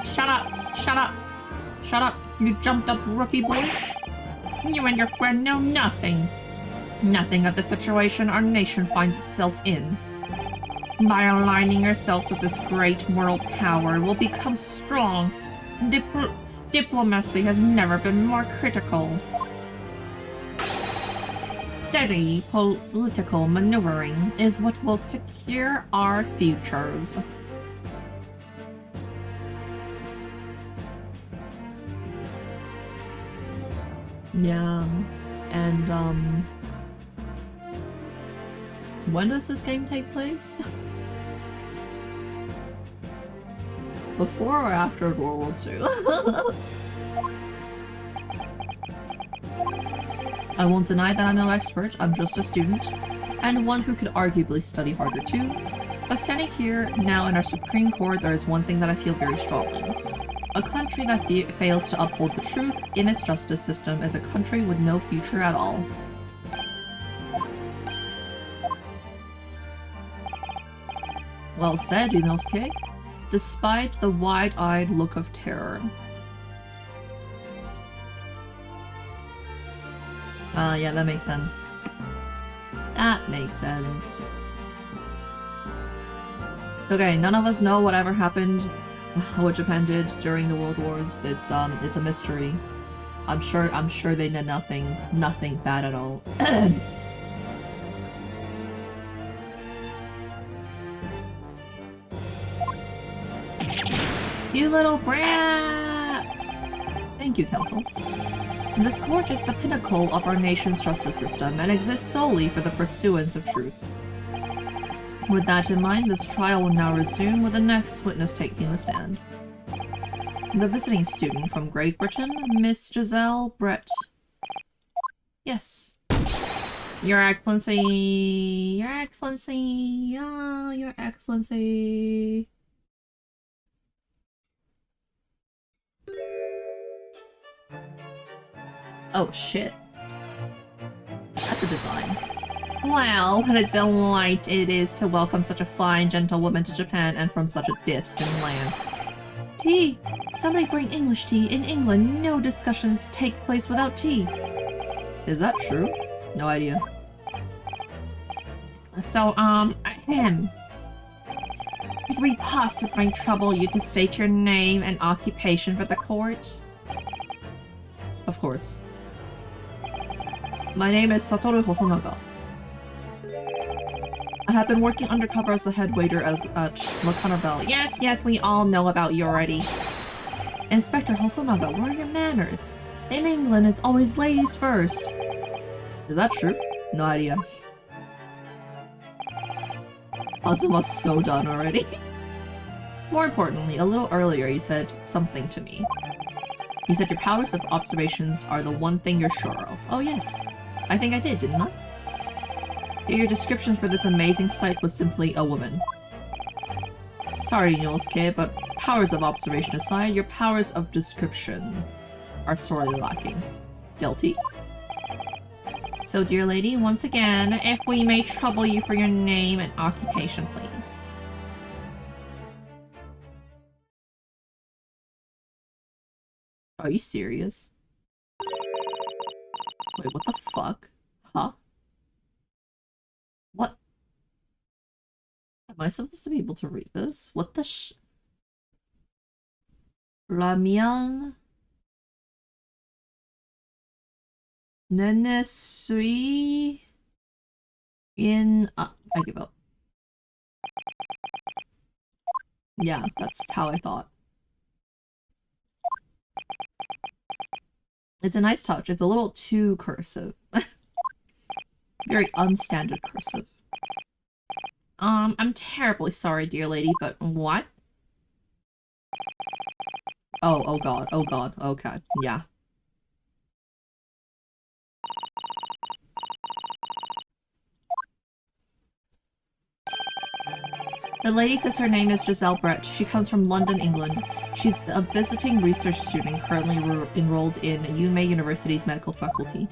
Shut up! Shut up! Shut up, you jumped up rookie boy! You and your friend know nothing. Nothing of the situation our nation finds itself in. By aligning ourselves with this great world power, we'll become strong. Diplomacy has never been more critical. Steady political maneuvering is what will secure our futures. Yeah, and when does this game take place? Before or after World War II? I won't deny that I'm no expert, I'm just a student, and one who could arguably study harder too. But standing here now in our Supreme Court, there is one thing that I feel very strongly. A country that fails to uphold the truth in its justice system is a country with no future at all. Well said, Inosuke, despite the wide-eyed look of terror. Yeah, that makes sense. That makes sense. Okay, none of us know whatever happened, what Japan did during the World Wars. It's a mystery. I'm sure they did nothing bad at all. You little brats! Thank you, Council. This court is the pinnacle of our nation's justice system and exists solely for the pursuance of truth. With that in mind, this trial will now resume with the next witness taking the stand. The visiting student from Great Britain, Miss Giselle Brett. Yes. Your Excellency... Your Excellency... Oh, Your Excellency... Oh, shit. That's a design. Wow, what a delight it is to welcome such a fine gentlewoman to Japan and from such a distant land. Tea! Somebody bring English tea. In England, no discussions take place without tea. Is that true? No idea. So, could we possibly trouble you to state your name and occupation for the court? Of course. My name is Satoru Hosonaga. I have been working undercover as the head waiter at Le Carnival. Yes, we all know about you already. Inspector Hosonaga, where are your manners? In England, it's always ladies first. Is that true? No idea. Kazuma's so done already. More importantly, a little earlier you said something to me. You said your powers of observations are the one thing you're sure of. Oh yes. I think I did, didn't I? Your description for this amazing sight was simply a woman. Sorry, Inosuke, but powers of observation aside, your powers of description are sorely lacking. Guilty. So, dear lady, once again, if we may trouble you for your name and occupation, please. Are you serious? Wait, what the fuck? Huh? What? Am I supposed to be able to read this? What the Ramian Nene Sui in I give up. Yeah, that's how I thought. It's a nice touch. It's a little too cursive. Very unstandard cursive. I'm terribly sorry, dear lady, but what? Oh god, okay, yeah. The lady says her name is Giselle Brett. She comes from London, England. She's a visiting research student currently enrolled in Yume University's medical faculty.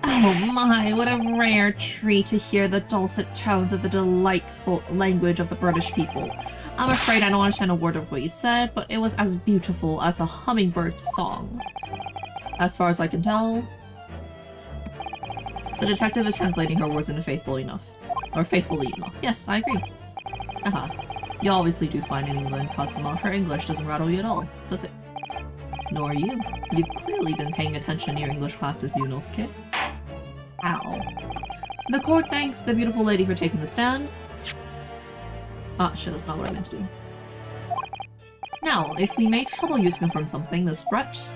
Oh my, what a rare treat to hear the dulcet tones of the delightful language of the British people. I'm afraid I don't understand a word of what you said, but it was as beautiful as a hummingbird's song. As far as I can tell, the detective is translating her words into faithful enough. Or faithfully enough. Yes, I agree. Haha. You obviously do fine in England, Cosima. Her English doesn't rattle you at all, does it? Nor you. You've clearly been paying attention in your English classes, Yunosuke. Ow. The court thanks the beautiful lady for taking the stand. Ah, shit, that's not what I meant to do. Now, if we may trouble you to confirm something, Miss Brett.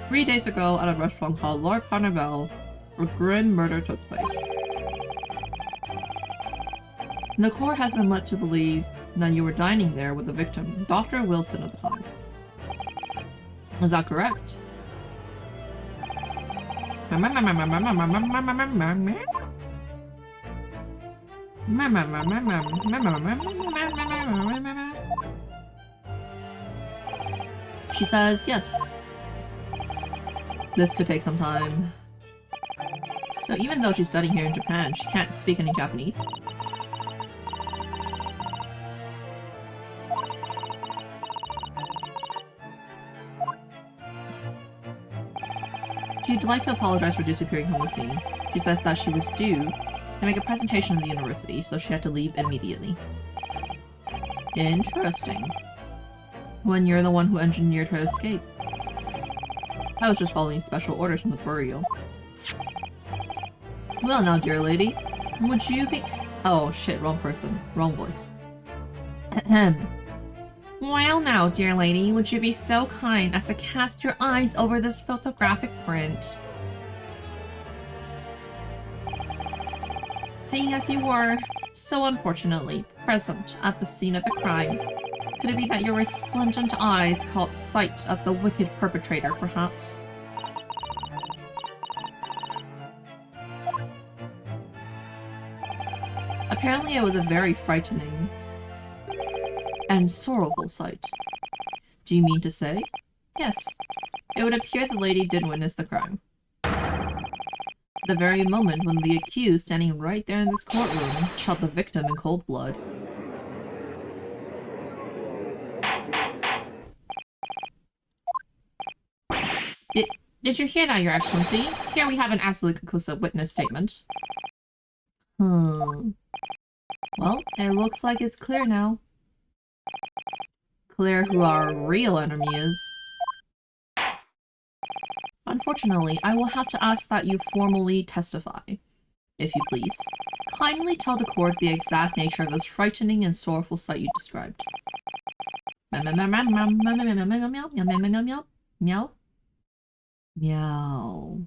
3 days ago, at a restaurant called Lord Carnival, a grim murder took place. The court has been led to believe that you were dining there with the victim, Dr. Wilson, at the time. Is that correct? She says yes. This could take some time. So even though she's studying here in Japan, she can't speak any Japanese. She'd like to apologize for disappearing from the scene. She says that she was due to make a presentation at the university, so she had to leave immediately. Interesting. When you're the one who engineered her escape. I was just following special orders from the burial. Well now, dear lady, would you be— oh shit, wrong person. Wrong voice. Ahem. Well now, dear lady, would you be so kind as to cast your eyes over this photographic print? Seeing as you were, so unfortunately, present at the scene of the crime, could it be that your resplendent eyes caught sight of the wicked perpetrator, perhaps? Apparently it was a very frightening and sorrowful sight. Do you mean to say? Yes. It would appear the lady did witness the crime. The very moment when the accused, standing right there in this courtroom, shot the victim in cold blood. Did you hear that, Your Excellency? Here we have an absolute conclusive witness statement. Well, it looks like it's clear now. Clear who our real enemy is. Unfortunately, I will have to ask that you formally testify, if you please. Kindly tell the court the exact nature of this frightening and sorrowful sight you described. Meow. Meow.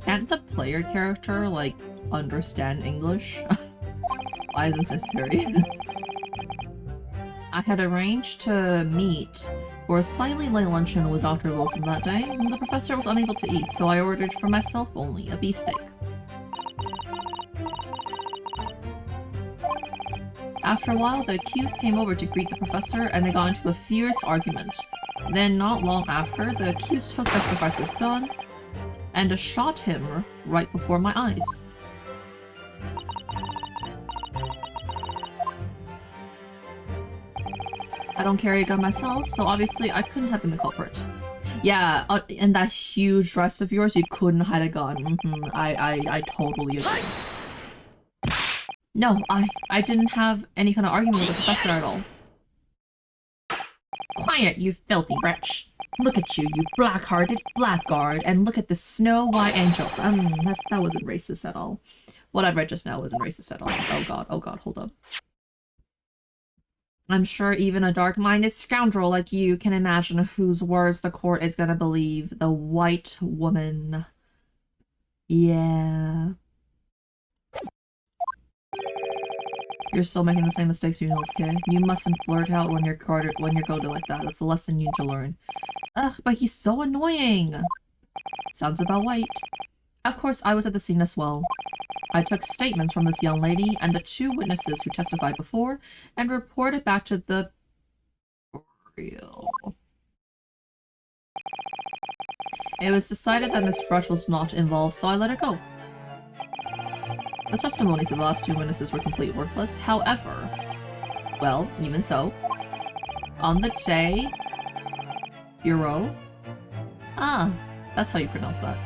Can't the player character, like, understand English? Why is this necessary? I had arranged to meet for a slightly late luncheon with Dr. Wilson that day, and the professor was unable to eat, so I ordered for myself only a beefsteak. After a while, the accused came over to greet the professor, and they got into a fierce argument. Then, not long after, the accused took the professor's gun and shot him right before my eyes. I don't carry a gun myself, so obviously I couldn't have been the culprit. Yeah, in that huge dress of yours, you couldn't hide a gun. I totally agree. No, I didn't have any kind of argument with the professor at all. Quiet, you filthy wretch. Look at you, you black-hearted blackguard, and look at the snow-white angel. That wasn't racist at all. What I read just now wasn't racist at all. Oh god, hold up. I'm sure even a dark-minded scoundrel like you can imagine whose words the court is gonna believe. The white woman. Yeah. You're still making the same mistakes, Yunosuke. You mustn't blurt out when you're goaded like that. That's a lesson you need to learn. Ugh, but he's so annoying! Sounds about right. Of course, I was at the scene as well. I took statements from this young lady and the 2 witnesses who testified before, and reported back to the real. It was decided that Miss Brett was not involved, so I let her go. The testimonies of the last two witnesses were completely worthless. However, well, even so, on the day... Bureau? Ah, that's how you pronounce that.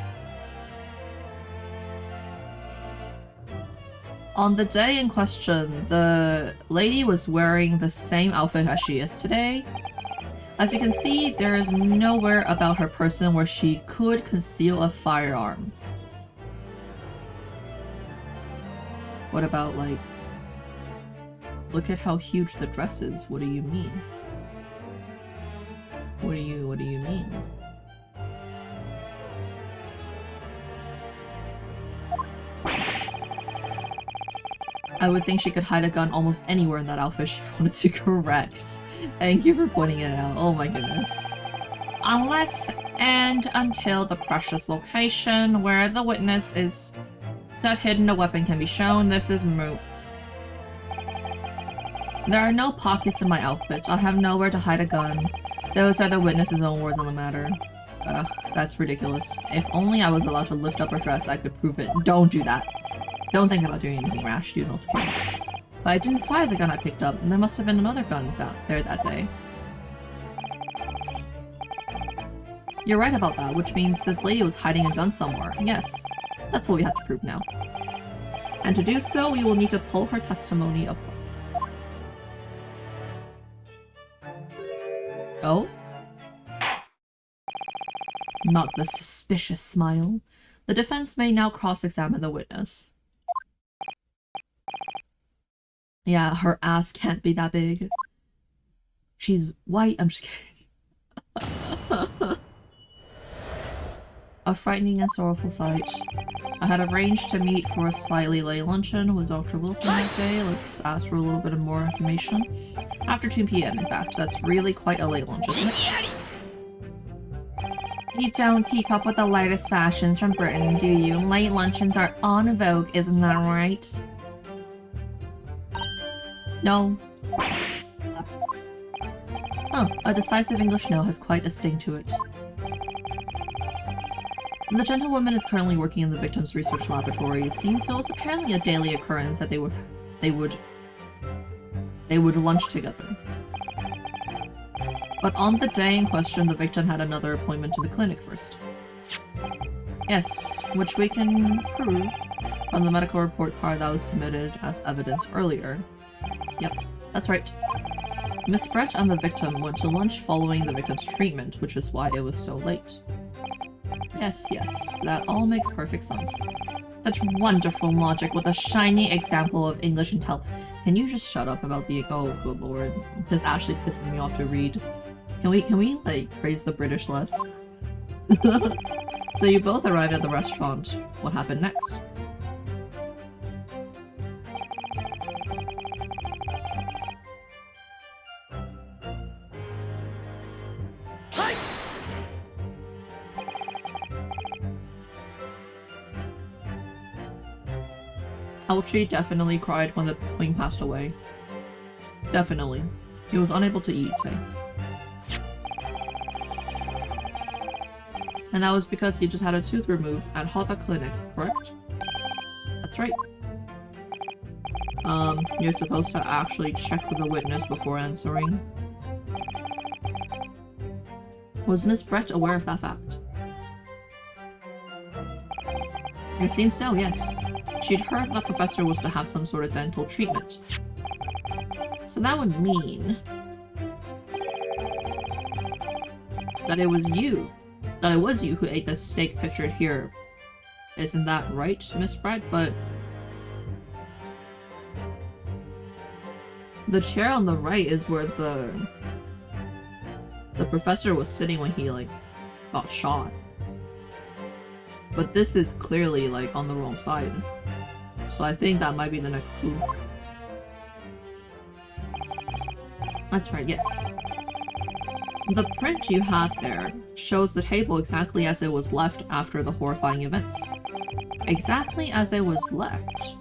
On the day in question, the lady was wearing the same outfit as she is today. As you can see, there is nowhere about her person where she could conceal a firearm. What about, like... Look at how huge the dress is. What do you mean? What do you mean? I would think she could hide a gun almost anywhere in that outfit she wanted to correct. Thank you for pointing it out. Oh my goodness. Unless and until the precious location where the witness is to have hidden a weapon can be shown, this is moot. There are no pockets in my outfit. I have nowhere to hide a gun. Those are the witness's own words on the matter. Ugh, that's ridiculous. If only I was allowed to lift up her dress, I could prove it. Don't do that. Don't think about doing anything rash, you know, skin. But I didn't fire the gun I picked up, and there must have been another gun there that day. You're right about that, which means this lady was hiding a gun somewhere. Yes, that's what we have to prove now. And to do so, we will need to pull her testimony apart. Oh? Not the suspicious smile. The defense may now cross-examine the witness. Yeah, her ass can't be that big. She's white. I'm just kidding. A frightening and sorrowful sight. I had arranged to meet for a slightly late luncheon with Dr. Wilson that day. Let's ask for a little bit of more information. After 2 p.m. in fact. That's really quite a late lunch, isn't it? You don't keep up with the latest fashions from Britain, do you? Late luncheons are en vogue, isn't that right? No. Huh, a decisive English no has quite a sting to it. The gentlewoman is currently working in the victim's research laboratory. It seems so. It's apparently a daily occurrence that they would lunch together. But on the day in question, the victim had another appointment to the clinic first. Yes, which we can prove from the medical report card that was submitted as evidence earlier. Yep, that's right. Miss Brett and the victim went to lunch following the victim's treatment, which is why it was so late. Yes, yes, that all makes perfect sense. Such wonderful logic with a shiny example of English intel. Can you just shut up about the- oh, good lord. This is actually pissing me off to read. Can we, like, praise the British less? So you both arrived at the restaurant. What happened next? Ouchie definitely cried when the queen passed away. Definitely. He was unable to eat, say. And that was because he just had a tooth removed at Hota Clinic, correct? That's right. You're supposed to actually check with the witness before answering. Was Miss Brett aware of that fact? It seems so, yes. She'd heard that Professor was to have some sort of dental treatment. So that would mean that it was you who ate the steak pictured here. Isn't that right, Miss Brett? But the chair on the right is where the professor was sitting when he, like, got shot. But this is clearly, like, on the wrong side. So I think that might be the next clue. That's right, yes. The print you have there shows the table exactly as it was left after the horrifying events. Exactly as it was left.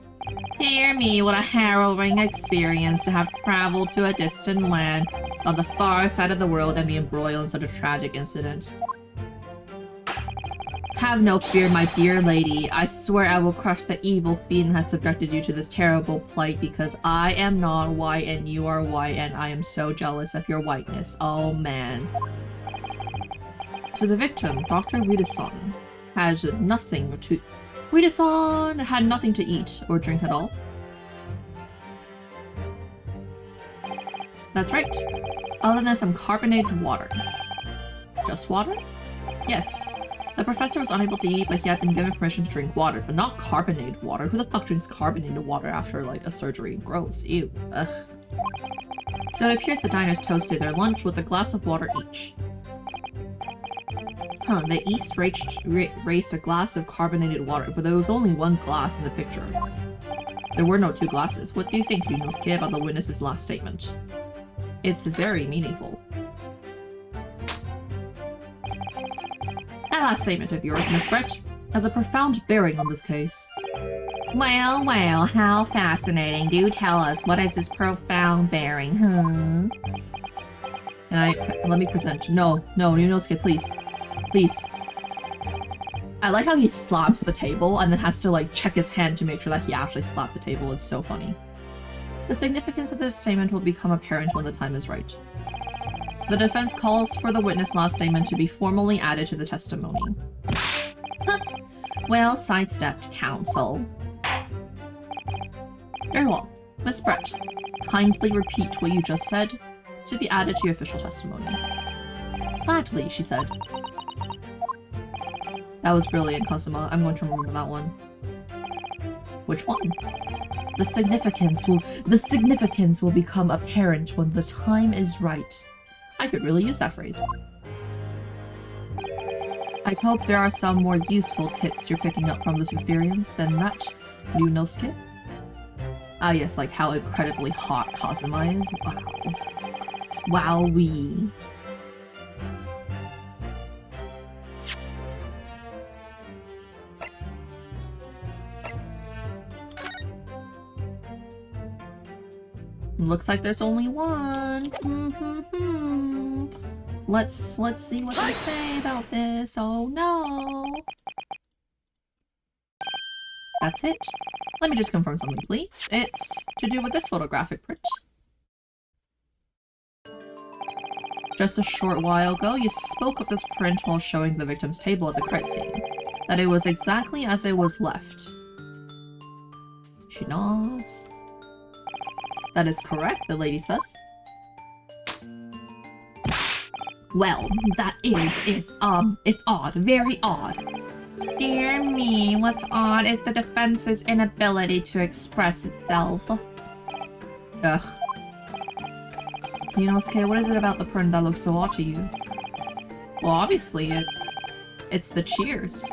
Dear me, what a harrowing experience to have traveled to a distant land on the far side of the world and be embroiled in such a tragic incident. Have no fear, my dear lady. I swear I will crush the evil fiend that has subjected you to this terrible plight because I am not white and you are white and I am so jealous of your whiteness. Oh man. So the victim, Dr. Rita-san, had nothing to... Rita-san had nothing to eat or drink at all. That's right. Other than some carbonated water. Just water? Yes. The professor was unable to eat, but he had been given permission to drink water, but not carbonated water. Who the fuck drinks carbonated water after, like, a surgery? Gross. Ew. Ugh. So it appears the diners toasted their lunch with a glass of water each. Huh, they each raised a glass of carbonated water, but there was only one glass in the picture. There were no two glasses. What do you think, Ryunosuke, about the witness's last statement? It's very meaningful. That last statement of yours, Miss Brett, has a profound bearing on this case. Well, well, how fascinating. Do tell us, what is this profound bearing, huh? Let me present. No, Ryunosuke, please. Please. I like how he slaps the table and then has to, like, check his hand to make sure that he actually slapped the table. It's so funny. The significance of this statement will become apparent when the time is right. The defense calls for the witness' last statement to be formally added to the testimony. Well, sidestepped, counsel. Very well. Miss Brett, kindly repeat what you just said to be added to your official testimony. Gladly, she said. That was brilliant, Kazuma. I'm going to remember that one. Which one? The significance will become apparent when the time is right. I could really use that phrase. I hope there are some more useful tips you're picking up from this experience than that, Ryunosuke. Ah yes, like how incredibly hot Kazuma is. Wow. Wowee. Looks like there's only one. Let's see what they say about this. Oh no. That's it. Let me just confirm something, please. It's to do with this photographic print. Just a short while ago, you spoke of this print while showing the victim's table at the crime scene. That it was exactly as it was left. She nods. That is correct, the lady says. Well, that is it's odd, very odd. Dear me, what's odd is the defense's inability to express itself. Ugh. Ryunosuke, what is it about the print that looks so odd to you? Well, obviously, it's the cheers.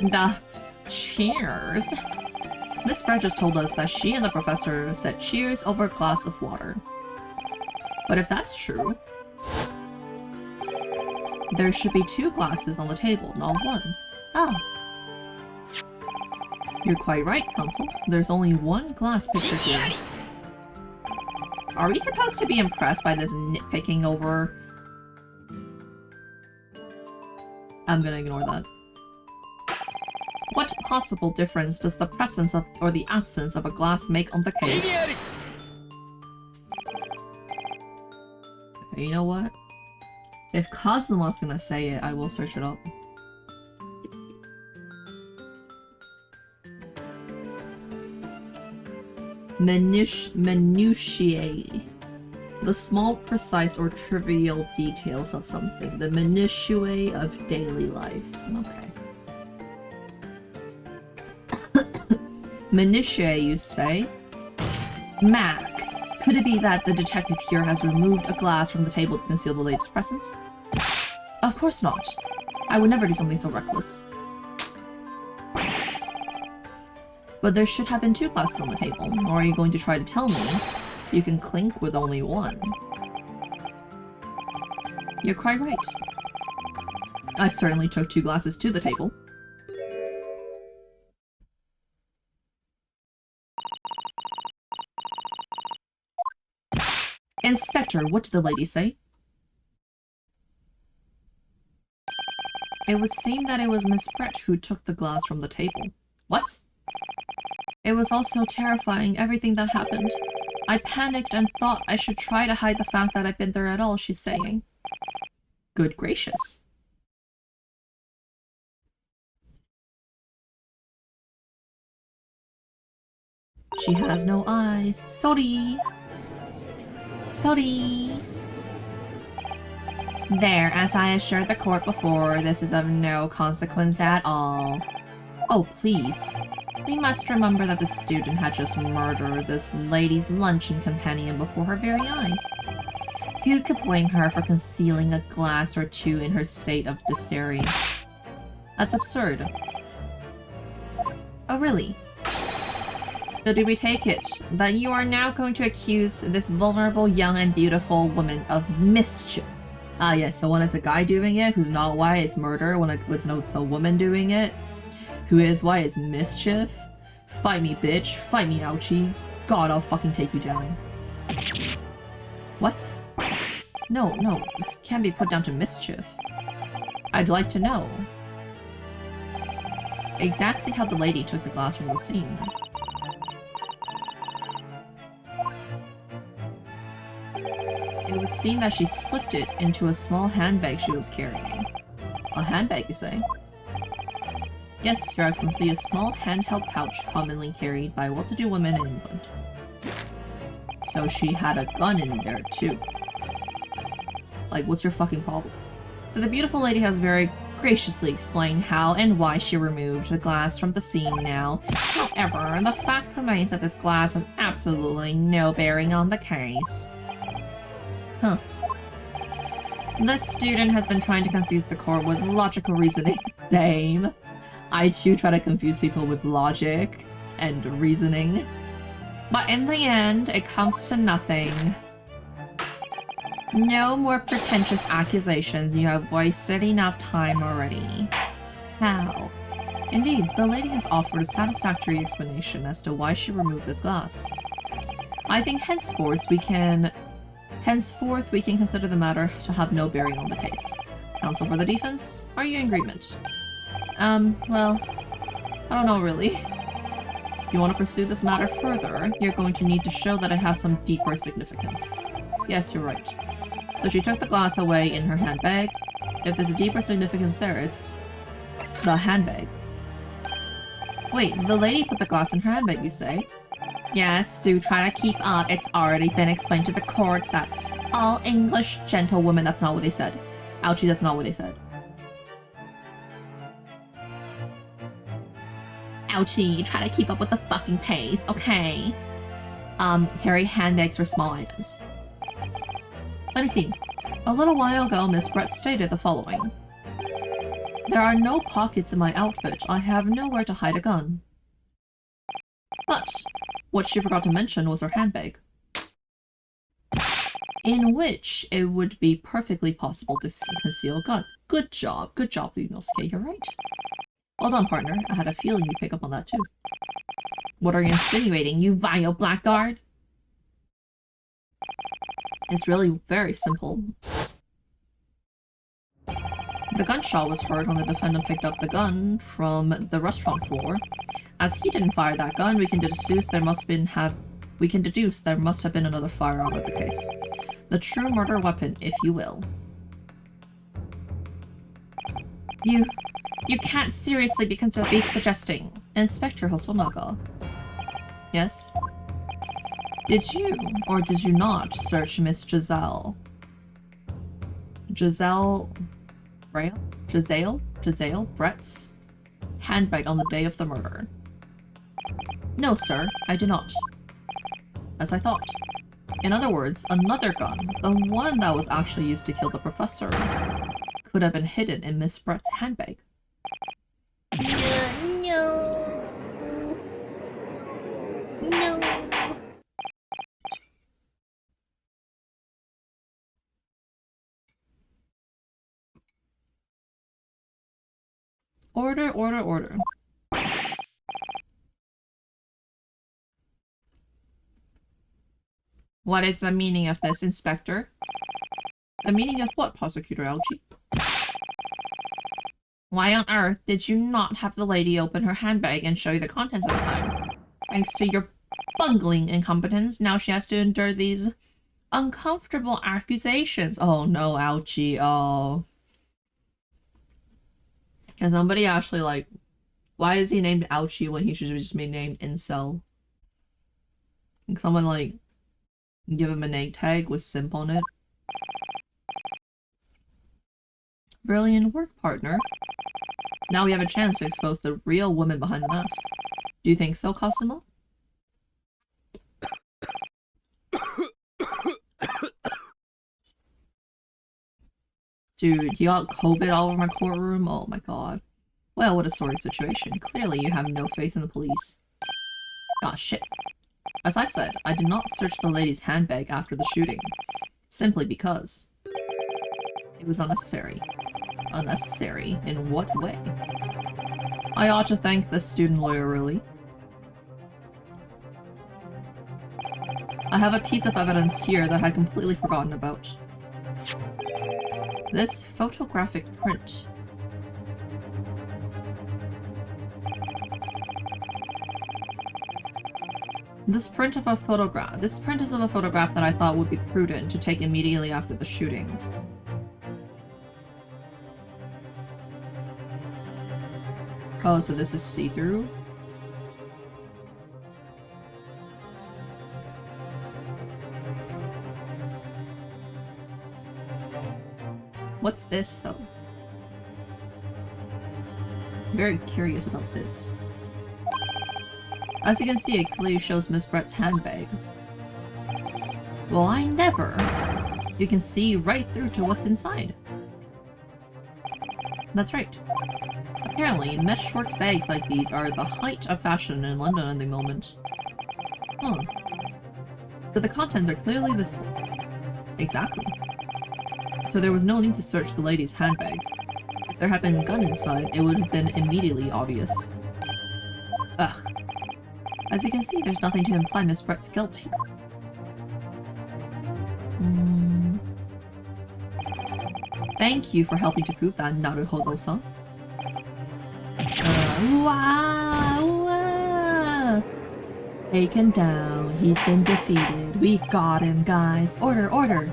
The cheers? Miss Brett just told us that she and the professor said cheers over a glass of water. But if that's true, there should be 2 glasses on the table, not 1. Ah. You're quite right, Counsel. There's only 1 glass pictured here. Are we supposed to be impressed by this nitpicking over... I'm gonna ignore that. What possible difference does the presence of or the absence of a glass make on the case? Okay, you know what? If Kazuma's gonna say it, I will search it up. Minutiae. The small, precise, or trivial details of something. The minutiae of daily life. Okay. Minutiae, you say? Smack. Could it be that the detective here has removed a glass from the table to conceal the lady's presence? Of course not. I would never do something so reckless. But there should have been 2 glasses on the table, or are you going to try to tell me you can clink with only 1? You're quite right. I certainly took 2 glasses to the table. Inspector, what did the lady say? It would seem that it was Miss Brett who took the glass from the table. What? It was all so terrifying, everything that happened. I panicked and thought I should try to hide the fact that I've been there at all, she's saying. Good gracious. She has no eyes. Sorry. Sorry. There, as I assured the court before, this is of no consequence at all. Oh, please. We must remember that the student had just murdered this lady's luncheon companion before her very eyes. Who could blame her for concealing a glass or two in her state of dysentery? That's absurd. Oh, really? So do we take it that you are now going to accuse this vulnerable, young, and beautiful woman of mischief? Ah, yes, so when it's a guy doing it who's not white, it's murder. When it's a woman doing it who is white, it's mischief. Fight me, bitch. Fight me, ouchie. God, I'll fucking take you down. What? No, this can't be put down to mischief. I'd like to know exactly how the lady took the glass from the scene. It would seem that she slipped it into a small handbag she was carrying. A handbag, you say? Yes, Your Excellency, a small handheld pouch commonly carried by well-to-do women in England. So she had a gun in there, too. Like, what's your fucking problem? So the beautiful lady has very graciously explained how and why she removed the glass from the scene now. However, the fact remains that this glass has absolutely no bearing on the case. Huh. This student has been trying to confuse the court with logical reasoning. Same. I too try to confuse people with logic and reasoning. But in the end, it comes to nothing. No more pretentious accusations. You have wasted enough time already. How? Indeed, the lady has offered a satisfactory explanation as to why she removed this glass. I think henceforth we can consider the matter to have no bearing on the case. Counsel for the defense, are you in agreement? Well, I don't know really. If you want to pursue this matter further, you're going to need to show that it has some deeper significance. Yes, you're right. So she took the glass away in her handbag. If there's a deeper significance there, it's the handbag. Wait, the lady put the glass in her handbag, you say? Yes, do try to keep up. It's already been explained to the court that all English gentlewomen— that's not what they said. Ouchie, that's not what they said. Ouchie, try to keep up with the fucking pace, okay? Carry handbags for small items. Let me see. A little while ago, Miss Brett stated the following. There are no pockets in my outfit. I have nowhere to hide a gun. But what she forgot to mention was her handbag, in which it would be perfectly possible to conceal a gun. Good job, Ryunosuke, you're right. Well done, partner. I had a feeling you'd pick up on that too. What are you insinuating, you vile blackguard? It's really very simple. The gunshot was heard when the defendant picked up the gun from the restaurant floor. As he didn't fire that gun, we can deduce there must have been another firearm with the case. The true murder weapon, if you will. You can't seriously be suggesting. Inspector Hosonaga. Yes? Did you, or did you not, search Miss Giselle Brett's handbag on the day of the murder? No, sir, I did not. As I thought. In other words, another gun, the one that was actually used to kill the professor, could have been hidden in Miss Brett's handbag. No. Order. What is the meaning of this, Inspector? The meaning of what, Prosecutor Algie? Why on earth did you not have the lady open her handbag and show you the contents at the time? Thanks to your bungling incompetence, now she has to endure these uncomfortable accusations. Oh no, ouchie, oh. Can somebody actually, like, why is he named Ouchie when he should just be named Incel? Can someone, like, give him a name tag with simp on it? Brilliant work, partner. Now we have a chance to expose the real woman behind the mask. Do you think so, Cosimo? Dude, you got COVID all over my courtroom? Oh my god. Well, what a sorry situation. Clearly you have no faith in the police. Ah, shit. As I said, I did not search the lady's handbag after the shooting. Simply because it was unnecessary. Unnecessary? In what way? I ought to thank the student lawyer, really. I have a piece of evidence here that I'd completely forgotten about. This photographic print. This print is of a photograph that I thought would be prudent to take immediately after the shooting. Oh, so this is see-through? What's this, though? I'm very curious about this. As you can see, it clearly shows Miss Brett's handbag. Well, I never! You can see right through to what's inside. That's right. Apparently, meshwork bags like these are the height of fashion in London at the moment. Huh. So the contents are clearly visible. Exactly. So there was no need to search the lady's handbag. If there had been a gun inside, it would have been immediately obvious. Ugh. As you can see, there's nothing to imply Miss Brett's guilt here. Thank you for helping to prove that, Naruhodo-san. Taken down. He's been defeated. We got him, guys. Order, order!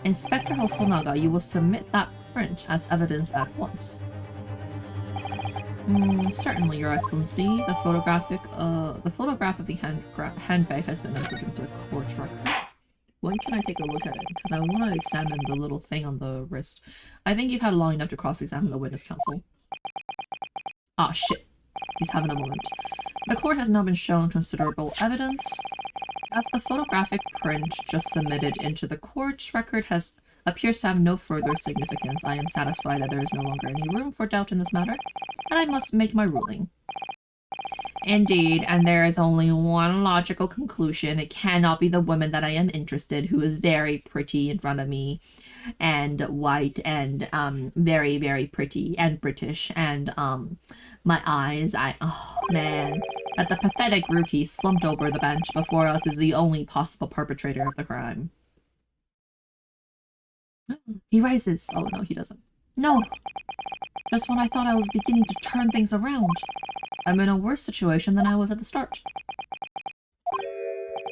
Inspector Hosonaga, you will submit that print as evidence at once. Certainly, Your Excellency. The photograph of the handbag has been entered into the court's record. When can I take a look at it? Because I want to examine the little thing on the wrist. I think you've had long enough to cross-examine the witness counsel. Ah, shit. He's having a moment. The court has now been shown considerable evidence. As the photographic print just submitted into the court's record appears to have no further significance, I am satisfied that there is no longer any room for doubt in this matter, and I must make my ruling. Indeed, and there is only one logical conclusion. It cannot be the woman that I am interested, who is very pretty in front of me, and white, and very, very pretty, and British, and my eyes, oh man. That the pathetic rookie slumped over the bench before us is the only possible perpetrator of the crime. He rises. Oh no, he doesn't. No! Just when I thought I was beginning to turn things around. I'm in a worse situation than I was at the start.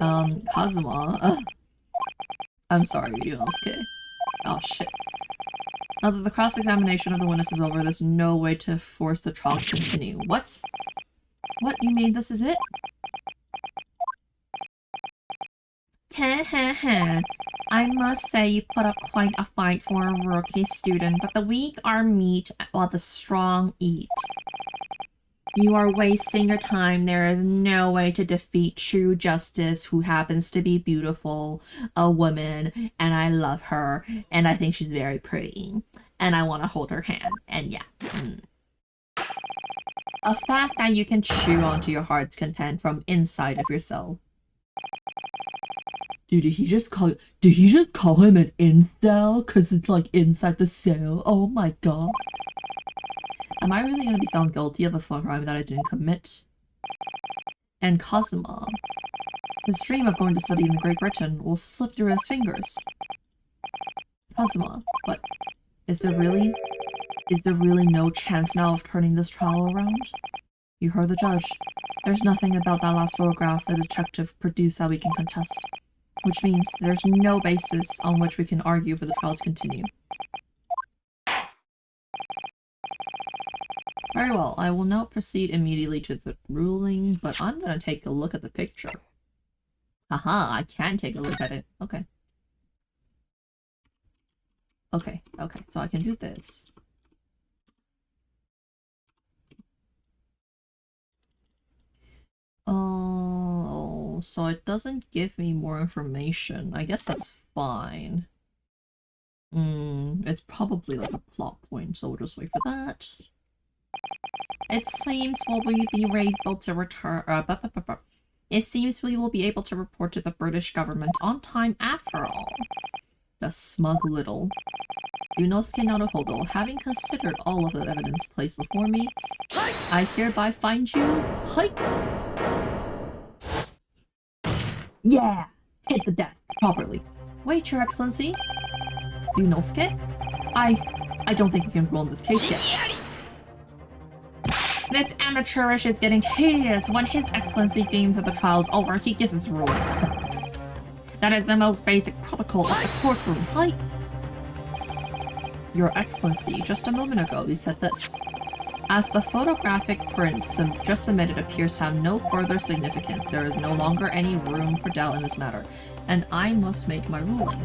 Kazuma. I'm sorry, Yunosuke. Oh shit. Now that the cross-examination of the witness is over, there's no way to force the trial to continue. What? What, you mean this is it? I must say you put up quite a fight for a rookie student, but the weak are meat while the strong eat. You are wasting your time. There is no way to defeat true justice, who happens to be beautiful, a woman, and I love her, and I think she's very pretty, and I want to hold her hand, and yeah. A fact that you can chew on to your heart's content from inside of yourself. Dude, did he just call him an incel? Cause it's like inside the cell. Oh my god. Am I really gonna be found guilty of a crime that I didn't commit? And Kazuma, His dream of going to study in Great Britain will slip through his fingers. Kazuma, but is there really no chance now of turning this trial around? You heard the judge. There's nothing about that last photograph the detective produced that we can contest. Which means there's no basis on which we can argue for the trial to continue. Very well, I will now proceed immediately to the ruling, but I'm gonna take a look at the picture. Haha, I can take a look at it. Okay. Okay, so I can do this. Oh, so it doesn't give me more information. I guess that's fine. It's probably like a plot point, so we'll just wait for that. It seems we will be able to return. It seems we will be able to report to the British government on time after all. The smug little. Yunosuke Naruhodo, having considered all of the evidence placed before me, I hereby find you. Hike. Yeah! Hit the desk properly. Wait, Your Excellency. Yunosuke? I don't think you can rule in this case yet. This amateurish is getting hideous. When His Excellency deems that the trial is over, he gives his ruling. That is the most basic protocol of the courtroom, right? Your Excellency, just a moment ago you said this. As the photographic print just submitted appears to have no further significance, there is no longer any room for doubt in this matter, and I must make my ruling.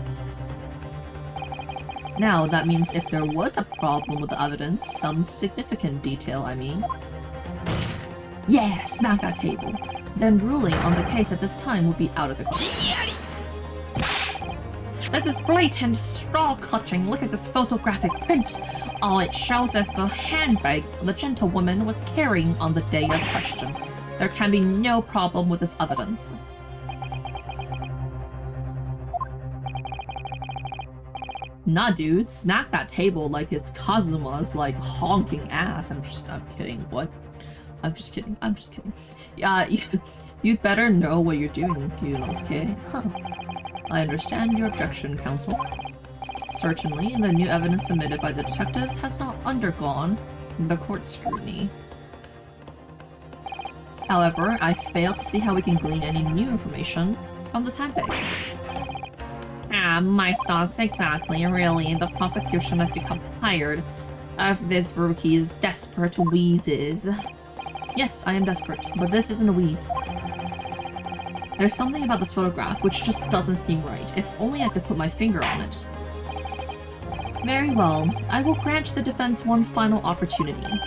Now, that means if there was a problem with the evidence, some significant detail, I mean. Yeah, smack that table. Then ruling on the case at this time would be out of the question. This is blatant straw clutching. Look at this photographic print. All it shows is the handbag the gentlewoman was carrying on the day of question. There can be no problem with this evidence. Nah, dude, smack that table like it's Kazuma's, like, honking ass. I'm kidding. What? I'm just kidding. You better know what you're doing, Yunosuke. Huh. I understand your objection, counsel. Certainly, the new evidence submitted by the detective has not undergone the court scrutiny. However, I fail to see how we can glean any new information from this handbag. My thoughts exactly. Really, the prosecution has become tired of this rookie's desperate wheezes. Yes, I am desperate, but this isn't a wheeze. There's something about this photograph which just doesn't seem right. If only I could put my finger on it. Very well. I will grant the defense one final opportunity.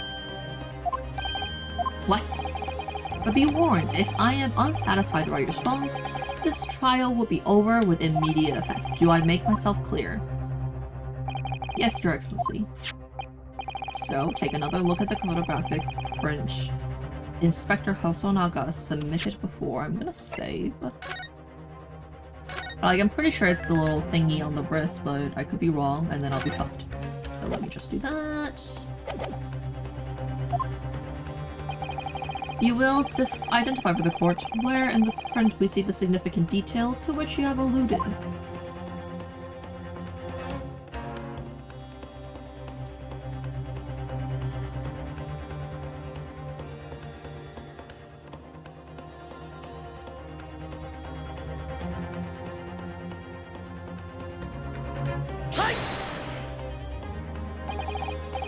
What? But be warned, if I am unsatisfied by your response, this trial will be over with immediate effect. Do I make myself clear? Yes, Your Excellency. So, take another look at the photographic print Inspector Hosonaga submitted before. I'm gonna save. Like, I'm pretty sure it's the little thingy on the wrist, but I could be wrong, and then I'll be fucked. So let me just do that. You will identify for the court where in this print we see the significant detail to which you have alluded.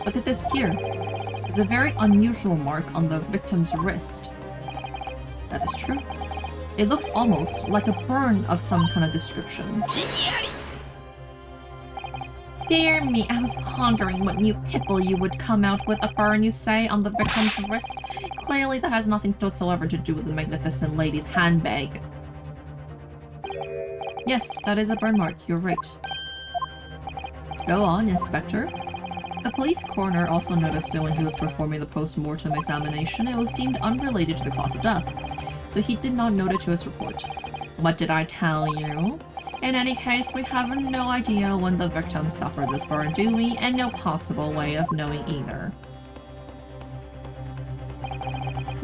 Look at this here. It's a very unusual mark on the victim's wrist. That is true. It looks almost like a burn of some kind of description. Dear me, I was pondering what new piffle you would come out with. A burn, you say, on the victim's wrist? Clearly that has nothing whatsoever to do with the magnificent lady's handbag. Yes, that is a burn mark. You're right. Go on, Inspector. The police coroner also noticed it when he was performing the post-mortem examination. It was deemed unrelated to the cause of death, so he did not note it to his report. What did I tell you? In any case, we have no idea when the victim suffered this burn, do we? And no possible way of knowing either.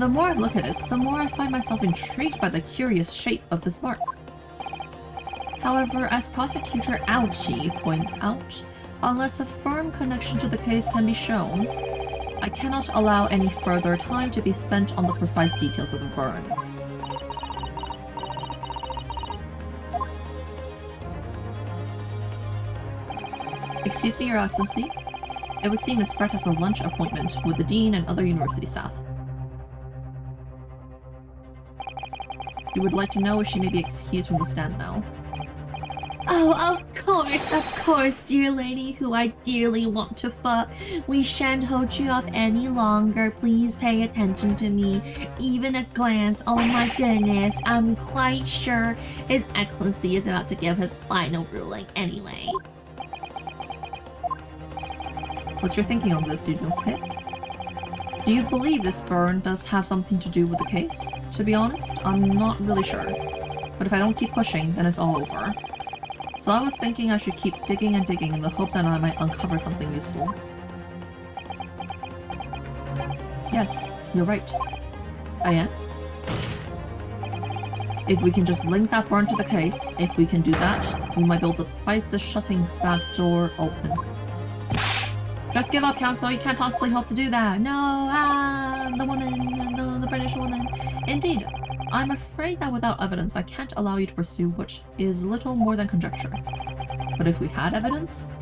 The more I look at it, the more I find myself intrigued by the curious shape of this mark. However, as Prosecutor Ouchie points out, unless a firm connection to the case can be shown, I cannot allow any further time to be spent on the precise details of the burn. Excuse me, Your Excellency. It would seem Miss Brett has a lunch appointment with the Dean and other university staff. You would like to know if she may be excused from the stand now. Oh, of course, dear lady who I dearly want to fuck. We shan't hold you up any longer. Please pay attention to me. Even a glance. Oh my goodness. I'm quite sure His Excellency is about to give his final ruling anyway. What's your thinking on this, Yunosuke? Do you believe this burn does have something to do with the case? To be honest, I'm not really sure. But if I don't keep pushing, then it's all over. So I was thinking I should keep digging and digging in the hope that I might uncover something useful. Yes, you're right. I am. If we can just link that burn to the case, if we can do that, we might be able to price the shutting back door open. Just give up, Council. You can't possibly hope to do that. No, the woman, the British woman. Indeed. I'm afraid that without evidence, I can't allow you to pursue what is little more than conjecture. But if we had evidence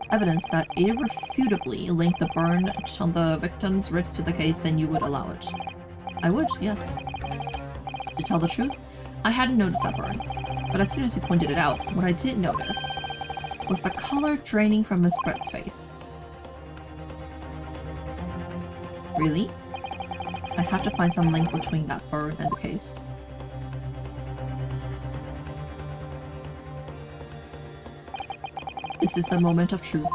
that irrefutably linked the burn on the victim's wrist to the case, then you would allow it. I would, yes. To tell the truth, I hadn't noticed that burn. But as soon as you pointed it out, what I did notice was the color draining from Miss Brett's face. Really? I have to find some link between that burn and the case. This is the moment of truth.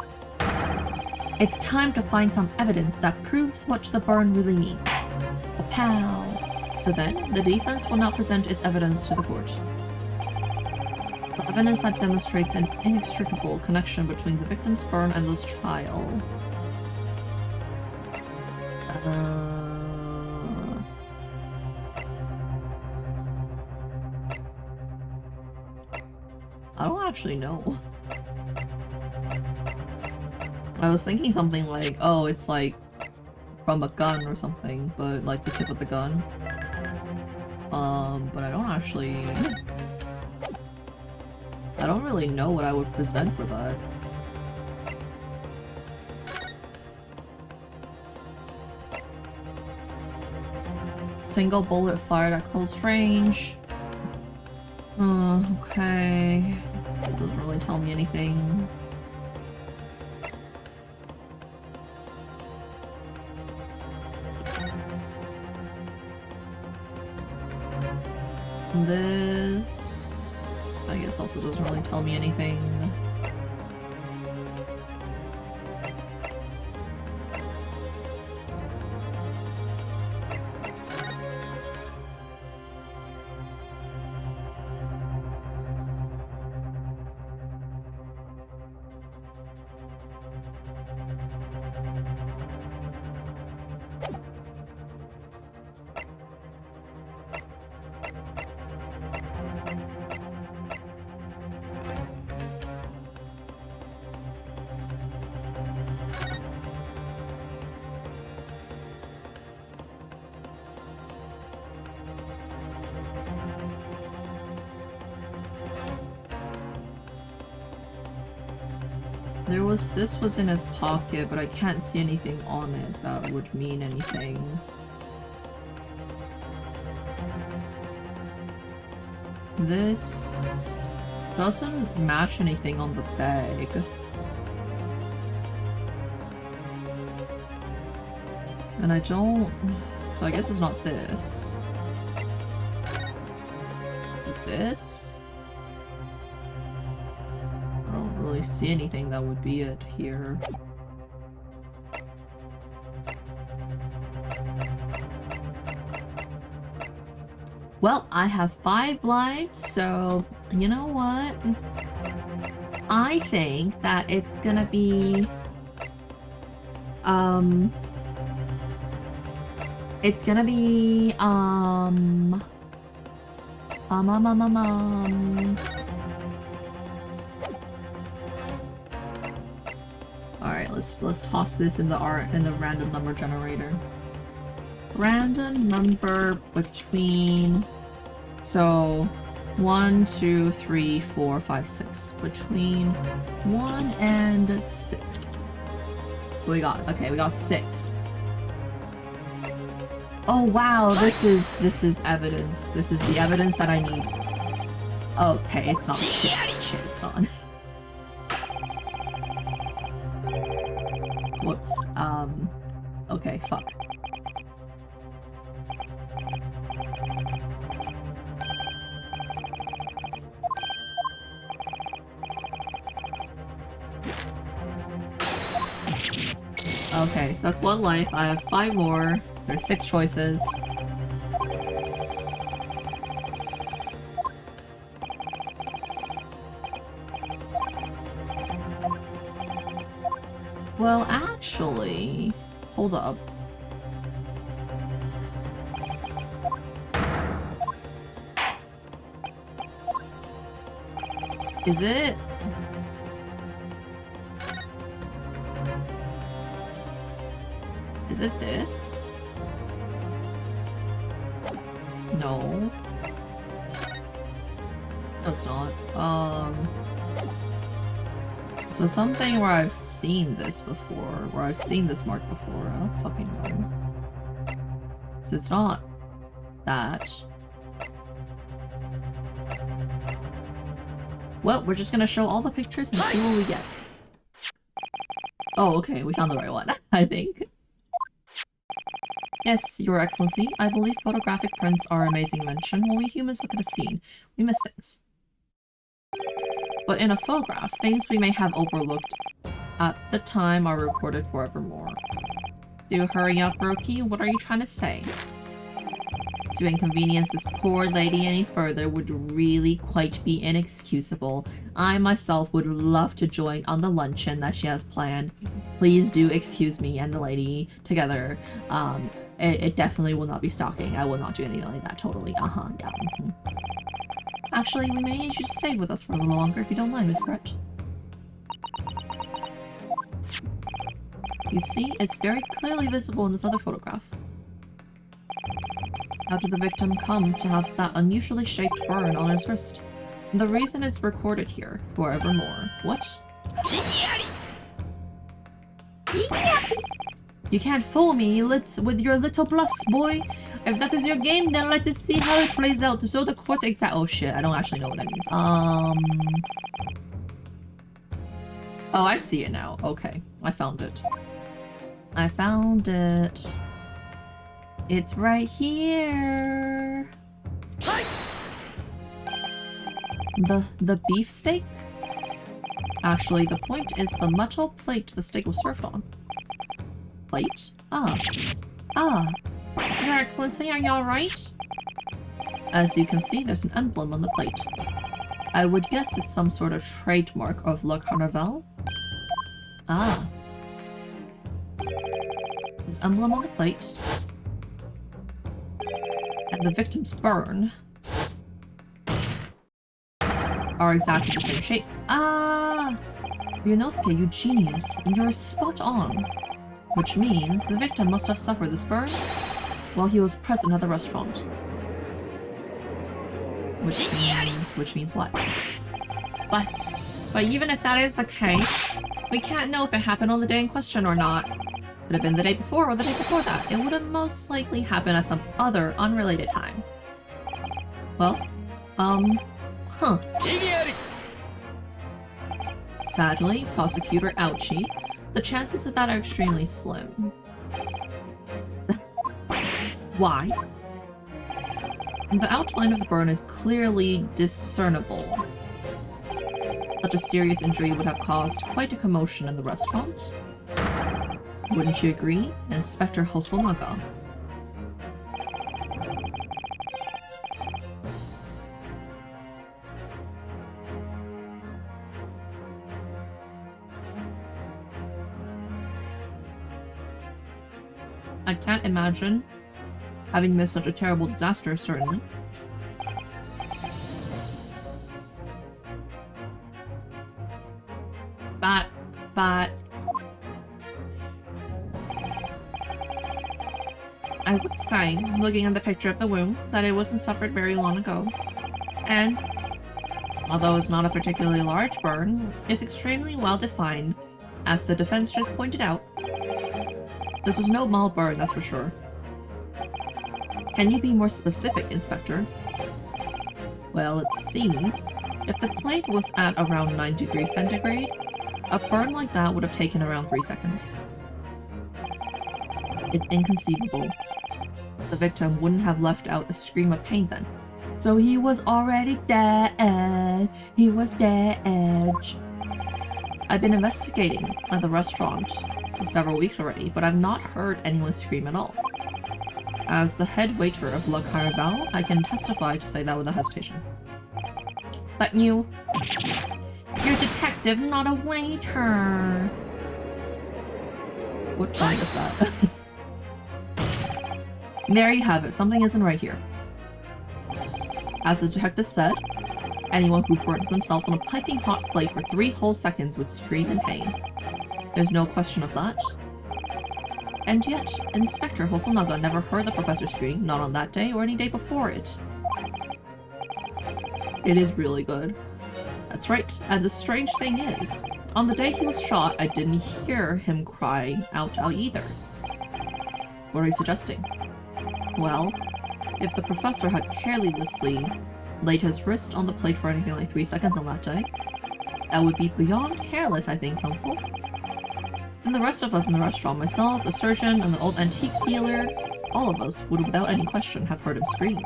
It's time to find some evidence that proves what the burn really means. A pal. So then, the defense will not present its evidence to the court. The evidence that demonstrates an inextricable connection between the victim's burn and this trial. I don't actually know. I was thinking something like, oh, it's like from a gun or something, but like the tip of the gun. But I don't really know what I would present for that. Single bullet fired at close range. Okay. It doesn't really tell me anything. This, I guess, also doesn't really tell me anything. This was in his pocket, but I can't see anything on it that would mean anything. This doesn't match anything on the bag. And I don't... So I guess it's not this. Is it this? See anything that would be it here. Well, I have 5 lives, so you know what? I think that it's gonna be It's gonna be, Alright, let's toss this in the random number generator. Random number between, so 1, 2, 3, 4, 5, 6. Between 1 and 6. We got 6. Oh wow, this is evidence. This is the evidence that I need. Okay, it's not shit, it's not. Whoops. Okay, fuck. Okay, so that's 1 life. I have 5 more. There's 6 choices. Well, actually, hold up. Is it? Is it this? No. No, it's not. So something where I've seen this before, where I've seen this mark before, I don't fucking know. So it's not that. Well, we're just gonna show all the pictures and see what we get. Oh, okay, we found the right one, I think. Yes, Your Excellency, I believe photographic prints are amazing invention. When we humans look at a scene, we miss things. But in a photograph, things we may have overlooked at the time are recorded forevermore. Do hurry up, Roki. What are you trying to say? To inconvenience this poor lady any further would really quite be inexcusable. I myself would love to join on the luncheon that she has planned. Please do excuse me and the lady together. It definitely will not be stalking. I will not do anything like that, totally. Yeah. Actually, we may need you to stay with us for a little longer if you don't mind, Miss Brett. You see, it's very clearly visible in this other photograph. How did the victim come to have that unusually shaped burn on his wrist? The reason is recorded here, forevermore. What? You can't fool me with your little bluffs, boy. If that is your game, then let us see how it plays out to show the court exact— Oh shit, I don't actually know what that means. Oh, I see it now. Okay, I found it. I found it. It's right here. The beefsteak? Actually, the point is the metal plate the steak was served on. Plate? Your Excellency, are you alright? As you can see, there's an emblem on the plate. I would guess it's some sort of trademark of Le Carnaval. This emblem on the plate and the victim's burn are exactly the same shape. Ryunosuke, you genius. You're spot on. Which means the victim must have suffered this burn while he was present at the restaurant. Which means what? But even if that is the case, we can't know if it happened on the day in question or not. Could have been the day before or the day before that. It would have most likely happened at some other unrelated time. Well, Sadly, Prosecutor Ouchie, the chances of that are extremely slim. Why? The outline of the burn is clearly discernible. Such a serious injury would have caused quite a commotion in the restaurant. Wouldn't you agree, Inspector Hosonaga? I can't imagine having missed such a terrible disaster, certainly. But... I would say, looking at the picture of the wound, that it wasn't suffered very long ago. And, although it's not a particularly large burn, it's extremely well defined, as the defense just pointed out. This was no mild burn, that's for sure. Can you be more specific, Inspector? Well, it seemed, if the plate was at around 9 degrees centigrade, a burn like that would have taken around 3 seconds. It's inconceivable. The victim wouldn't have let out a scream of pain then. So he was already dead. He was dead. I've been investigating at the restaurant for several weeks already, but I've not heard anyone scream at all. As the head waiter of La Caraval, I can testify to say that without hesitation. But you're a detective, not a waiter. What phone is that? There you have it. Something isn't right here. As the detective said, anyone who burnt themselves on a piping hot plate for 3 whole seconds would scream in pain. There's no question of that. And yet, Inspector Hosonaga never heard the professor scream, not on that day or any day before it. It is really good. That's right, and the strange thing is, on the day he was shot, I didn't hear him cry out either. What are you suggesting? Well, if the professor had carelessly laid his wrist on the plate for anything like 3 seconds on that day, that would be beyond careless, I think, Counsel. And the rest of us in the restaurant, myself, the surgeon, and the old antiques dealer, all of us would without any question have heard him scream.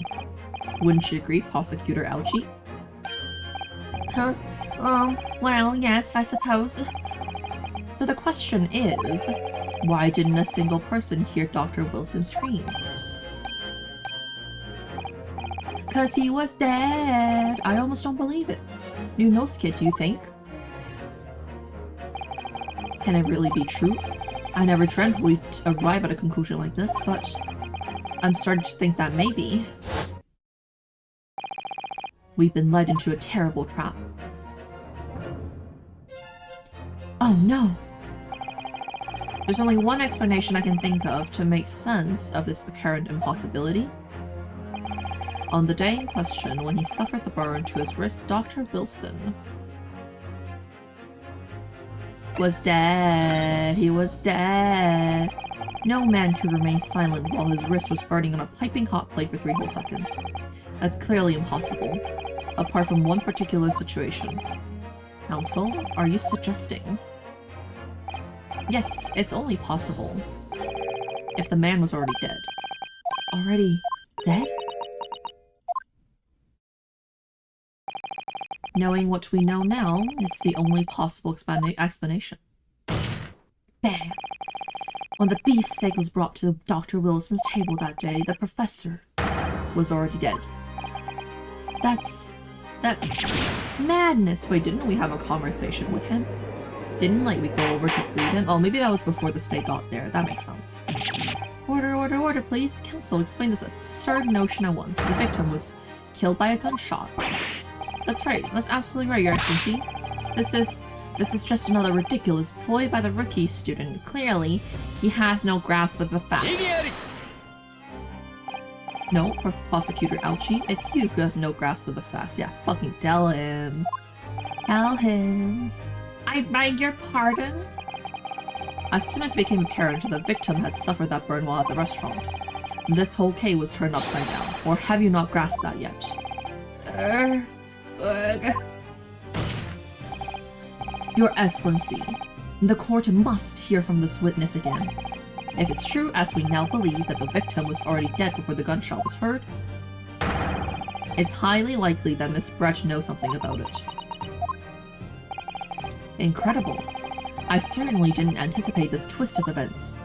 Wouldn't you agree, Prosecutor Ouchie? Huh? Well, yes, I suppose. So the question is, why didn't a single person hear Dr. Wilson scream? 'Cause he was dead. I almost don't believe it. New nose kid, do you think? Can it really be true? I never dreamt we'd arrive at a conclusion like this, but I'm starting to think that maybe we've been led into a terrible trap. Oh no! There's only one explanation I can think of to make sense of this apparent impossibility. On the day in question, when he suffered the burn to his wrist, Dr. Wilson was dead. He was dead. No man could remain silent while his wrist was burning on a piping hot plate for 3 whole seconds. That's clearly impossible, apart from one particular situation. Counsel, are you suggesting? Yes, it's only possible if the man was already dead. Already dead? Knowing what we know now, it's the only possible explanation. Bam! When the beefsteak was brought to Dr. Wilson's table that day, the professor was already dead. That's madness. Wait, didn't we have a conversation with him? Didn't, like, we go over to greet him? Oh, maybe that was before the steak got there. That makes sense. Order, order, order, please. Counsel, explain this absurd notion at once. The victim was killed by a gunshot. That's right. That's absolutely right, Your Excellency. This is just another ridiculous ploy by the rookie student. Clearly, he has no grasp of the facts. No, Prosecutor Ouchie, it's you who has no grasp of the facts. Yeah, fucking tell him. Tell him. I beg your pardon? As soon as it became apparent the victim had suffered that burn while at the restaurant, this whole case was turned upside down. Or have you not grasped that yet? Your Excellency, the court must hear from this witness again. If it's true, as we now believe, that the victim was already dead before the gunshot was heard, it's highly likely that Miss Brett knows something about it. Incredible. I certainly didn't anticipate this twist of events.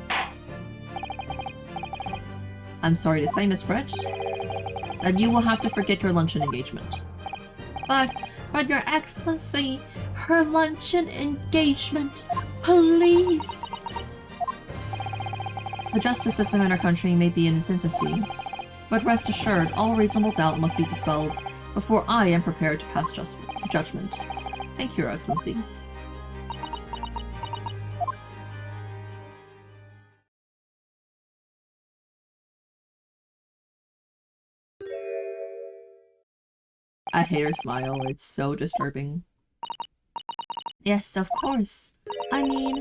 I'm sorry to say, Miss Brett, that you will have to forget your luncheon engagement. But Your Excellency, her luncheon engagement, please! The justice system in our country may be in its infancy, But rest assured, all reasonable doubt must be dispelled before I am prepared to pass judgment. Thank you, Your Excellency. I hate her smile. It's so disturbing. Yes, of course. I mean,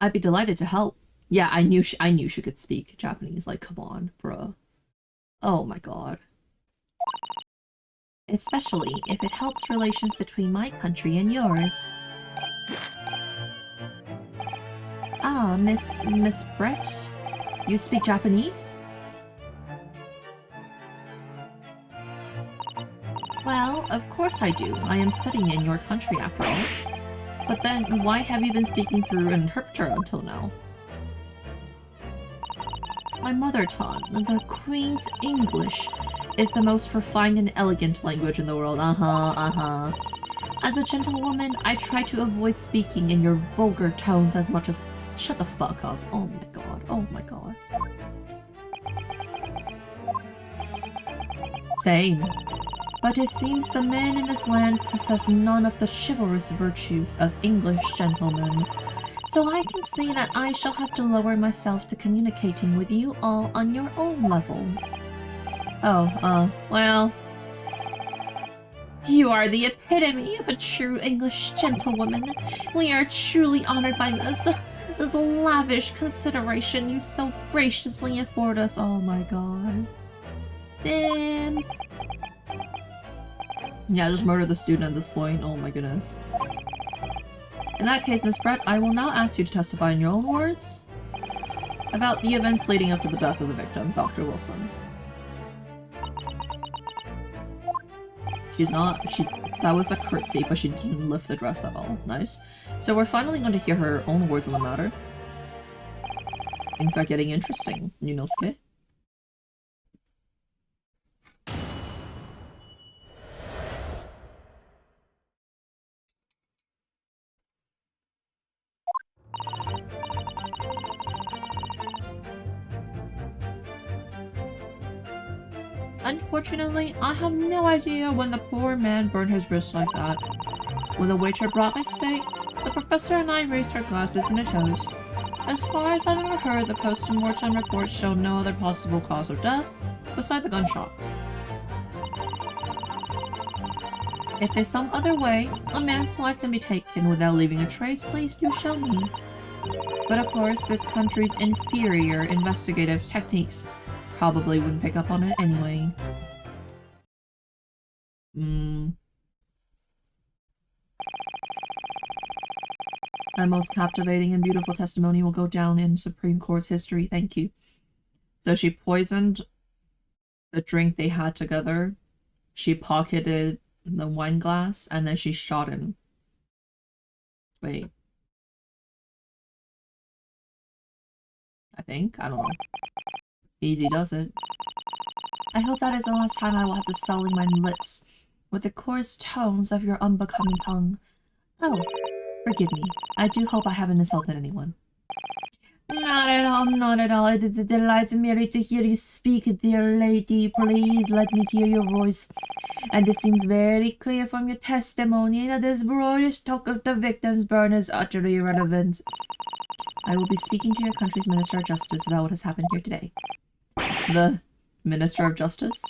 I'd be delighted to help. Yeah, I knew she could speak Japanese. Like, come on, bruh. Oh my god. Especially if it helps relations between my country and yours. Ah, Miss Brett? You speak Japanese? Well, of course I do. I am studying in your country after all. But then, why have you been speaking through an interpreter until now? My mother tongue, the Queen's English, is the most refined and elegant language in the world. As a gentlewoman, I try to avoid speaking in your vulgar tones as much as— Shut the fuck up. Oh my god. Oh my god. Same. But it seems the men in this land possess none of the chivalrous virtues of English gentlemen. So I can see that I shall have to lower myself to communicating with you all on your own level. Oh, well... You are the epitome of a true English gentlewoman. We are truly honored by this lavish consideration you so graciously afford us. Oh my god. Damn. Yeah, just murder the student at this point. Oh my goodness. In that case, Miss Brett, I will now ask you to testify in your own words about the events leading up to the death of the victim, Dr. Wilson. That was a curtsy, but she didn't lift the dress at all. Nice. So we're finally going to hear her own words on the matter. Things are getting interesting, Yunosuke. Unfortunately, I have no idea when the poor man burned his wrist like that. When the waiter brought my steak, the professor and I raised our glasses in a toast. As far as I've ever heard, the post-mortem report showed no other possible cause of death beside the gunshot. If there's some other way a man's life can be taken without leaving a trace, please do show me. But of course, this country's inferior investigative techniques probably wouldn't pick up on it anyway. That most captivating and beautiful testimony will go down in Supreme Court's history. Thank you. So she poisoned the drink they had together. She pocketed the wine glass, and then she shot him. Wait. I think? I don't know. Easy does it. I hope that is the last time I will have to sully my lips with the coarse tones of your unbecoming tongue. Oh, forgive me. I do hope I haven't insulted anyone. Not at all, not at all. It delights me to hear you speak, dear lady. Please let me hear your voice. And it seems very clear from your testimony that this broadish talk of the victim's burn is utterly irrelevant. I will be speaking to your country's Minister of Justice about what has happened here today. The Minister of Justice?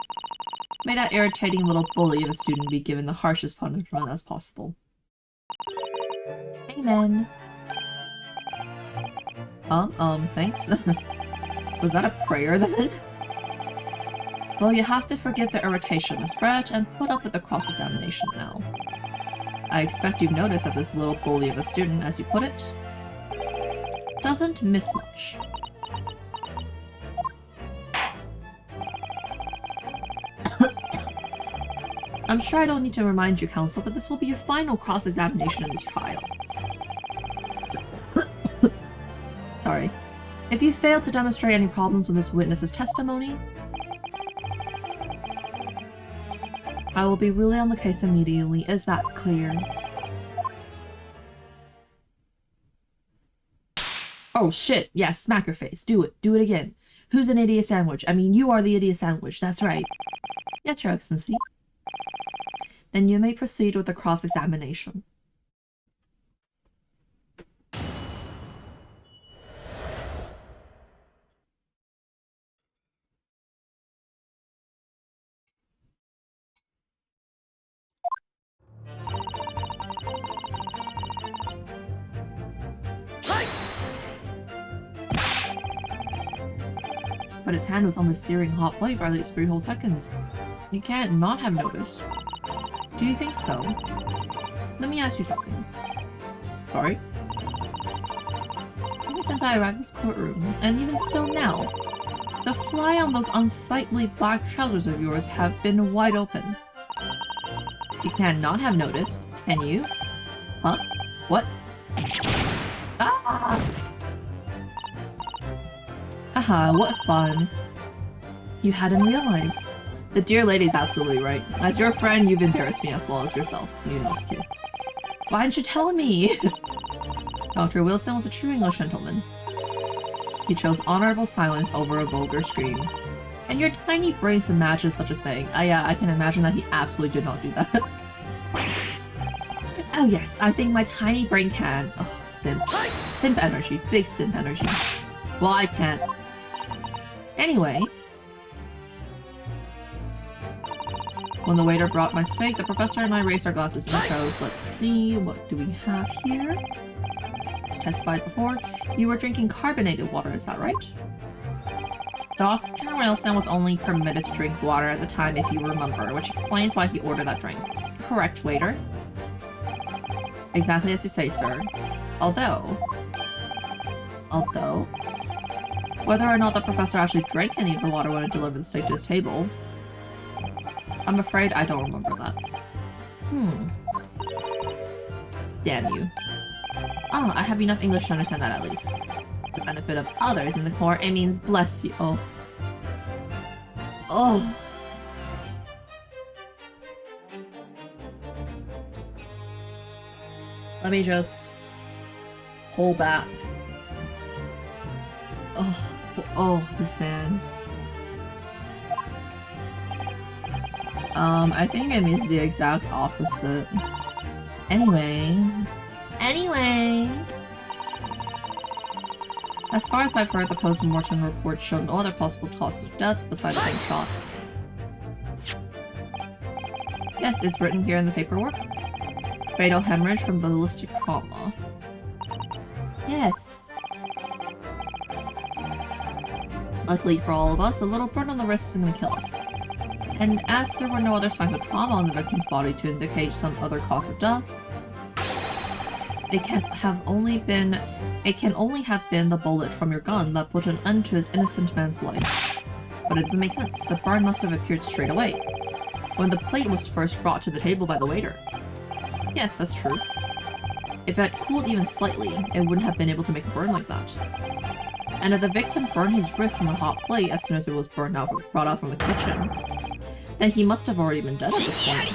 May that irritating little bully of a student be given the harshest punishment as possible. Amen. Thanks. Was that a prayer then? Well, you have to forgive the irritation, Miss Brett, and put up with the cross-examination now. I expect you've noticed that this little bully of a student, as you put it, doesn't miss much. I'm sure I don't need to remind you, Counsel, that this will be your final cross-examination in this trial. Sorry. If you fail to demonstrate any problems with this witness's testimony, I will be ruling on the case immediately. Is that clear? Oh shit, yes, smack her face. Do it. Do it again. Who's an idiot sandwich? I mean, you are the idiot sandwich. That's right. Yes, Your Excellency. Then you may proceed with the cross-examination. But his hand was on the searing hot plate for at least 3 whole seconds. You can't not have noticed. Do you think so? Let me ask you something. Sorry? Ever since I arrived at this courtroom, and even still now, the fly on those unsightly black trousers of yours have been wide open. You can't not have noticed, can you? Huh? What? Ah! Haha, what fun. You hadn't realized. The dear lady's absolutely right. As your friend, you've embarrassed me as well as yourself, you must too. Why didn't you tell me? Dr. Wilson was a true English gentleman. He chose honorable silence over a vulgar scream. And your tiny brains imagine such a thing. Yeah, I can imagine that he absolutely did not do that. Oh yes, I think my tiny brain can. Oh, simp. Simp energy. Big simp energy. Well, I can't. Anyway. When the waiter brought my steak, the professor and I raised our glasses in toast. Let's see, what do we have here? As testified before, you were drinking carbonated water, is that right? Dr. Wilson was only permitted to drink water at the time, if you remember, which explains why he ordered that drink. Correct, waiter. Exactly as you say, sir. Although, whether or not the professor actually drank any of the water when it delivered the steak to his table, I'm afraid I don't remember that. Damn you. Oh, I have enough English to understand that at least. For the benefit of others in the court, it means bless you. Oh. Oh. Let me just pull back. Oh, this man. I think it means the exact opposite. Anyway. As far as I've heard, the post-mortem report showed no other possible cause of death besides being shot. Yes, it's written here in the paperwork. Fatal hemorrhage from ballistic trauma. Yes. Luckily for all of us, a little burn on the wrist isn't gonna kill us. And as there were no other signs of trauma on the victim's body to indicate some other cause of death, it can only have been the bullet from your gun that put an end to his innocent man's life. But it doesn't make sense. The burn must have appeared straight away, when the plate was first brought to the table by the waiter. Yes, that's true. If it had cooled even slightly, it wouldn't have been able to make a burn like that. And if the victim burned his wrist on the hot plate as soon as it was brought out from the kitchen, then he must have already been dead at this point.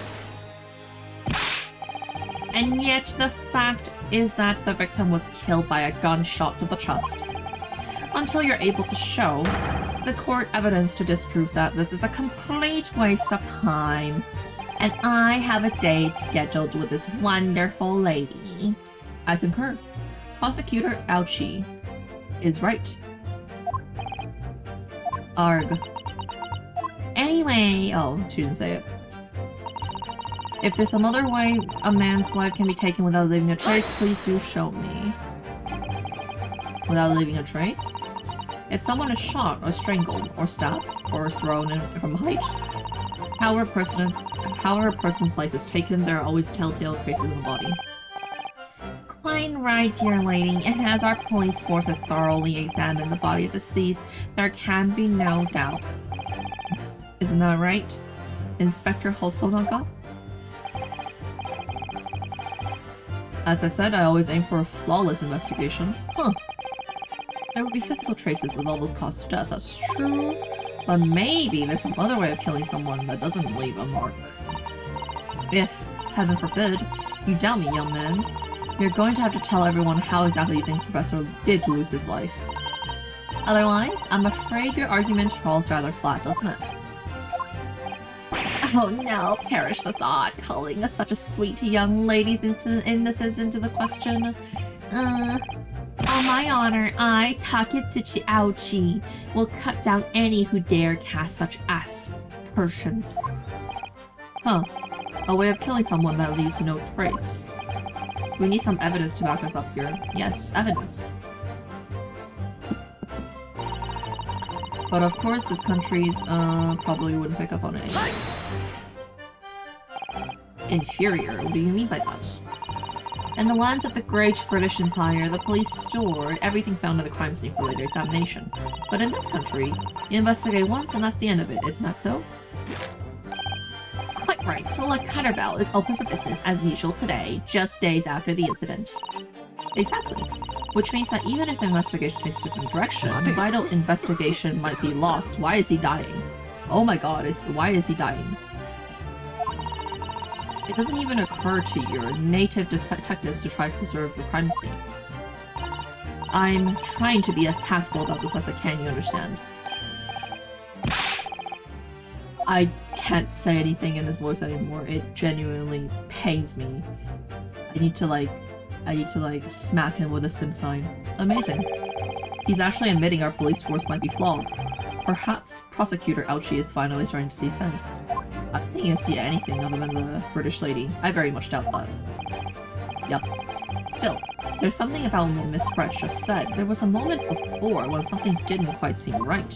And yet the fact is that the victim was killed by a gunshot to the chest. Until you're able to show the court evidence to disprove that, this is a complete waste of time. And I have a date scheduled with this wonderful lady. I concur. Prosecutor Ouchie is right. Arg. Anyway, oh, she didn't say it. If there's some other way a man's life can be taken without leaving a trace, please do show me. Without leaving a trace? If someone is shot, or strangled, or stabbed, or thrown in from a height, however a person's life is taken, there are always telltale traces in the body. Quite right, dear lady, and as our police force has thoroughly examined the body of the deceased, there can be no doubt. Isn't that right, Inspector Hosonaga? As I said, I always aim for a flawless investigation. Huh. There would be physical traces with all those causes of death, that's true. But maybe there's some other way of killing someone that doesn't leave a mark. If, heaven forbid, you doubt me, young man, you're going to have to tell everyone how exactly you think the Professor did to lose his life. Otherwise, I'm afraid your argument falls rather flat, doesn't it? Oh no, perish the thought, calling such a sweet young lady's innocence into the question. On my honor, I, Taketsuchi Aochi, will cut down any who dare cast such aspersions. Huh. A way of killing someone that leaves no trace. We need some evidence to back us up here. Yes, evidence. But of course, this country's, probably wouldn't pick up on it anyways. Inferior? What do you mean by that? In the lands of the Great British Empire, the police store everything found in the crime scene for later examination. But in this country, you investigate once and that's the end of it, isn't that so? Quite right. La Cutterbell is open for business as usual today, just days after the incident. Exactly. Which means that even if the investigation takes a different direction, vital investigation might be lost. Why is he dying? Oh my god, why is he dying? It doesn't even occur to your native detectives to try to preserve the crime scene. I'm trying to be as tactful about this as I can, you understand. I can't say anything in his voice anymore. It genuinely pains me. I need to like smack him with a sim sign. Amazing. He's actually admitting our police force might be flawed. Perhaps Prosecutor Aochi is finally starting to see sense. I don't think he can see anything other than the British lady. I very much doubt that. Yup. Still, there's something about what Miss Brett just said. There was a moment before when something didn't quite seem right.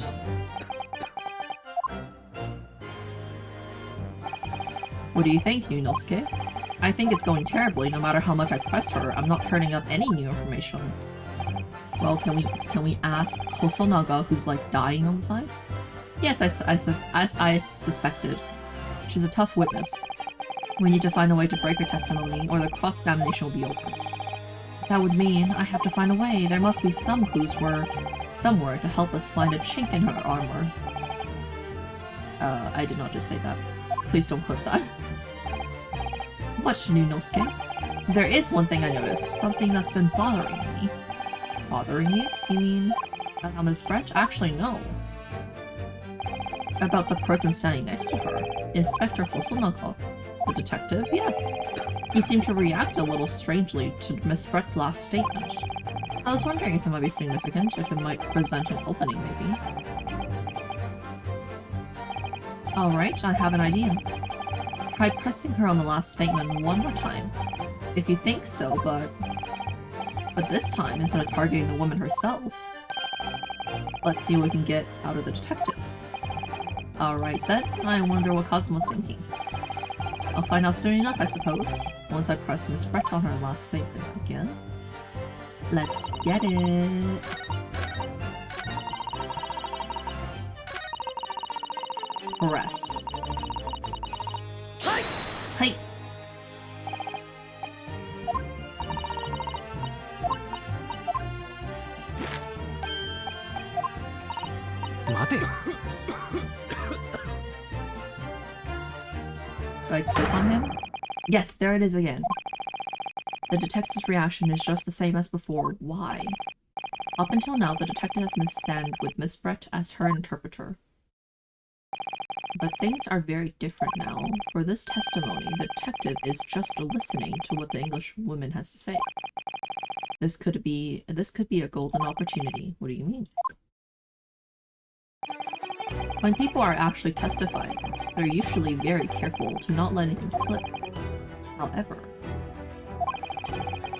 What do you think, Yunosuke? I think it's going terribly. No matter how much I press her, I'm not turning up any new information. Well, can we ask Hosonaga, who's like dying on the side? Yes, as I suspected. She's a tough witness. We need to find a way to break her testimony, or the cross-examination will be over. That would mean I have to find a way. There must be some clues somewhere to help us find a chink in her armor. I did not just say that. Please don't clip that. What, Yunosuke? There is one thing I noticed. Something that's been bothering me. Bothering you? You mean about Miss Brett? Actually, no. About the person standing next to her. Inspector Hosonaga. The detective? Yes. He seemed to react a little strangely to Miss Brett's last statement. I was wondering if it might be significant, if it might present an opening, maybe. Alright, I have an idea. Try pressing her on the last statement one more time. If you think so, but this time, instead of targeting the woman herself, let's see what we can get out of the detective. Alright then, I wonder what Cosmo's thinking. I'll find out soon enough, I suppose, once I press Miss Brett on her last statement again. Let's get it! Press. Hey! Mate. Do I click on him? Yes, there it is again. The detective's reaction is just the same as before. Why? Up until now, the detective has stand with Miss Brett as her interpreter. But things are very different now. For this testimony, the detective is just listening to what the English woman has to say. This could be a golden opportunity. What do you mean? When people are actually testifying, they're usually very careful to not let anything slip. However,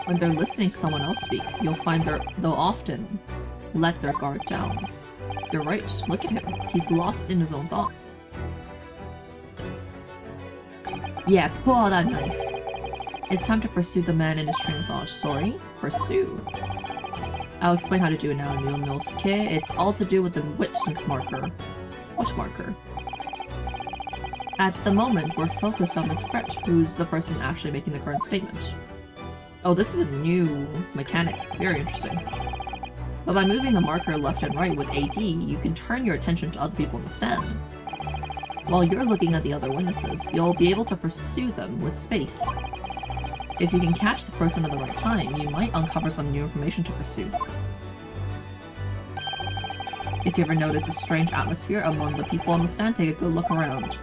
when they're listening to someone else speak, you'll find they'll often let their guard down. You're right, look at him. He's lost in his own thoughts. Yeah, pull out that knife. It's time to pursue the man in his train of thought. Sorry? Pursue. I'll explain how to do it now, Yunosuke. It's all to do with the witness marker. What marker? At the moment, we're focused on Miss Brett, who's the person actually making the current statement. Oh, this is a new mechanic. Very interesting. But by moving the marker left and right with AD, you can turn your attention to other people in the stand. While you're looking at the other witnesses, you'll be able to pursue them with space. If you can catch the person at the right time, you might uncover some new information to pursue. If you ever notice a strange atmosphere among the people on the stand, take a good look around.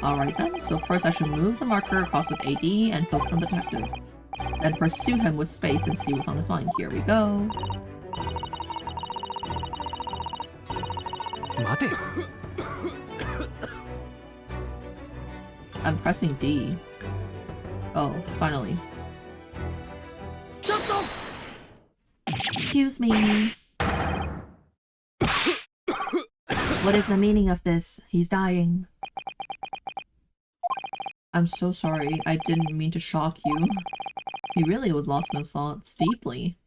Alright then, so first I should move the marker across with AD and focus on the detective. Then pursue him with space and see what's on his mind. Here we go. 待て。 I'm pressing D. Oh, finally. Excuse me. What is the meaning of this? He's dying. I'm so sorry. I didn't mean to shock you. He really was lost in his thoughts deeply.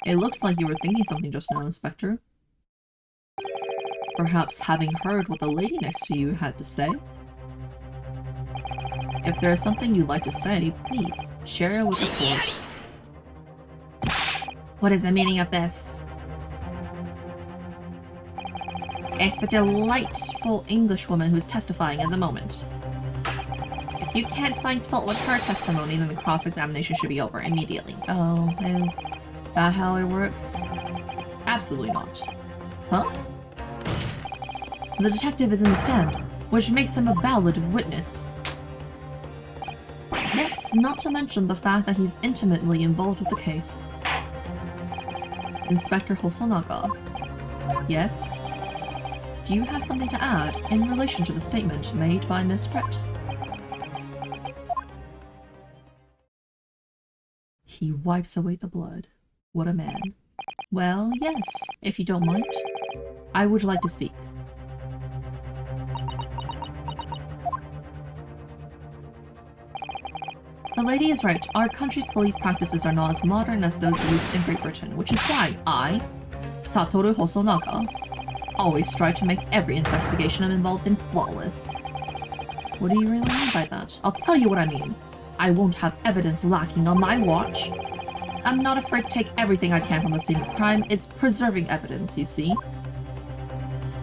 It looked like you were thinking something just now, Inspector. Perhaps having heard what the lady next to you had to say? If there is something you'd like to say, please share it with the court. What is the meaning of this? It's the delightful Englishwoman who's testifying at the moment. If you can't find fault with her testimony, then the cross-examination should be over immediately. Oh, is that how it works? Absolutely not. Huh? The detective is in the stand, which makes him a valid witness. Yes, not to mention the fact that he's intimately involved with the case. Inspector Hosonaga. Yes? Do you have something to add in relation to the statement made by Miss Brett? He wipes away the blood. What a man. Well, yes, if you don't mind. I would like to speak. The lady is right. Our country's police practices are not as modern as those used in Great Britain, which is why I, Satoru Hosonaga, always strive to make every investigation I'm involved in flawless. What do you really mean by that? I'll tell you what I mean. I won't have evidence lacking on my watch. I'm not afraid to take everything I can from the scene of crime. It's preserving evidence, you see.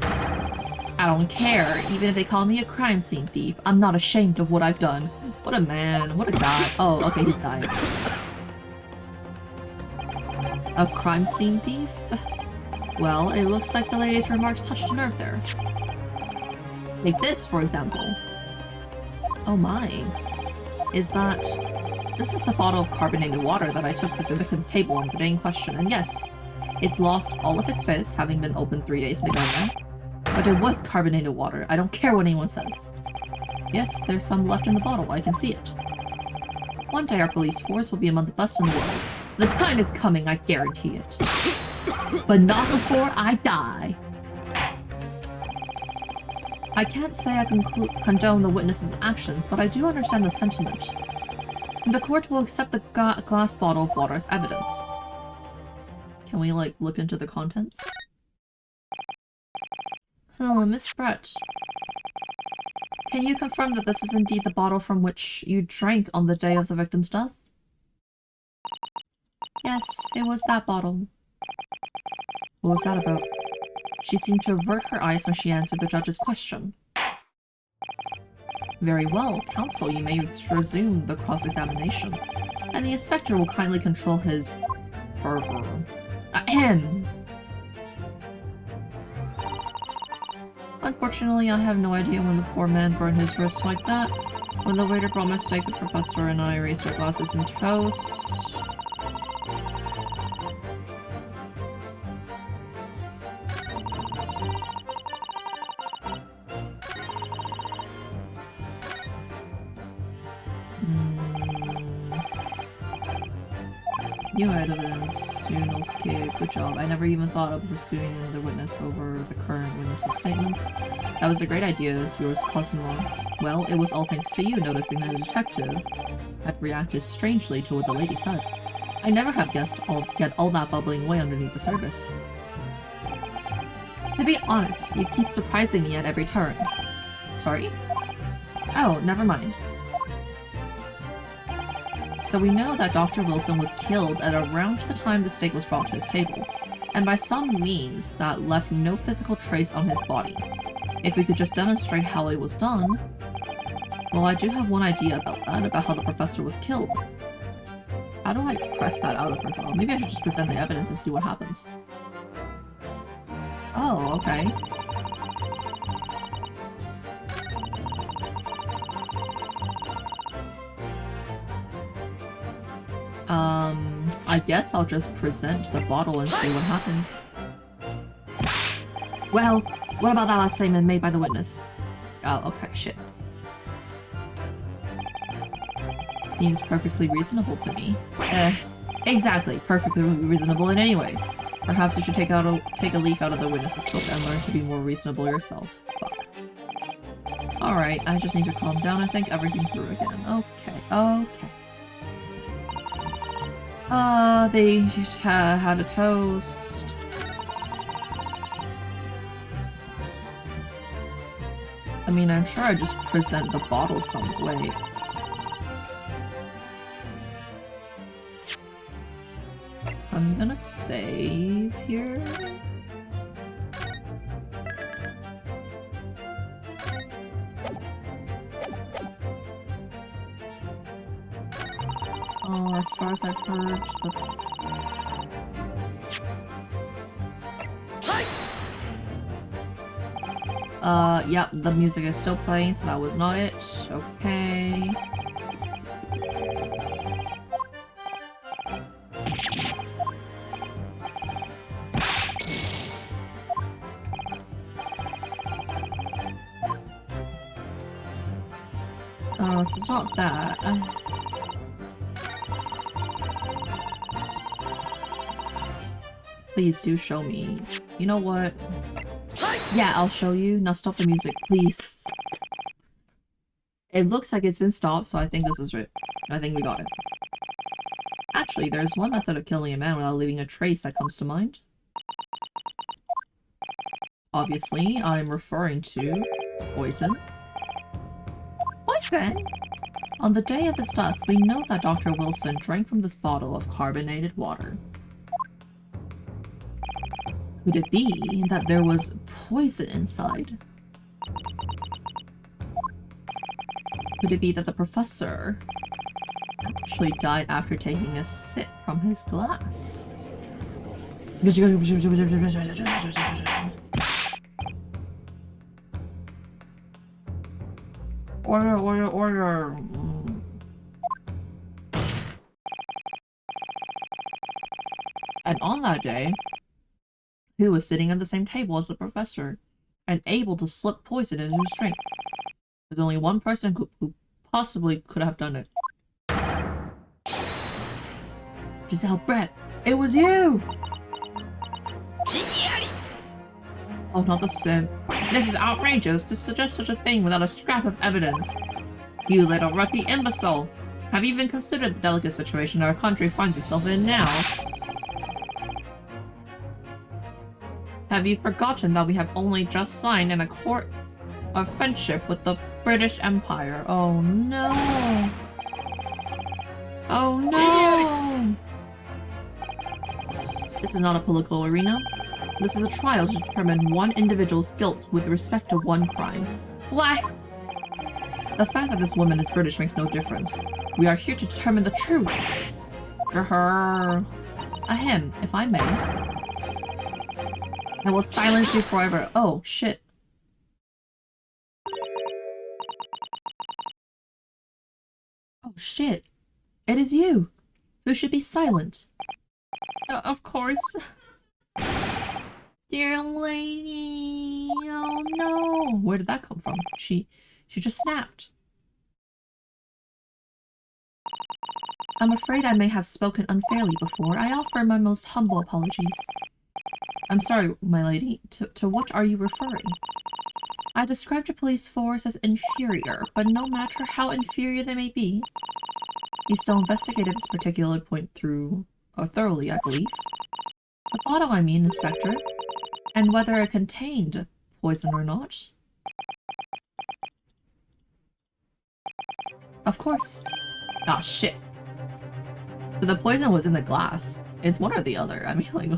I don't care, even if they call me a crime scene thief. I'm not ashamed of what I've done. What a man, what a guy. Oh, okay, he's dying. A crime scene thief? Well, it looks like the lady's remarks touched a nerve there. Take this, for example. Oh my. Is that... This is the bottle of carbonated water that I took to the victim's table on the day in question, and yes, it's lost all of its fizz, having been opened 3 days ago now. But it was carbonated water. I don't care what anyone says. Yes, there's some left in the bottle. I can see it. One day our police force will be among the best in the world. The time is coming, I guarantee it. But not before I die. I can't say I condone the witness's actions, but I do understand the sentiment. The court will accept the glass bottle of water as evidence. Can we, like, look into the contents? Hello, Miss Brett. Can you confirm that this is indeed the bottle from which you drank on the day of the victim's death? Yes, it was that bottle. What was that about? She seemed to avert her eyes when she answered the judge's question. Very well, counsel, you may resume the cross-examination, and the inspector will kindly control his fervor. Ahem! Unfortunately, I have no idea when the poor man burned his wrists like that. When the waiter brought my steak, the professor and I raised our glasses in toast. New evidence, Yunosuke, good job. I never even thought of pursuing the witness over the current witness's statements. That was a great idea, yours, Cosimo. Well, it was all thanks to you noticing that the detective had reacted strangely to what the lady said. I never have guessed all that bubbling away underneath the surface. To be honest, you keep surprising me at every turn. Sorry? Oh, never mind. So we know that Dr. Wilson was killed at around the time the steak was brought to his table, and by some means that left no physical trace on his body. If we could just demonstrate how it was done... Well, I do have one idea about that, about how the professor was killed. How do I press that out of her though? Maybe I should just present the evidence and see what happens. Oh, okay. I guess I'll just present the bottle and see what happens. Well, what about that last statement made by the witness? Oh, okay, shit. Seems perfectly reasonable to me. Exactly, perfectly reasonable in any way. Perhaps you should take a leaf out of the witness's book and learn to be more reasonable yourself. Fuck. Alright, I just need to calm down and think everything through again. Okay, okay. They had a toast. I mean, I'm sure I just present the bottle some way. I'm gonna save here. Oh, as far as I've heard, yep, the music is still playing, so that was not it. Okay. So it's not that. Please do show me. You know what? Yeah, I'll show you. Now stop the music, please. It looks like it's been stopped, so I think this is it. I think we got it. Actually, there's one method of killing a man without leaving a trace that comes to mind. Obviously, I'm referring to poison. Poison? On the day of his death, we know that Dr. Wilson drank from this bottle of carbonated water. Could it be that there was poison inside? Could it be that the professor actually died after taking a sip from his glass? Order, order, order. And on that day, he was sitting at the same table as the professor, and able to slip poison into his drink. There's only one person who possibly could have done it. Giselle Brett, it was you! Oh, not the sim. This is outrageous to suggest such a thing without a scrap of evidence. You little rookie imbecile! Have you even considered the delicate situation our country finds itself in now? Have you forgotten that we have only just signed an accord of friendship with the British Empire? Oh no! Oh no! This is not a political arena. This is a trial to determine one individual's guilt with respect to one crime. Why? The fact that this woman is British makes no difference. We are here to determine the truth. Ahem, if I may. I will silence you forever. Oh, shit. Oh, shit. It is you, who should be silent. Of course. Dear lady. Oh no. Where did that come from? She just snapped. I'm afraid I may have spoken unfairly before. I offer my most humble apologies. I'm sorry, my lady. To what are you referring? I described your police force as inferior, but no matter how inferior they may be, you still investigated this particular point thoroughly, I believe. The bottle, I mean, Inspector. And whether it contained poison or not. Of course. Ah, shit. So the poison was in the glass. It's one or the other. I mean, like...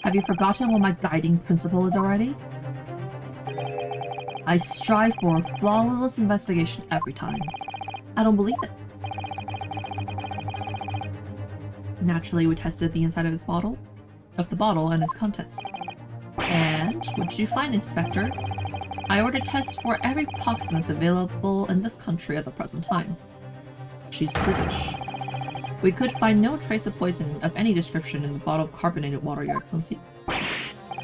Have you forgotten what my guiding principle is already? I strive for a flawless investigation every time. I don't believe it. Naturally, we tested the inside of the bottle and its contents. And what did you find, Inspector? I ordered tests for every toxin that's available in this country at the present time. She's British. We could find no trace of poison of any description in the bottle of carbonated water, Your Excellency.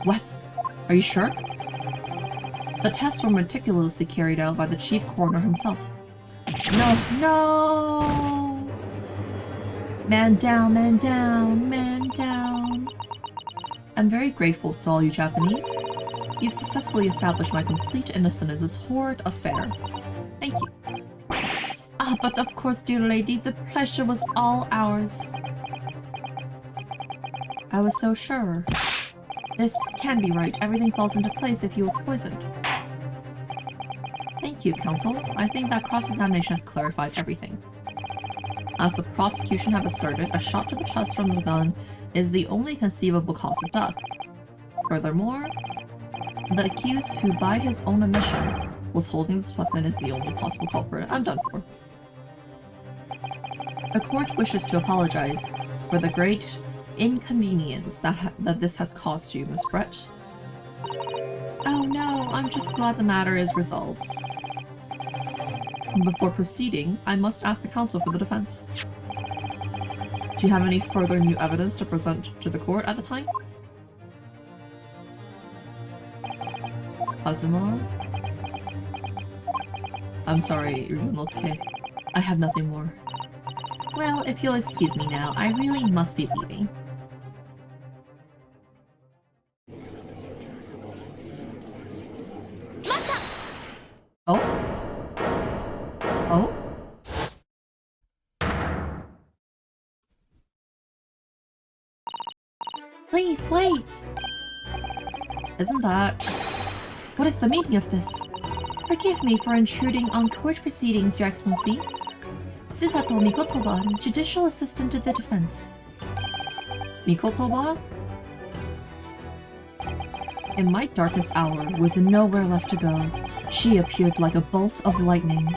What? Are you sure? The tests were meticulously carried out by the chief coroner himself. No! Man down, man down, man down. I'm very grateful to all you Japanese. You've successfully established my complete innocence in this horrid affair. Thank you. Ah, but of course, dear lady, the pleasure was all ours. I was so sure. This can be right. Everything falls into place if he was poisoned. Thank you, counsel. I think that cross-examination has clarified everything. As the prosecution have asserted, a shot to the chest from the gun is the only conceivable cause of death. Furthermore, the accused, who by his own admission was holding this weapon, is the only possible culprit. I'm done for. The court wishes to apologize for the great inconvenience that this has caused you, Miss Brett. Oh no, I'm just glad the matter is resolved. Before proceeding, I must ask the counsel for the defense. Do you have any further new evidence to present to the court at the time? Kazuma? I'm sorry, Ryunosuke. I have nothing more. Well, if you'll excuse me now, I really must be leaving. Oh? Oh? Please, wait! Isn't that... What is the meaning of this? Forgive me for intruding on court proceedings, Your Excellency. Susato Mikotoba, Judicial Assistant to the Defense. Mikotoba? In my darkest hour, with nowhere left to go, she appeared like a bolt of lightning,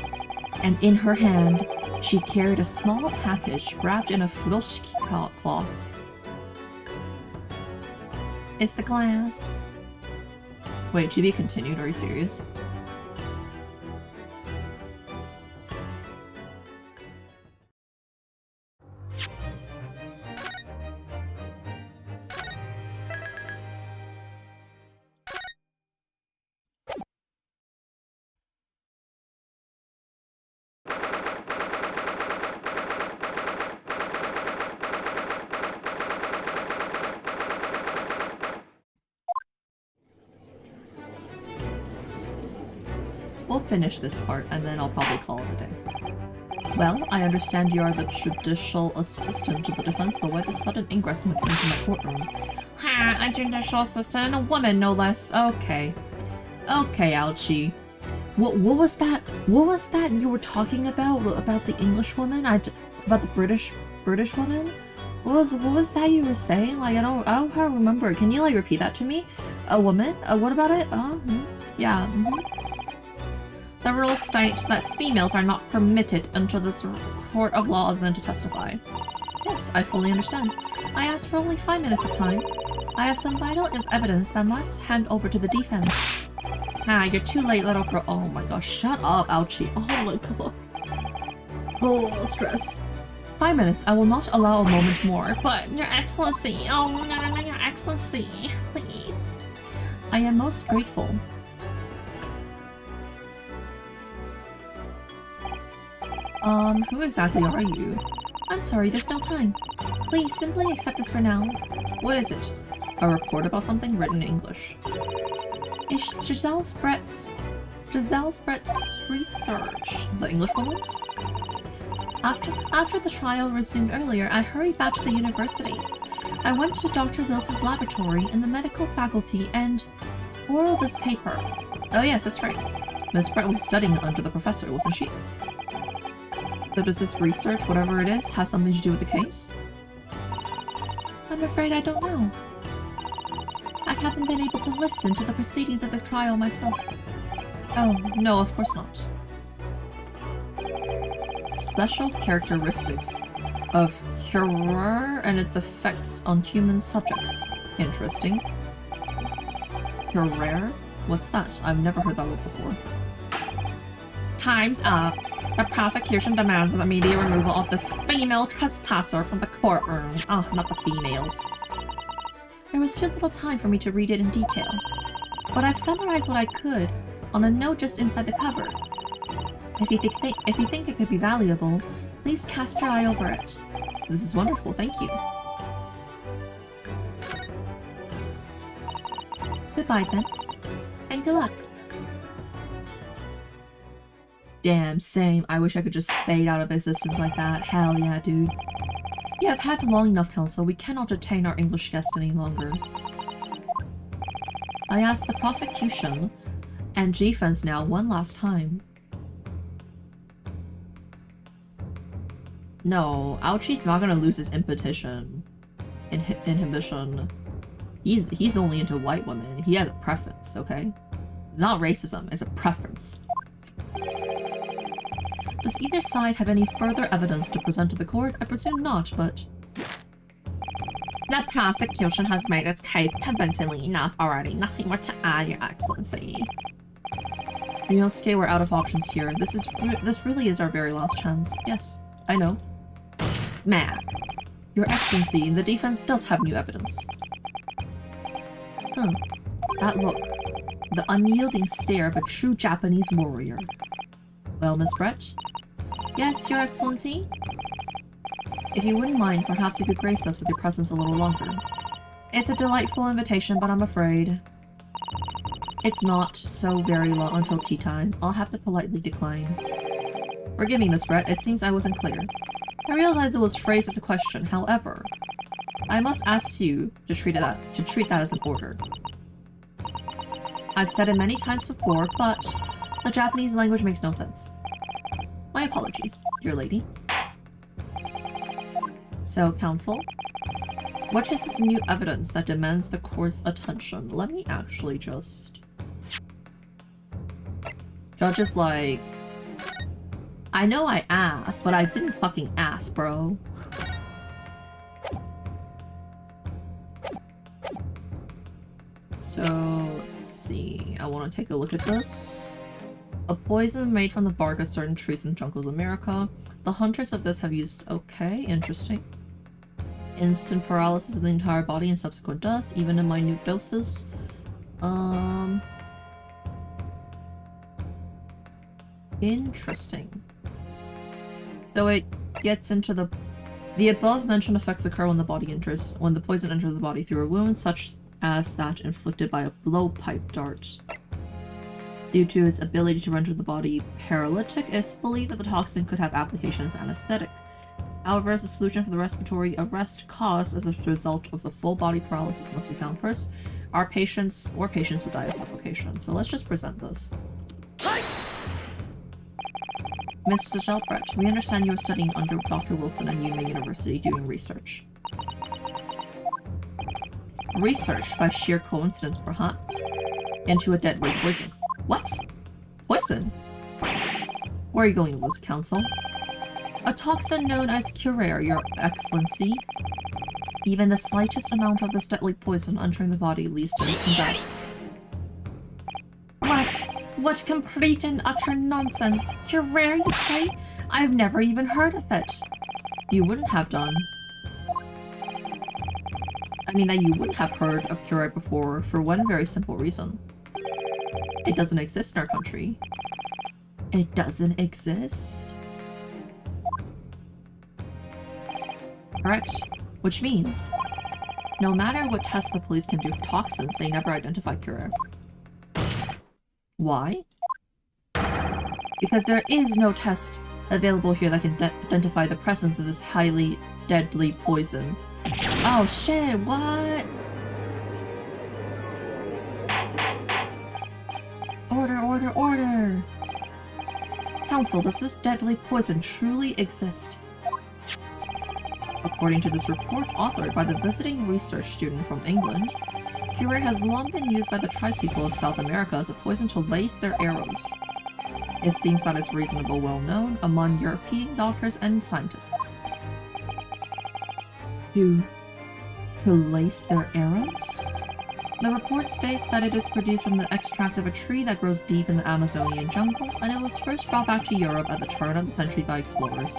and in her hand, she carried a small package wrapped in a furoshiki cloth. It's the glass. Wait, to be continued? Are you serious? We'll finish this part, and then I'll probably call it a day. Well, I understand you are the judicial assistant to the defense, but why the sudden ingress into my courtroom? Ha! A judicial assistant and a woman, no less. Okay. Okay, Ouchie. What was that? What was that you were talking about? About the English woman? About the British woman? What was that you were saying? Like, I don't quite remember. Can you, like, repeat that to me? A woman? What about it? Yeah. The rules state that females are not permitted into this court of law other than to testify. Yes, I fully understand. I asked for only 5 minutes of time. I have some vital evidence that I must hand over to the defense. Ah, you're too late, little girl. Oh my gosh, shut up, Ouchie. Oh my god. Oh, stress. 5 minutes. I will not allow a moment more. But, Your Excellency. Oh, no, Your Excellency. Please. I am most grateful. Who exactly are you? I'm sorry, there's no time. Please, simply accept this for now. What is it? A report about something written in English. It's Giselle Brett's research. The English woman's? After the trial resumed earlier, I hurried back to the university. I went to Dr. Wilson's laboratory in the medical faculty and borrowed this paper. Oh yes, that's right. Miss Brett was studying under the professor, wasn't she? So does this research, whatever it is, have something to do with the case? I'm afraid I don't know. I haven't been able to listen to the proceedings of the trial myself. Oh, no, of course not. Special characteristics of Curare and its effects on human subjects. Interesting. Rare? What's that? I've never heard that word before. Time's up. The prosecution demands the immediate removal of this female trespasser from the courtroom. Oh, not the females. There was too little time for me to read it in detail, but I've summarized what I could on a note just inside the cover. If you think it could be valuable, please cast your eye over it. This is wonderful, thank you. Goodbye then, and good luck. Damn, same. I wish I could just fade out of existence like that. Hell yeah, dude. You have had long enough, Counsel. We cannot detain our English guest any longer. I asked the prosecution and defense now one last time. No, Ouchie's not gonna lose his inhibition. He's only into white women. He has a preference, okay? It's not racism, it's a preference. Does either side have any further evidence to present to the court? I presume not, but... The prosecution has made its case convincingly enough already. Nothing more to add, Your Excellency. Ryosuke, we're out of options here. This really is our very last chance. Yes, I know. Mac. Your Excellency, the defense does have new evidence. That look. The unyielding stare of a true Japanese warrior. Well, Miss Brett? Yes, Your Excellency? If you wouldn't mind, perhaps you could grace us with your presence a little longer. It's a delightful invitation, but I'm afraid it's not so very long until tea time. I'll have to politely decline. Forgive me, Miss Brett. It seems I wasn't clear. I realize it was phrased as a question. However, I must ask you to treat that as an order. I've said it many times before, but the Japanese language makes no sense. My apologies, dear lady. So, Counsel, what is this new evidence that demands the court's attention? Let me actually just... Judge is like... I know I asked, but I didn't fucking ask, bro. So, let's see. I want to take a look at this. A poison made from the bark of certain trees in jungles of America. The hunters of this have used... Okay, interesting. Instant paralysis of the entire body and subsequent death, even in minute doses. Interesting. So it gets into the above-mentioned effects occur when the poison enters the body through a wound, such as that inflicted by a blowpipe dart. Due to its ability to render the body paralytic, it's believed that the toxin could have application as anesthetic. However, as a solution for the respiratory arrest caused as a result of the full body paralysis must be found first, our patients would die of suffocation. So let's just present this. Mr. Gelbrecht, we understand you are studying under Dr. Wilson at Yuma University doing research. Research, by sheer coincidence perhaps, into a deadly poison. What? Poison? Where are you going with this, Counsel? A toxin known as curare, Your Excellency. Even the slightest amount of this deadly poison entering the body leads to instant death. What? What complete and utter nonsense! Curare, you say? I've never even heard of it. You wouldn't have done. I mean that you wouldn't have heard of curare before for one very simple reason. It doesn't exist in our country. It doesn't exist? Correct. Which means, no matter what tests the police can do for toxins, they never identify curare. Why? Because there is no test available here that can identify the presence of this highly deadly poison. Oh shit, what? Order, order, order! Counsel, does this deadly poison truly exist? According to this report authored by the visiting research student from England, curare has long been used by the tribespeople of South America as a poison to lace their arrows. It seems that it's reasonably well known among European doctors and scientists. To lace their arrows? The report states that it is produced from the extract of a tree that grows deep in the Amazonian jungle, and it was first brought back to Europe at the turn of the century by explorers.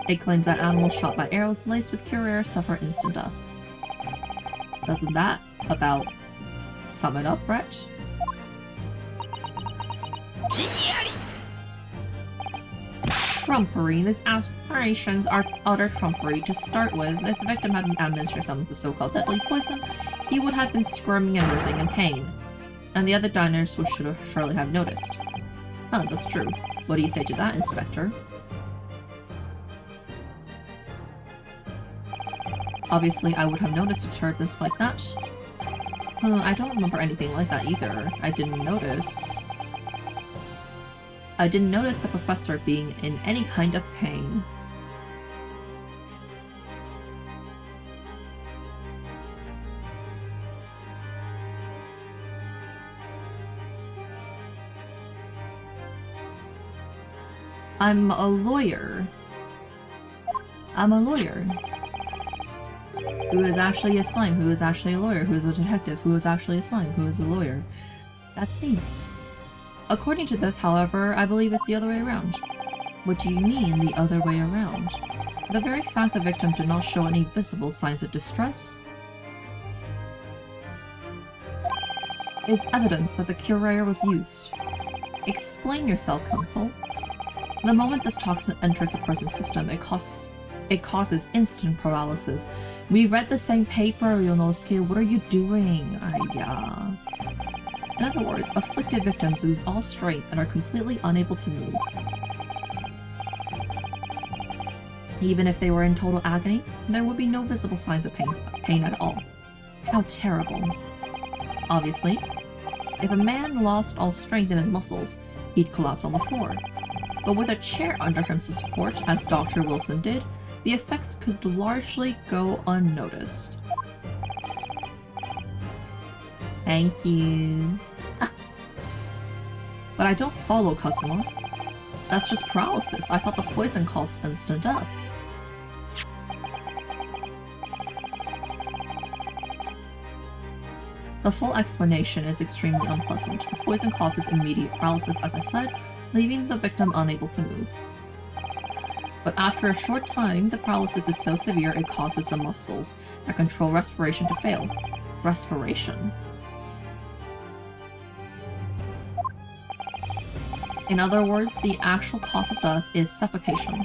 It claimed that animals shot by arrows laced with curare suffer instant death. Doesn't that about sum it up, Brett? Trumpery. These aspirations are utter trumpery. To start with, if the victim had been administered some of the so-called deadly poison, he would have been squirming and writhing in pain, and the other diners would surely have noticed. Huh, that's true. What do you say to that, Inspector? Obviously, I would have noticed a turbidness like that. I don't remember anything like that either. I didn't notice the professor being in any kind of pain. I'm a lawyer. Who is actually a slime? Who is actually a lawyer? Who is a detective? Who is actually a slime? Who is a lawyer? That's me. According to this, however, I believe it's the other way around. What do you mean, the other way around? The very fact the victim did not show any visible signs of distress is evidence that the curare was used. Explain yourself, Counsel. The moment this toxin enters a person's system, it causes instant paralysis. We read the same paper, Yonosuke. What are you doing? In other words, afflicted victims lose all strength and are completely unable to move. Even if they were in total agony, there would be no visible signs of pain at all. How terrible. Obviously, if a man lost all strength in his muscles, he'd collapse on the floor. But with a chair under him to support, as Dr. Wilson did, the effects could largely go unnoticed. Thank you. But I don't follow, Kazuma. That's just paralysis. I thought the poison caused instant death. The full explanation is extremely unpleasant. The poison causes immediate paralysis, as I said, leaving the victim unable to move. But after a short time, the paralysis is so severe it causes the muscles that control respiration to fail. Respiration? In other words, the actual cause of death is suffocation.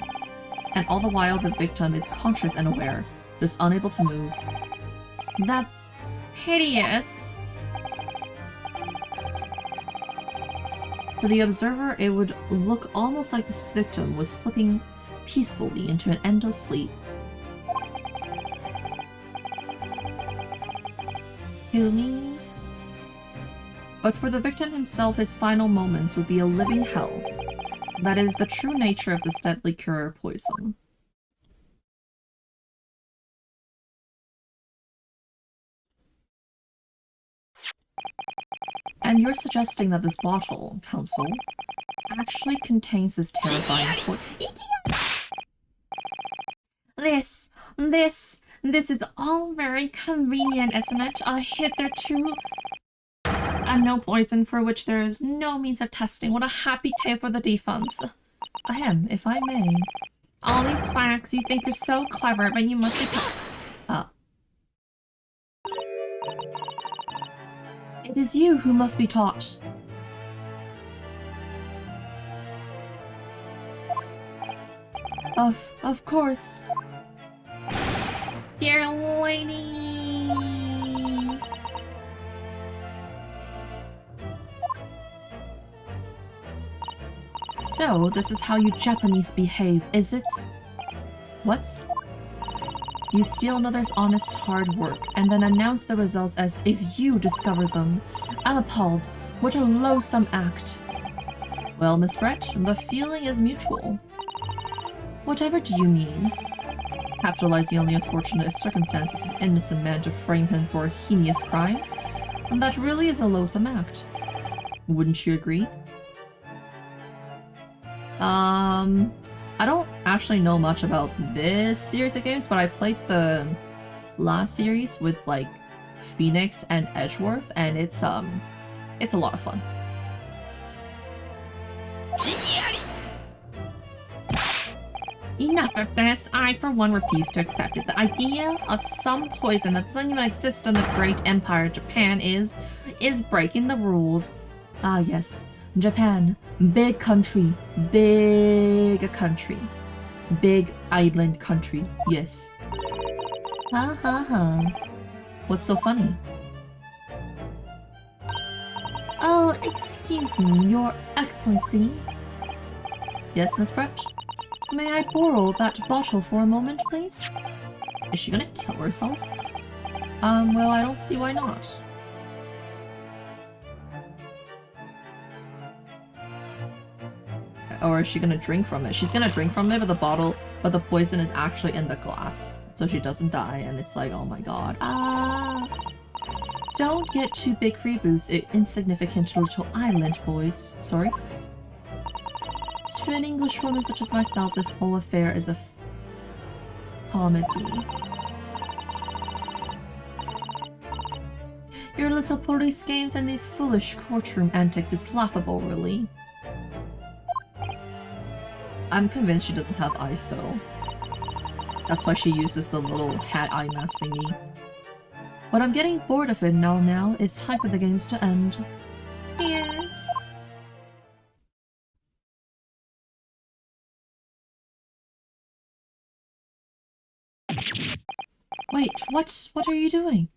And all the while the victim is conscious and aware, just unable to move. That's hideous! To the observer, it would look almost like this victim was slipping peacefully into an endless sleep. Kill me? But for the victim himself, his final moments would be a living hell. That is the true nature of this deadly curare poison. And you're suggesting that this bottle, Counsel, actually contains this terrifying poison. This is all very convenient, isn't it? Hitherto no poison for which there is no means of testing. What a happy tale for the defense. Ahem, if I may. All these facts, you think you're so clever, but you must be It is you who must be taught. Of course. Dear lady. So, this is how you Japanese behave, is it? What? You steal another's honest hard work, and then announce the results as if you discovered them. I'm appalled. What a loathsome act. Well, Miss Brett, the feeling is mutual. Whatever do you mean? Capitalizing on the unfortunate circumstances of an innocent man to frame him for a heinous crime? And that really is a loathsome act. Wouldn't you agree? I don't actually know much about this series of games, but I played the last series with, like, Phoenix and Edgeworth, and it's a lot of fun. Enough of this. I, for one, refuse to accept it. The idea of some poison that doesn't even exist in the great empire of Japan is breaking the rules. Ah, yes. Japan. Big country. Big country. Big island country. Yes. Ha ha ha. What's so funny? Oh, excuse me, Your Excellency. Yes, Miss Brett? May I borrow that bottle for a moment, please? Is she gonna kill herself? Well, I don't see why not. Or is she gonna drink from it? She's gonna drink from it, but the poison is actually in the glass. So she doesn't die, and it's like, oh my god. Don't get too big for your boots, insignificant little island boys. Sorry? To an English woman such as myself, this whole affair is a comedy. Your little police games and these foolish courtroom antics, it's laughable, really. I'm convinced she doesn't have eyes, though. That's why she uses the little hat eye mask thingy. But I'm getting bored of it now. It's time for the games to end. Cheers! Wait, what are you doing?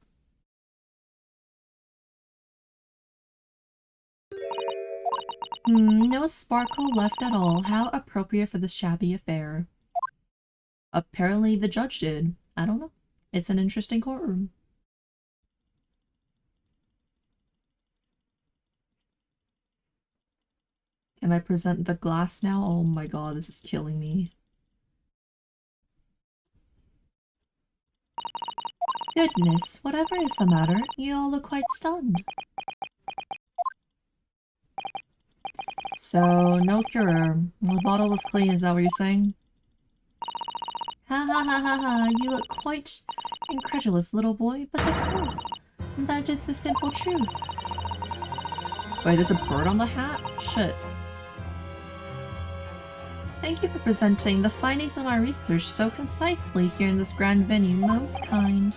No sparkle left at all. How appropriate for this shabby affair. Apparently the judge did. I don't know. It's an interesting courtroom. Can I present the glass now? Oh my god, this is killing me. Goodness, whatever is the matter? You all look quite stunned. So, no cure. The bottle was clean, is that what you're saying? Ha ha ha ha ha, you look quite incredulous, little boy, but of course, that is the simple truth. Wait, there's a bird on the hat? Shit. Thank you for presenting the findings of my research so concisely here in this grand venue. Most kind.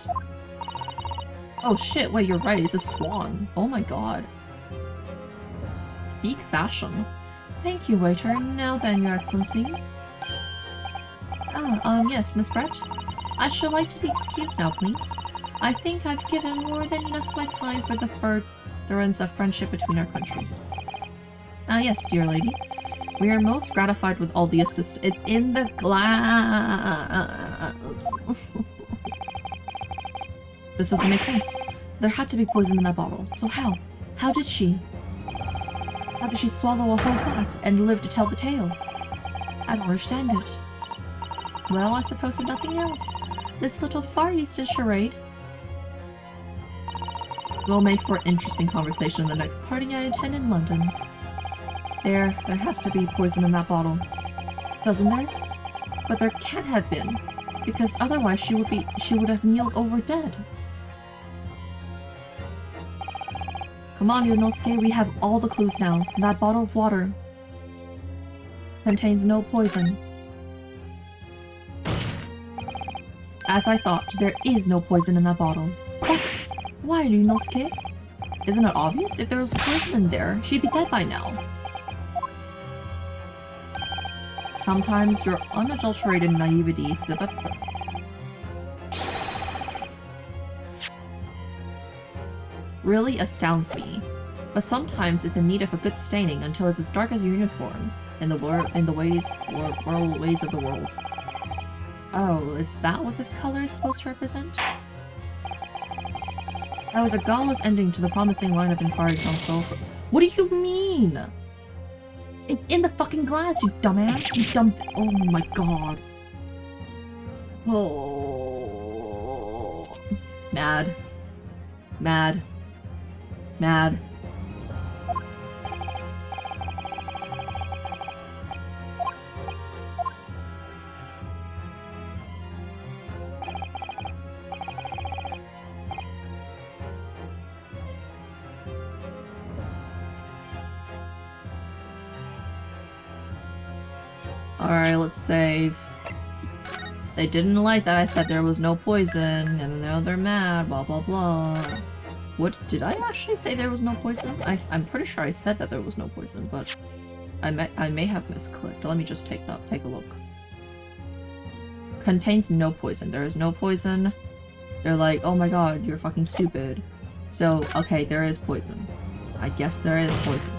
Oh shit, wait, you're right, it's a swan. Oh my god. Peak fashion. Thank you, waiter. Now then, Your Excellency. Yes, Miss Brett. I should like to be excused now, please. I think I've given more than enough of my time for the furtherance of friendship between our countries. Yes, dear lady. We are most gratified with all the assist- It's in the glass! This doesn't make sense. There had to be poison in that bottle. So how? How did she? How did she swallow a whole glass and live to tell the tale? I don't understand it. Well, I suppose if nothing else, this little Far Eastern charade will make for an interesting conversation in the next party I attend in London. There has to be poison in that bottle. Doesn't there? But there can't have been, because otherwise she would have kneeled over dead. Come on, Yonosuke, we have all the clues now. That bottle of water contains no poison. As I thought, there is no poison in that bottle. What? Why, Yonosuke? Isn't it obvious? If there was poison in there, she'd be dead by now. Sometimes your unadulterated naivety really astounds me, but sometimes it's in need of a good staining until it's as dark as your uniform in the ways of the world. Oh, is that what this color is supposed to represent? That was a godless ending to the promising line of Inquiry Council. What do you mean? It's in the fucking glass, you dumbass! You dumb- Oh my god. Oh. Mad. Mad. Mad. Alright, let's save. They didn't like that I said there was no poison, and now they're mad, blah blah blah. What, did I actually say there was no poison? I'm pretty sure I said that there was no poison, but I may have misclicked. Let me just take a look. Contains no poison. There is no poison. They're like, oh my god, you're fucking stupid. So, okay, there is poison. I guess there is poison.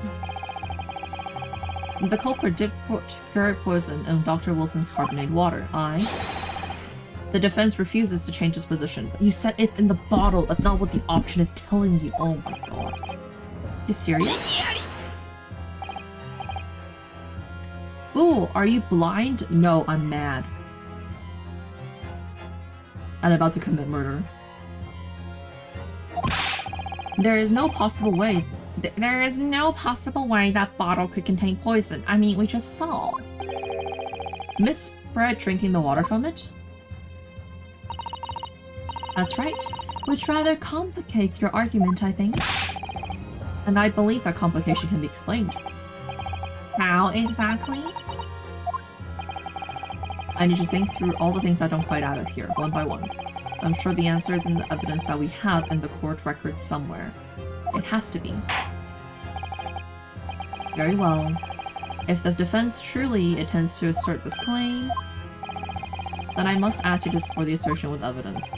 The culprit did put pure poison in Dr. Wilson's carbonated water. The defense refuses to change its position. You said it's in the bottle. That's not what the option is telling you. Oh my god. You serious? Ooh, are you blind? No, I'm mad. I'm about to commit murder. There is no possible way. There is no possible way that bottle could contain poison. I mean, we just saw. Miss Brett drinking the water from it? That's right. Which rather complicates your argument, I think. And I believe that complication can be explained. How exactly? I need to think through all the things I don't quite add up here, one by one. I'm sure the answer is in the evidence that we have in the court record somewhere. It has to be. Very well. If the defense truly intends to assert this claim, then I must ask you to support the assertion with evidence.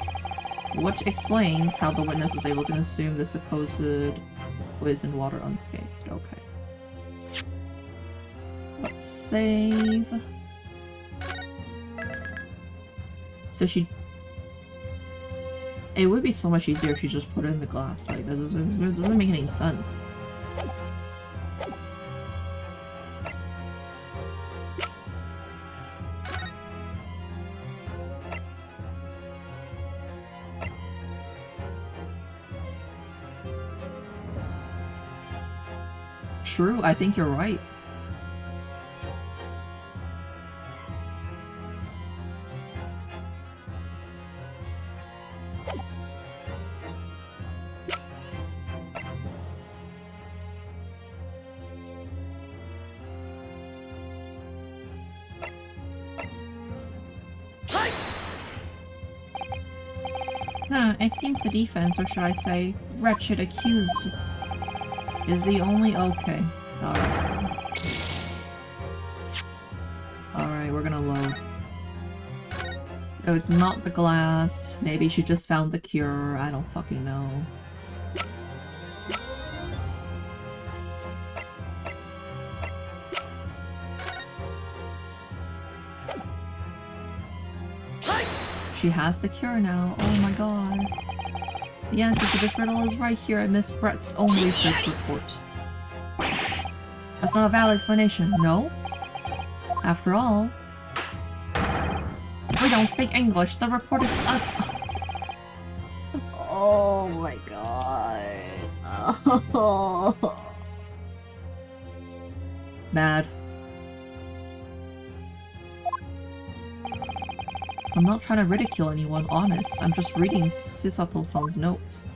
Which explains how the witness was able to consume the supposed poisoned water unscathed. Okay. Let's save. So it would be so much easier if you just put it in the glass. Like, that doesn't make any sense. True, I think you're right. It seems the defense, or should I say, wretched accused, is the only— okay. Alright, we're gonna load. So it's not the glass. Maybe she just found the cure. I don't fucking know. She has the cure now. Oh my god. The answer to this riddle is right here in Miss Brett's own research report. That's not a valid explanation, no? After all, we don't speak English. The report is up. Oh my god. Oh. Mad. I'm not trying to ridicule anyone, honest. I'm just reading Susato-san's notes.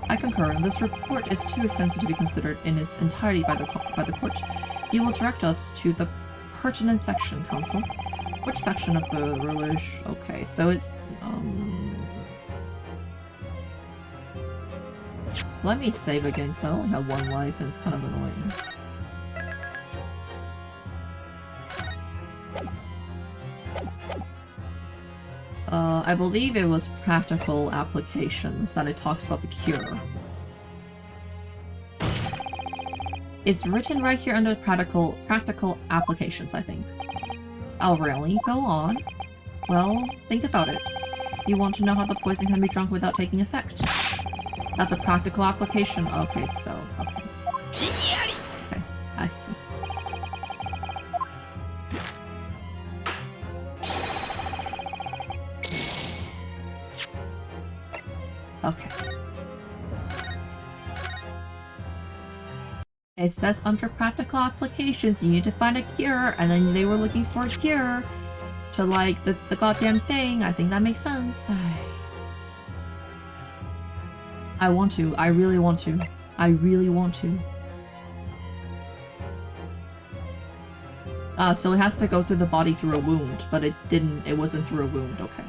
I concur. This report is too extensive to be considered in its entirety by the court. You will direct us to the pertinent section, counsel. Which section of the rulers? Okay, so it's let me save again, because I only have one life and it's kind of annoying. I believe it was practical applications that it talks about the cure. It's written right here under practical applications, I think. Oh, really? Go on. Well, think about it. You want to know how the poison can be drunk without taking effect. That's a practical application. Okay, so, okay. Okay, I see. Okay. It says under practical applications, you need to find a cure, and then they were looking for a cure to, like, the goddamn thing. I think that makes sense. I want to. I really want to. I really want to. Ah, so it has to go through the body through a wound, but it wasn't through a wound, okay.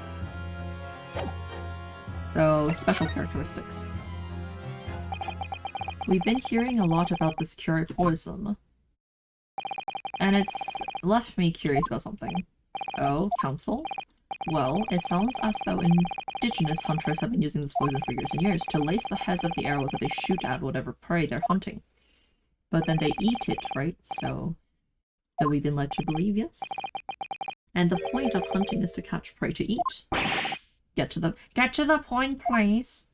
So, special characteristics. We've been hearing a lot about this curate poison. And it's left me curious about something. Oh, council? Well, it sounds as though indigenous hunters have been using this poison for years and years to lace the heads of the arrows that they shoot at whatever prey they're hunting. But then they eat it, right? So that we've been led to believe, yes? And the point of hunting is to catch prey to eat. Get to the point, please!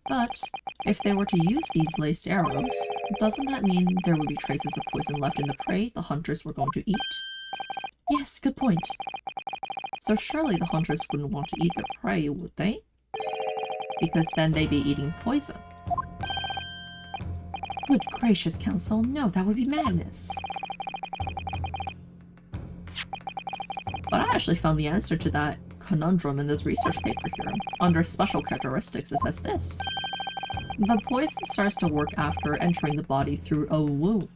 But if they were to use these laced arrows, doesn't that mean there would be traces of poison left in the prey the hunters were going to eat? Yes, good point. So surely the hunters wouldn't want to eat their prey, would they? Because then they'd be eating poison. Good gracious, Council, no, that would be madness. But I actually found the answer to that conundrum in this research paper here. Under special characteristics, it says this. The poison starts to work after entering the body through a wound.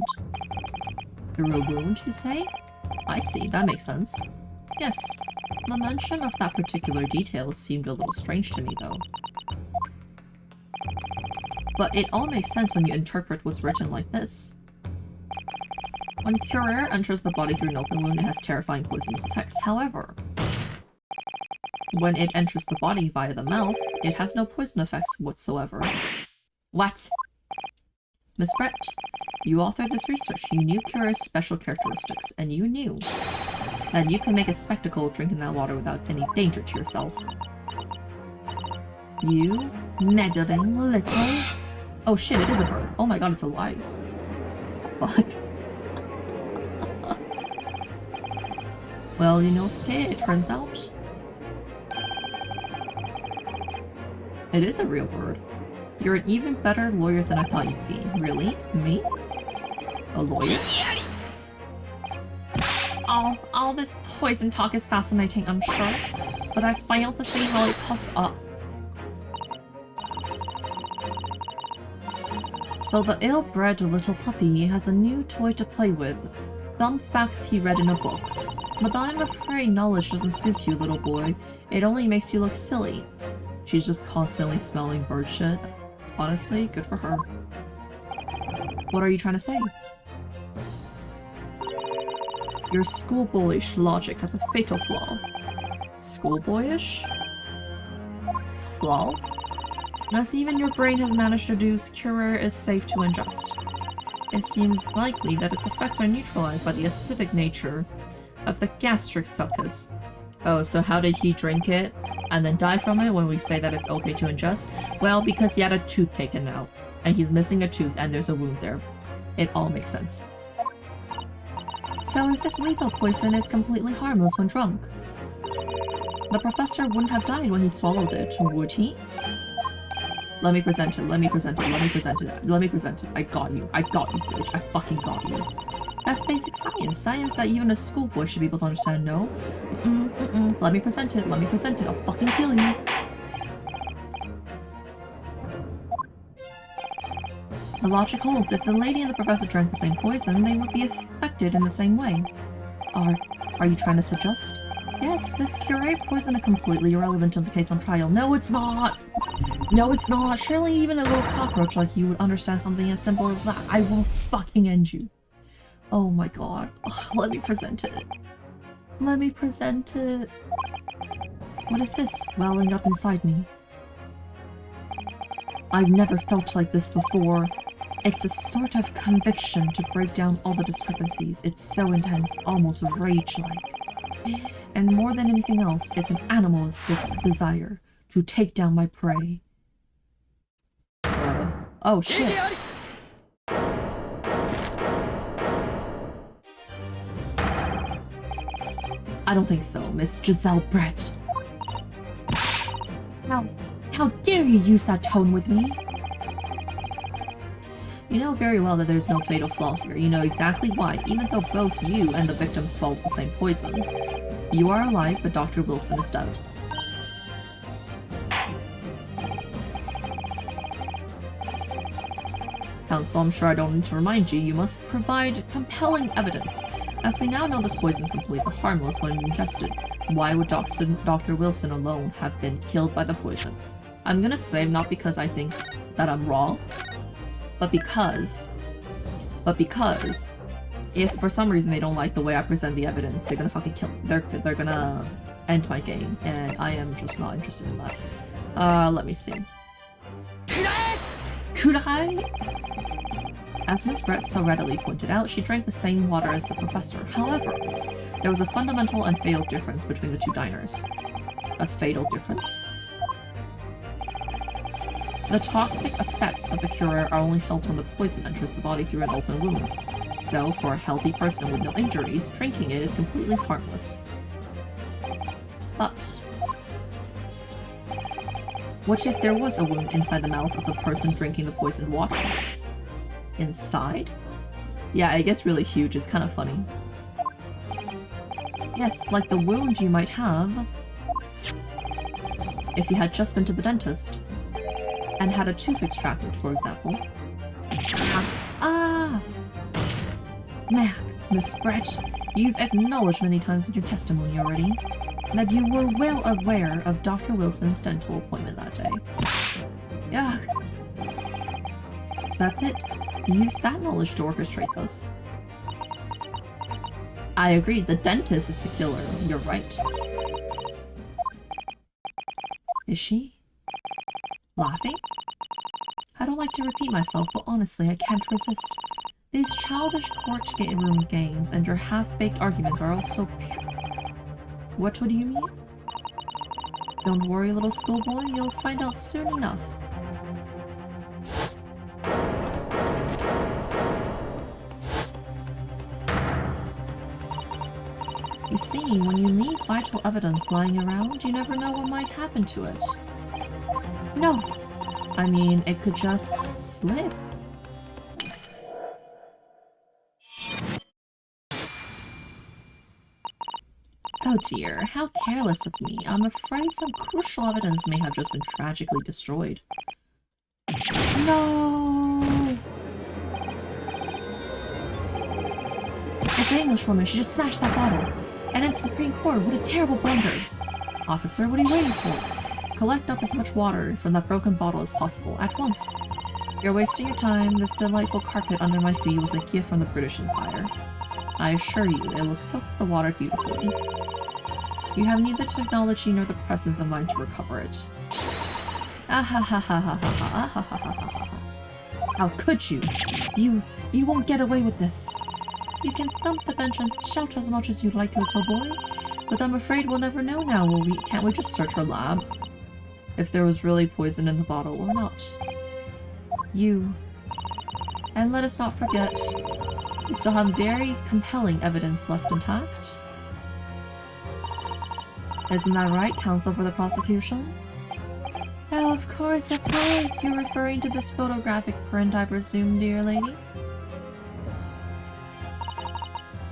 Through a wound, you say? I see, that makes sense. Yes, the mention of that particular detail seemed a little strange to me, though. But it all makes sense when you interpret what's written like this. When Curer enters the body through an open wound, it has terrifying poisonous effects. However, when it enters the body via the mouth, it has no poison effects whatsoever. What? Miss Brett, you authored this research. You knew Curer's special characteristics, and you knew that you can make a spectacle drinking that water without any danger to yourself. You meddling little... Oh shit, it is a bird. Oh my god, it's alive. Fuck. Well, you know, Skate, it turns out it is a real bird. You're an even better lawyer than I thought you'd be. Really? Me? A lawyer? All this poison talk is fascinating, I'm sure. But I failed to see how it So the ill-bred little puppy has a new toy to play with. Some facts he read in a book. But I'm afraid knowledge doesn't suit you, little boy. It only makes you look silly. She's just constantly smelling bird shit. Honestly, good for her. What are you trying to say? Your schoolboyish logic has a fatal flaw. Schoolboyish? Flaw? As even your brain has managed to deduce, Curer is safe to ingest. It seems likely that its effects are neutralized by the acidic nature of the gastric succus. Oh, so how did he drink it and then die from it when we say that it's okay to ingest? Well, because he had a tooth taken out, and he's missing a tooth and there's a wound there. It all makes sense. So if this lethal poison is completely harmless when drunk, the professor wouldn't have died when he swallowed it, would he? Let me present it, let me present it, let me present it, let me present it. I got you, bitch. I fucking got you. That's basic science. Science that even a schoolboy should be able to understand. No? Let me present it, I'll fucking kill you. The logic holds. If the lady and the professor drank the same poison, they would be affected in the same way. Are you trying to suggest? Yes, this curate poison is completely irrelevant to the case on trial. No, it's not! No, it's not! Surely even a little cockroach like you would understand something as simple as that. I will fucking end you. Oh my god. Ugh, let me present it. Let me present it. What is this welling up inside me? I've never felt like this before. It's a sort of conviction to break down all the discrepancies. It's so intense, almost rage-like. And more than anything else, it's an animalistic desire to take down my prey. Oh shit. I don't think so, Miss Giselle Brett. How dare you use that tone with me? You know very well that there's no fatal flaw here. You know exactly why, even though both you and the victim swallowed the same poison. You are alive, but Dr. Wilson is dead. Counsel, I'm sure I don't need to remind you, you must provide compelling evidence. As we now know this poison is completely harmless when ingested, why would Dr. Wilson alone have been killed by the poison? I'm gonna say not because I think that I'm wrong, but because if for some reason they don't like the way I present the evidence, they're gonna fucking kill me. They're gonna end my game, and I am just not interested in that. Let me see. Could I? As Miss Brett so readily pointed out, she drank the same water as the professor. However, there was a fundamental and fatal difference between the two diners. A fatal difference? The toxic effects of the cure are only felt when the poison enters the body through an open wound. So, for a healthy person with no injuries, drinking it is completely harmless. But what if there was a wound inside the mouth of the person drinking the poisoned water? Inside? Yeah, it gets really huge. It's kind of funny. Yes, like the wound you might have if you had just been to the dentist and had a tooth extracted, for example. Mac, Miss Brett, you've acknowledged many times in your testimony already that you were well aware of Dr. Wilson's dental appointment that day. Yuck. So that's it. You used that knowledge to orchestrate this. I agree, the dentist is the killer. You're right. Is she? Laughing? I don't like to repeat myself, but honestly, I can't resist. These childish courtroom games and your half-baked arguments are all so pure. What do you mean? Don't worry, little schoolboy, you'll find out soon enough. You see, when you leave vital evidence lying around, you never know what might happen to it. No. I mean, it could just slip. Oh dear, how careless of me. I'm afraid some crucial evidence may have just been tragically destroyed. No! It's the Englishwoman. She just smashed that bottle. And in the Supreme Court, what a terrible blunder. Officer, what are you waiting for? Collect up as much water from that broken bottle as possible, at once. You're wasting your time. This delightful carpet under my feet was a gift from the British Empire. I assure you, it will soak the water beautifully. You have neither the technology nor the presence of mind to recover it. Ah ha ha ha ha ha ha ha ha ha. How could you? You won't get away with this. You can thump the bench and shout as much as you like, little boy, but I'm afraid we'll never know now, will we? Can't we just search her lab? If there was really poison in the bottle or not. And let us not forget, we still have very compelling evidence left intact. Isn't that right, counsel for the prosecution? Oh, of course, you're referring to this photographic print, I presume, dear lady?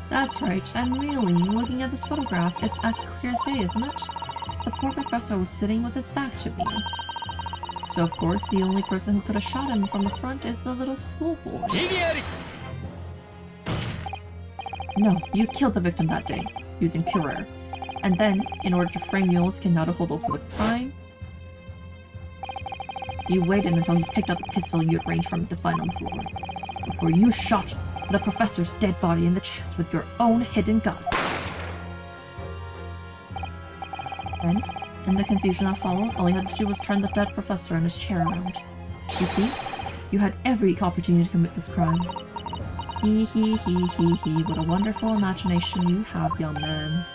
That's right, and really, looking at this photograph, it's as clear as day, isn't it? The poor professor was sitting with his back to me. So of course, the only person who could have shot him from the front is the little schoolboy. No, you killed the victim that day, using Curer. And then, in order to frame Yule's skin out of hold for the crime, you waited until he picked up the pistol you had ranged from it to find on the floor, before you shot the professor's dead body in the chest with your own hidden gun. Then, in the confusion that followed, all you had to do was turn the dead professor and his chair around. You see, you had every opportunity to commit this crime. He, what a wonderful imagination you have, young man.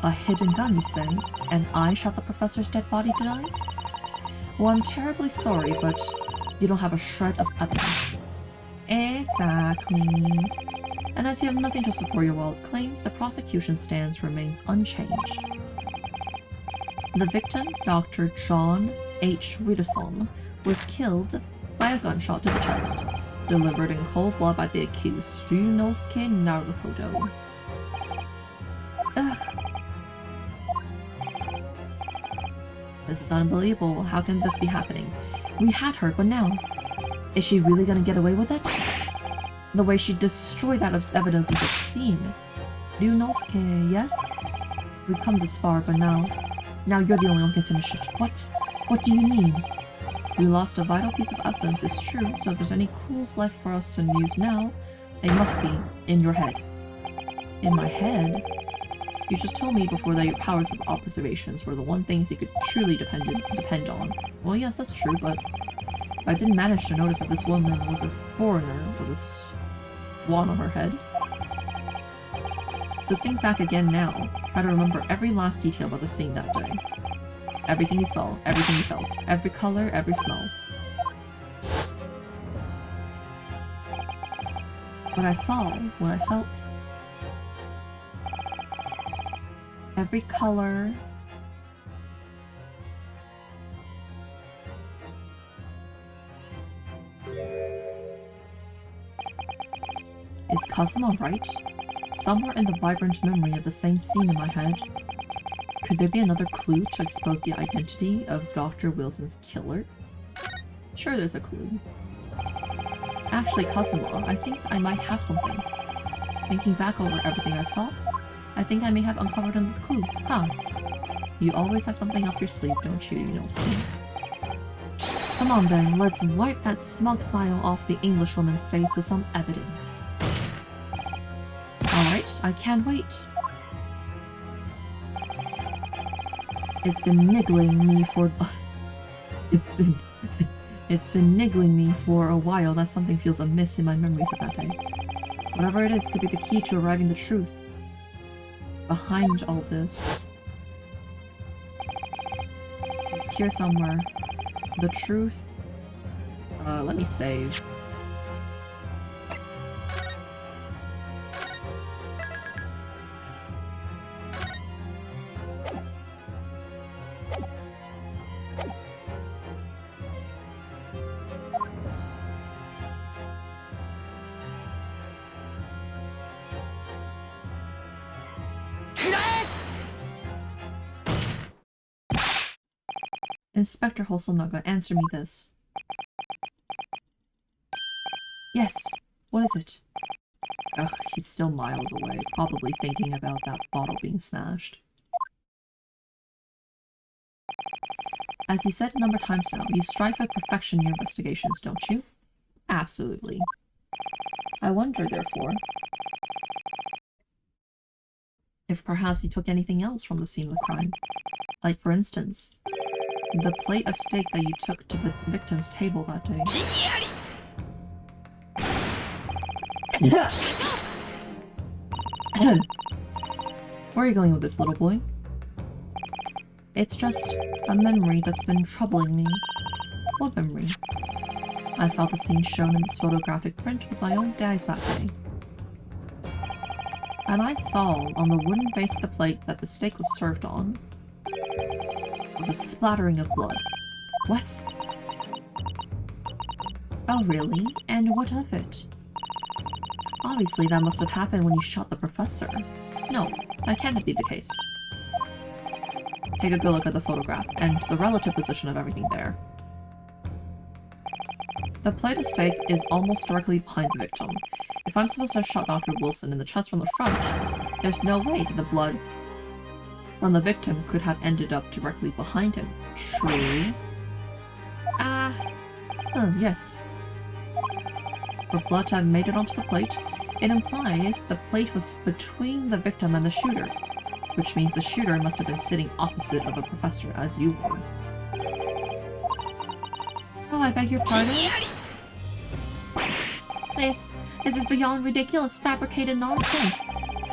A hidden gun, you say? And I shot the professor's dead body, did I? Well, I'm terribly sorry, but you don't have a shred of evidence. Exactly. And as you have nothing to support your wild claims, the prosecution's stance remains unchanged. The victim, Dr. John H. Widdowson, was killed by a gunshot to the chest, delivered in cold blood by the accused, Ryunosuke Naruhodo. Ugh. This is unbelievable. How can this be happening? We had her, but now... Is she really gonna get away with it? The way she destroyed that evidence is obscene. Ryunosuke, yes? We've come this far, but now you're the only one who can finish it. What do you mean? We lost a vital piece of evidence, it's true, so if there's any clues left for us to use now, they must be in your head. In my head? You just told me before that your powers of observations were the one things you could truly depend on. Well, yes, that's true, but I didn't manage to notice that this woman was a foreigner with a swan on her head. So think back again now. Try to remember every last detail about the scene that day. Everything you saw, everything you felt, every color, every smell. What I saw, what I felt, every color. Is Kazuma right? Somewhere in the vibrant memory of the same scene in my head. Could there be another clue to expose the identity of Dr. Wilson's killer? Sure, there's a clue. Actually, Kazuma, I think I might have something. Thinking back over everything I saw, I think I may have uncovered another clue. Huh. You always have something up your sleeve, don't you, Yunosuke? Come on then, let's wipe that smug smile off the Englishwoman's face with some evidence. Alright, I can't wait. It's been niggling me for... It's been niggling me for a while that something feels amiss in my memories of that day. Whatever it is could be the key to arriving the truth behind all this. It's here somewhere. The truth... let me save. Inspector Hosonaga, answer me this. Yes, what is it? Ugh, he's still miles away, probably thinking about that bottle being smashed. As you said a number of times now, you strive for perfection in your investigations, don't you? Absolutely. I wonder, therefore, if perhaps you took anything else from the scene of the crime. Like, for instance, the plate of steak that you took to the victim's table that day. Where are you going with this, little boy? It's just a memory that's been troubling me. What memory? I saw the scene shown in this photographic print with my own eyes that day. And I saw on the wooden base of the plate that the steak was served on was a splattering of blood. What? Oh really? And what of it? Obviously that must have happened when you shot the professor. No, that can't be the case. Take a good look at the photograph and the relative position of everything there. The plate of steak is almost directly behind the victim. If I'm supposed to have shot Dr. Wilson in the chest from the front, there's no way that the blood from the victim could have ended up directly behind him. True. Yes. For blood to have made it onto the plate, it implies the plate was between the victim and the shooter, which means the shooter must have been sitting opposite of the professor as you were. Oh, I beg your pardon? This is beyond ridiculous, fabricated nonsense.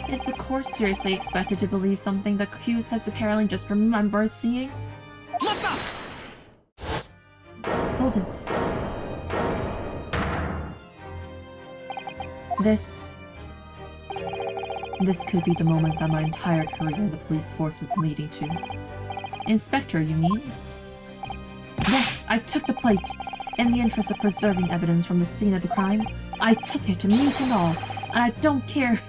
Is the court seriously expected to believe something the accused has apparently just remembered seeing? Hold it. This could be the moment that my entire career in the police force has been leading to. Inspector, you mean? Yes, I took the plate. In the interest of preserving evidence from the scene of the crime, I took it, meat and all, and I don't care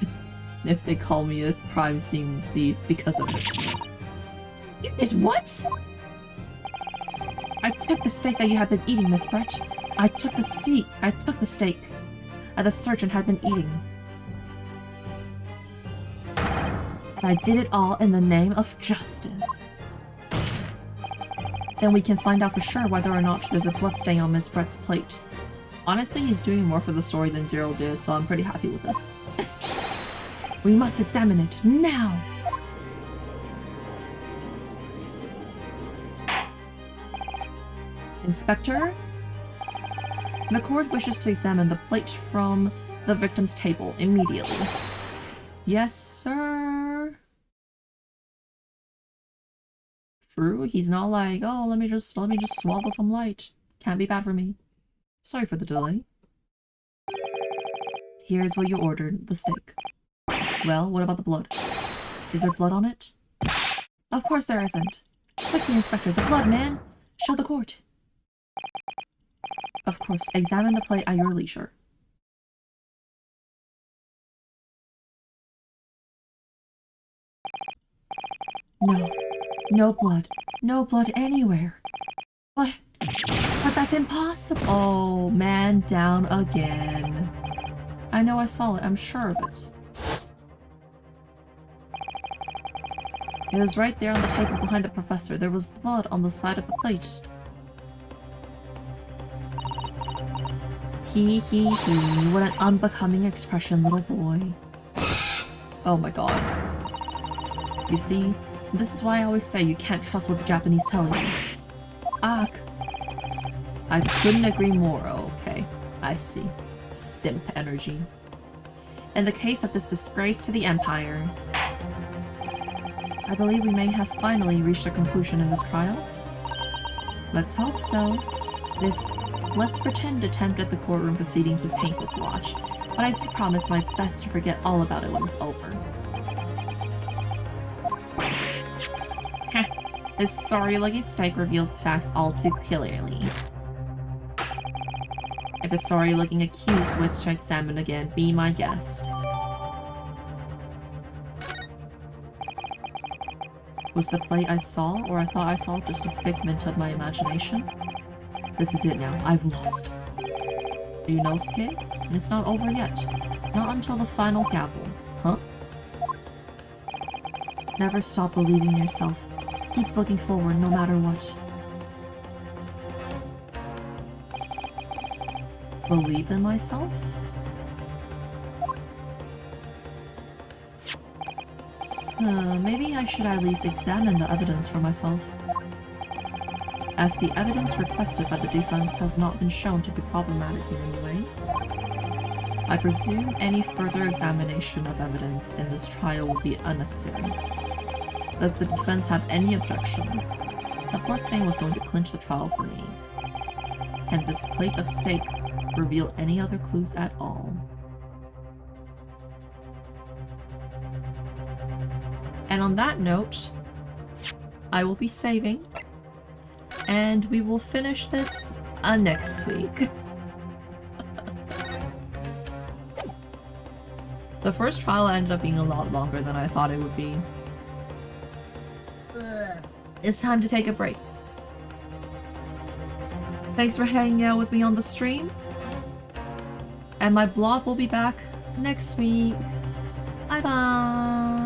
if they call me a crime scene thief because of it. You did what? I took the steak that you had been eating, Miss Brett. I took the steak that the surgeon had been eating. And I did it all in the name of justice. Then we can find out for sure whether or not there's a bloodstain on Miss Brett's plate. Honestly, he's doing more for the story than Zero did, so I'm pretty happy with this. We must examine it now! Inspector? The court wishes to examine the plate from the victim's table immediately. Yes, sir. True, he's not like, oh, let me just swallow some light. Can't be bad for me. Sorry for the delay. Here's what you ordered, the steak. Well, what about the blood? Is there blood on it? Of course there isn't. Quickly, Inspector, the blood, man! Show the court. Of course, examine the plate at your leisure. No. No blood. No blood anywhere. But that's impossible. Oh, man down again. I know I saw it. I'm sure of it. It was right there on the table behind the professor. There was blood on the side of the plate. He, what an unbecoming expression, little boy. Oh my god. You see, this is why I always say you can't trust what the Japanese tell you. Ah, I couldn't agree more. Okay, I see. Simp energy. In the case of this disgrace to the Empire, I believe we may have finally reached a conclusion in this trial. Let's hope so. This let's pretend attempt at the courtroom proceedings is painful to watch, but I do promise my best to forget all about it when it's over. This sorry-looking steak reveals the facts all too clearly. If the sorry-looking accused wishes to examine again, be my guest. Was the plate I saw, or I thought I saw, just a figment of my imagination? This is it now. I've lost. Yunosuke? It's not over yet. Not until the final gavel. Huh? Never stop believing in yourself. Keep looking forward no matter what. Believe in myself? Maybe I should at least examine the evidence for myself. As the evidence requested by the defense has not been shown to be problematic in any way, I presume any further examination of evidence in this trial will be unnecessary. Does the defense have any objection? The bloodstain was going to clinch the trial for me. Can this plate of steak reveal any other clues at all? And on that note, I will be saving, and we will finish this next week. The first trial ended up being a lot longer than I thought it would be. It's time to take a break. Thanks for hanging out with me on the stream. And my blog will be back next week. Bye bye!